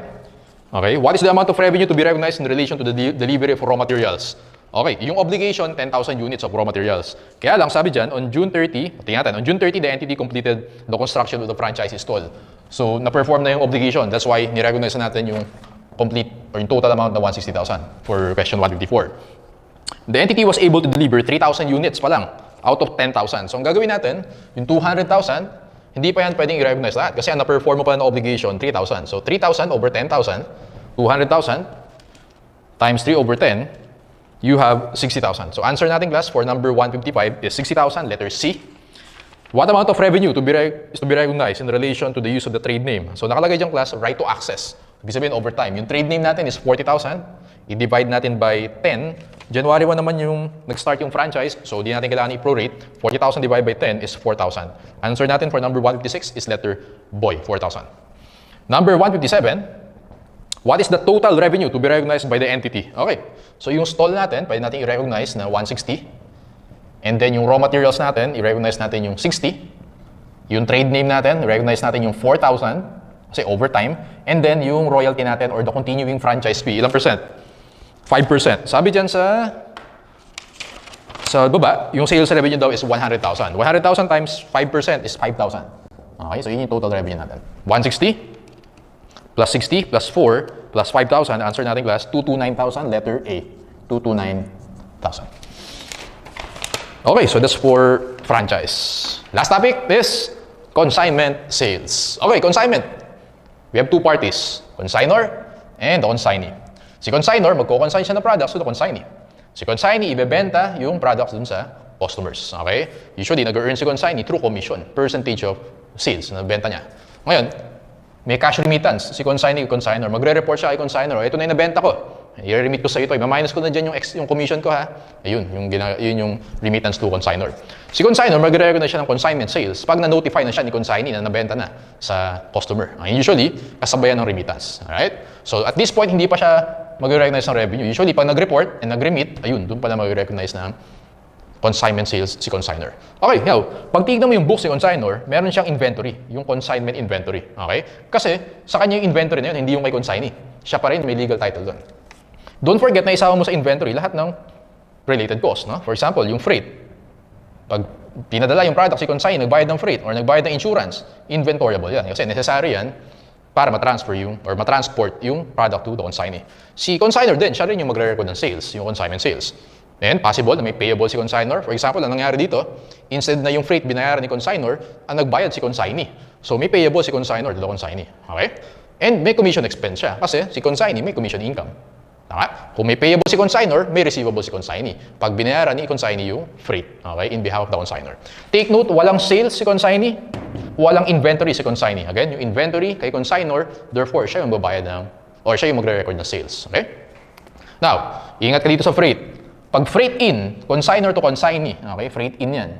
Okay, what is the amount of revenue to be recognized in relation to the delivery of raw materials? Okay, yung obligation, 10,000 units of raw materials. Kaya lang, sabi dyan, on June 30, tingnan natin, on June 30, the entity completed the construction of the franchise stall. So, na-perform na yung obligation. That's why, ni-recognize natin yung complete, or yung total amount na 160,000 for question 154. The entity was able to deliver 3,000 units pa lang out of 10,000. So, ang gagawin natin, yung 200,000, hindi pa yan pwedeng i-recognize lahat. Kasi ang na-perform mo pa na obligation, 3,000. So, 3,000 over 10,000, 200,000 times 3 over 10, you have 60,000. So, answer natin class for number 155 is 60,000, letter C. What amount of revenue is to be recognized in relation to the use of the trade name? So, nakalagay dyan class, right to access. Ibig sabihin over time. Yung trade name natin is 40,000. I-divide natin by 10. January 1 naman yung nag-start yung franchise, so di natin kailangan i-prorate. 40,000 divided by 10 is 4,000. Answer natin for number 156 is letter boy, 4,000. Number 157, what is the total revenue to be recognized by the entity? Okay, so yung stall natin, pwede natin i-recognize na 160. And then yung raw materials natin, i-recognize natin yung 60. Yung trade name natin, i-recognize natin yung 4,000 kasi overtime. And then yung royalty natin or the continuing franchise fee, ilang percent? 5%. Sabi dyan sa baba, yung sales revenue daw is 100,000. 100,000 times 5% is 5,000. Okay, so yun yung total revenue natin. 160 plus 60 plus 4 plus 5,000. Answer natin class, 229,000, letter A. 229,000. Okay, so that's for franchise. Last topic is consignment sales. Okay, consignment. We have two parties, consignor and the consignee. Si consignor, magko-consign siya ng products to the consignee. Si consignee, ibebenta yung products dun sa customers. Okay? Usually, nag-earn si consignee through commission, percentage of sales na benta niya. Ngayon, may cash remittance. Si consignee, consignor, magre-report siya kay consignor, ito na yung nabenta ko. I-remit ko sa ito. I-minus ko na dyan yung commission ko ha. Ayun, yun yung remittance to consignor. Si consignor, magre-recognize siya ng consignment sales pag na-notify na siya ni consignee na nabenta na sa customer. Usually, kasabayan ng remittance. Alright? So, at this point, hindi pa siya mag-recognize ng revenue. Usually, pag nag-report and nag-remit, ayun, doon pala mag-recognize ng consignment sales si consignor. Okay, now, pag tignan mo yung books ni consignor, meron siyang inventory, yung consignment inventory. Okay? Kasi, sa kanya yung inventory na yun, hindi yung kay consignee. Siya pa rin may legal title doon. Don't forget na isama mo sa inventory lahat ng related costs. No? For example, yung freight. Pag pinadala yung product si consignee, nagbayad ng freight or nagbayad ng insurance, inventoriable yan. Kasi necessary yan para ma-transfer yung or ma-transport yung product to the consignee. Si consignor din, siya rin yung magre-record ng sales, yung consignment sales. Then, possible na may payable si consignor. For example, ang nangyari dito, instead na yung freight binayaran ni consignor, ang nagbayad si consignee. So, may payable si consignor to the consignee. Okay? And may commission expense siya kasi si consignee may commission income. Tama? Kung may payable si consignor, may receivable si consignee. Pag binayaran ni consignee yung freight, okay, in behalf of the consignor. Take note, walang sales si consignee, walang inventory si consignee. Again, yung inventory kay consignor, therefore, siya yung babayad ng, or siya yung magre-record ng sales. Okay? Now, ingat ka dito sa freight. Pag freight in, consignor to consignee, okay, freight in yan,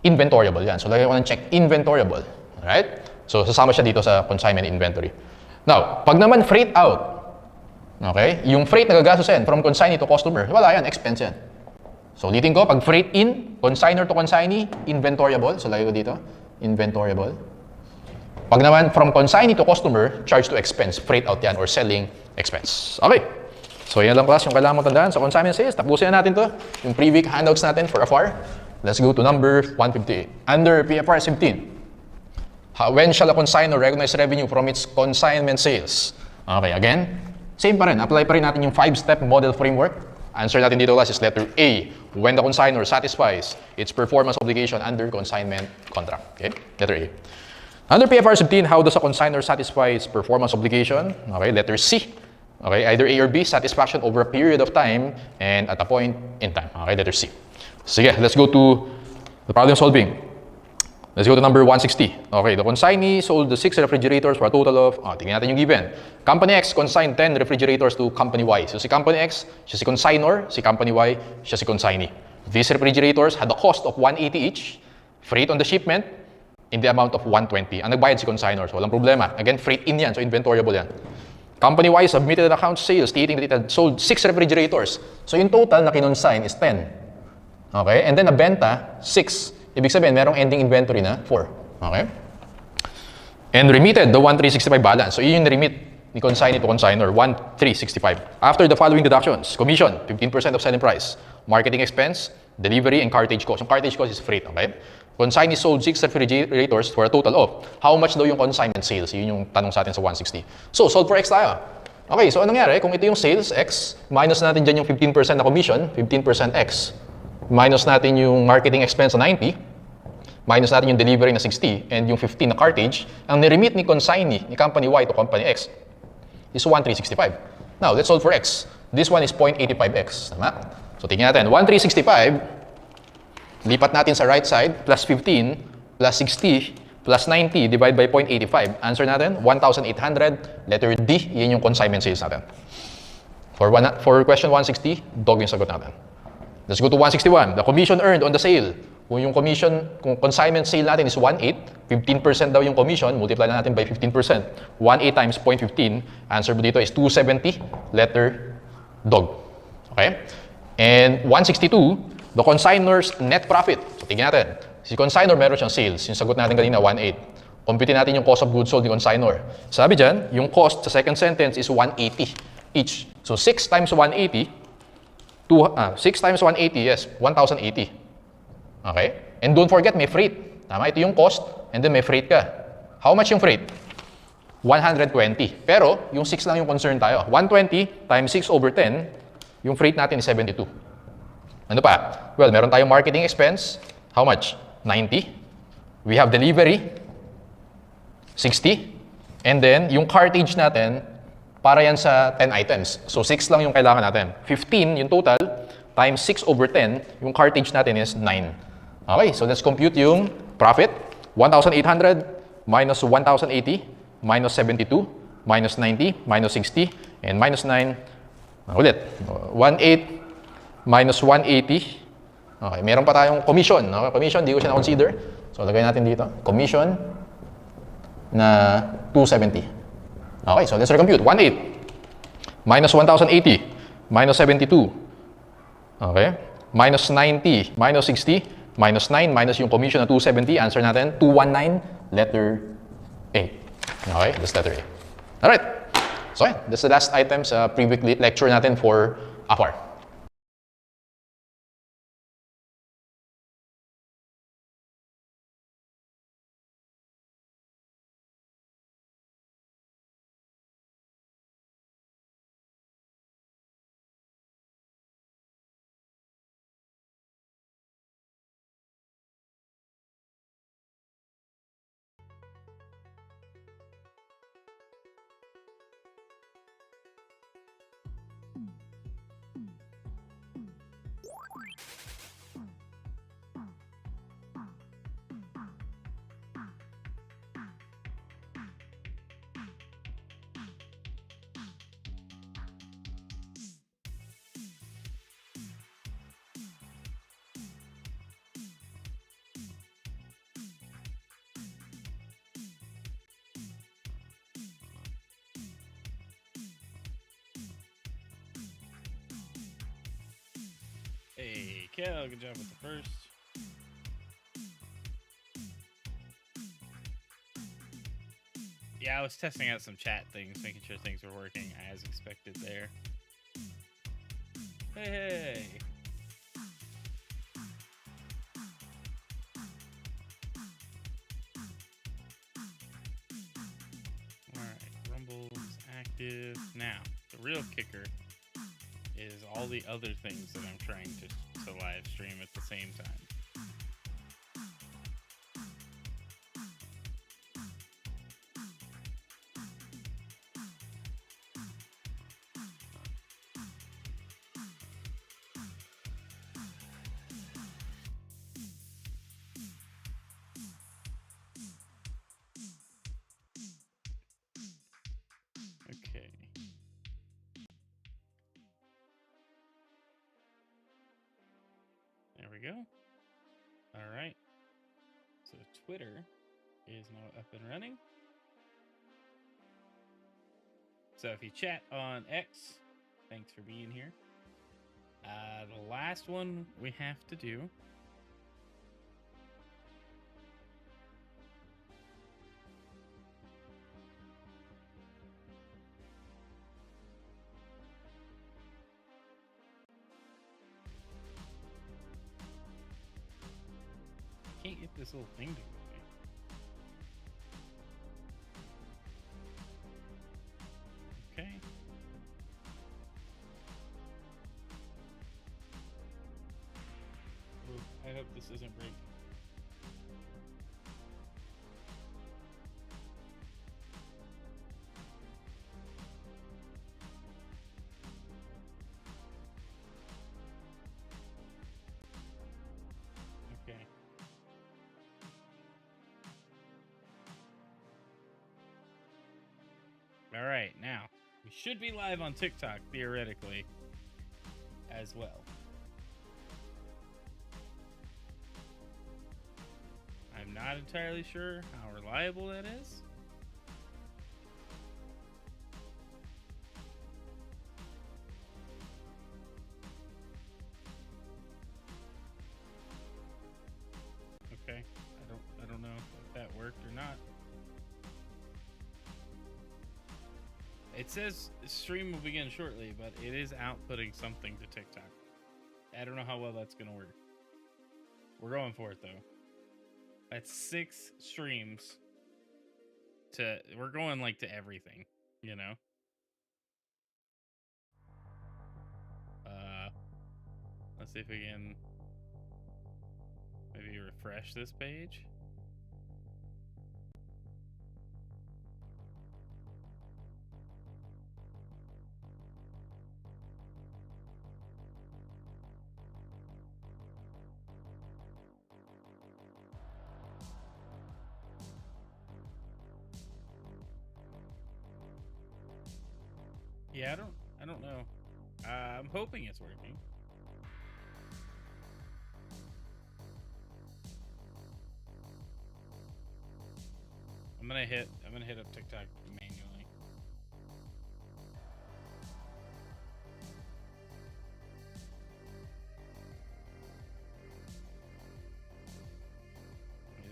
inventoriable yan. So, lagay ko ng check, inventoriable. Alright? So, sasama siya dito sa consignment inventory. Now, pag naman freight out, okay? Yung freight na gagastos yan from consignee to customer, wala yan, expense yan. So, ulitin ko, pag freight in, consignor to consignee, inventoriable. So, lagay ko dito, inventoriable. Pag naman from consignee to customer, charge to expense, freight out yan or selling expense. Okay. So, yan lang class yung kailangan mo tandaan sa consignment sales. Tapusin na natin to, yung pre-week handouts natin for FR. Let's go to number 158. Under PFR 17. When shall a consignor recognize revenue from its consignment sales? Okay, again, same pa rin. Apply pa rin natin yung 5-step model framework. Answer natin dito class is letter A. When the consignor satisfies its performance obligation under consignment contract. Okay? Letter A. Under PFR 17, how does a consignor satisfy its performance obligation? Okay, letter C. Okay, either A or B, satisfaction over a period of time and at a point in time. Okay, letter C. Sige, let's go to the problem solving. Let's go to number 160. Okay, the consignee sold the 6 refrigerators for a total of, tingnan natin yung given. Company X consigned 10 refrigerators to Company Y. So si Company X, siya si consignor, si Company Y, siya si consignee. These refrigerators had a cost of 180 each, freight on the shipment, in the amount of 120. Ang nagbayad si consignor, so walang problema. Again, freight in yan, so inventoriable yan. Company Y submitted an account sales stating that it had sold 6 refrigerators. So yung total na kinonsign is 10. Okay, and then nabenta, 6. Ibig sabihin, merong ending inventory na 4. Okay? And remitted the 1,365 balance. So, yun yung remit ni consignee to consignor, 1,365. After the following deductions, commission, 15% of selling price, marketing expense, delivery, and cartage cost. Yung cartage cost is freight, okay? Consignee sold 6 refrigerators for a total of, how much daw yung consignment sales? Yun yung tanong sa atin sa 160. So, solve for X tayo. Okay, so anong nangyari? Kung ito yung sales, X, minus natin dyan yung 15% na commission, 15% X. Minus natin yung marketing expense na 90, minus natin yung delivery na 60, and yung 15 na cartage, ang niremit ni consignee, ni Company Y to Company X, is 1,365. Now, let's solve for X. This one is 0.85X. Tama? So, tingnan natin. 1,365, lipat natin sa right side, plus 15, plus 60, plus 90, divide by 0.85. Answer natin, 1,800. Letter D, yun yung consignment sales natin. For question 160, dog yung sagot natin. Let's go to 161. The commission earned on the sale. Kung yung commission, kung consignment sale natin is 1.8, 15% daw yung commission, multiply na natin by 15%. 1.8 times 0.15, answer mo dito is 270, letter dog. Okay? And 162, the consignor's net profit. So, tingnan natin. Si consignor, meron siyang sales. Yung sagot natin kanina, 1.8. Compute natin yung cost of goods sold ni consignor. Sabi dyan, yung cost sa second sentence is 180 each. So, 6 times 180, 6 times 180, yes, 1,080. Okay? And don't forget, may freight. Tama, ito yung cost, and then may freight ka. How much yung freight? 120. Pero, yung 6 lang yung concern tayo. 120 times 6 over 10, yung freight natin is 72. Ano pa? Well, meron tayong marketing expense. How much? 90. We have delivery, 60. And then, yung cartage natin, para yan sa 10 items. So, 6 lang yung kailangan natin. 15 yung total, times 6 over 10, yung cartage natin is 9. Okay, so let's compute yung profit. 1,800 minus 1,080 minus 72 minus 90 minus 60 and minus 9. Ulit. 1,800 minus 180. Okay, meron pa tayong commission. Okay, commission, di ko siya na-consider. So, lagay natin dito. Commission na 270. Okay, so let's recompute. 1,800 minus 1,080 minus 72. Okay, minus 90 minus 60 minus 9 minus yung commission na 270. Answer natin, 219, letter A. Okay, that's letter A. Alright, so yeah, that's the last item sa previous lecture natin for AFAR. Hey, Kel, good job with the first. Yeah, I was testing out some chat things, making sure things were working as expected there. Hey! Alright, Rumble's active. Now, the real kicker is all the other things that I'm trying to live stream at the same time. Okay. There we go. All right. So Twitter is now up and running. So if you chat on X, thanks for being here. The last one we have to do can't get this little thing to go away. Okay. Ooh, I hope this isn't break. Okay. All right, now we should be live on TikTok theoretically as well. I'm not entirely sure how reliable that is. Okay, I don't know if that worked or not. It says stream will begin shortly, but it is outputting something to TikTok. I don't know how well that's gonna work. We're going for it though. That's 6 streams we're going like to everything, you know? Let's see if we can maybe refresh this page. Yeah, I don't know. I'm hoping it's working. I'm gonna hit up TikTok manually.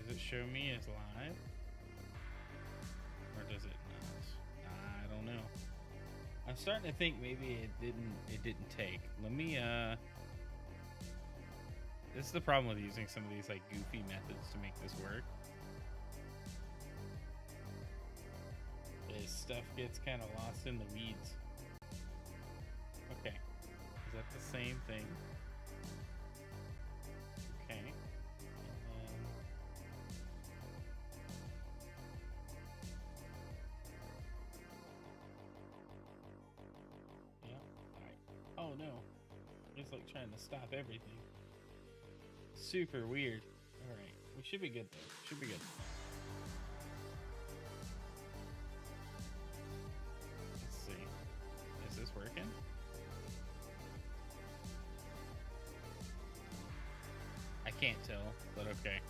Does it show me as live? Or does it not? I don't know. I'm starting to think maybe it didn't take. Let me this is the problem with using some of these like goofy methods to make this work. Is stuff gets kind of lost in the weeds. Okay. Is that the same thing? Okay. And then yeah. Alright. Oh no. It's like trying to stop everything. Super weird. Alright. We should be good though. Should be good. Let's see. Is this working? I can't tell, but okay.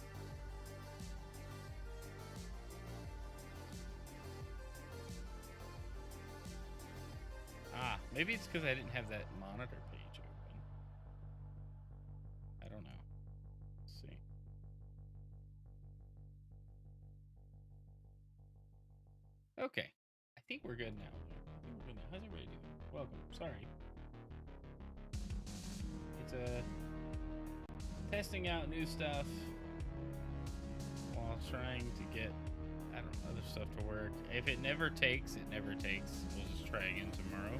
Ah, maybe it's because I didn't have that monitor page open. I don't know. Let's see. Okay. I think we're good now. How's everybody doing? Welcome. Sorry. It's testing out new stuff while trying to get, I don't know, other stuff to work. If it never takes, it never takes. We'll just try again tomorrow.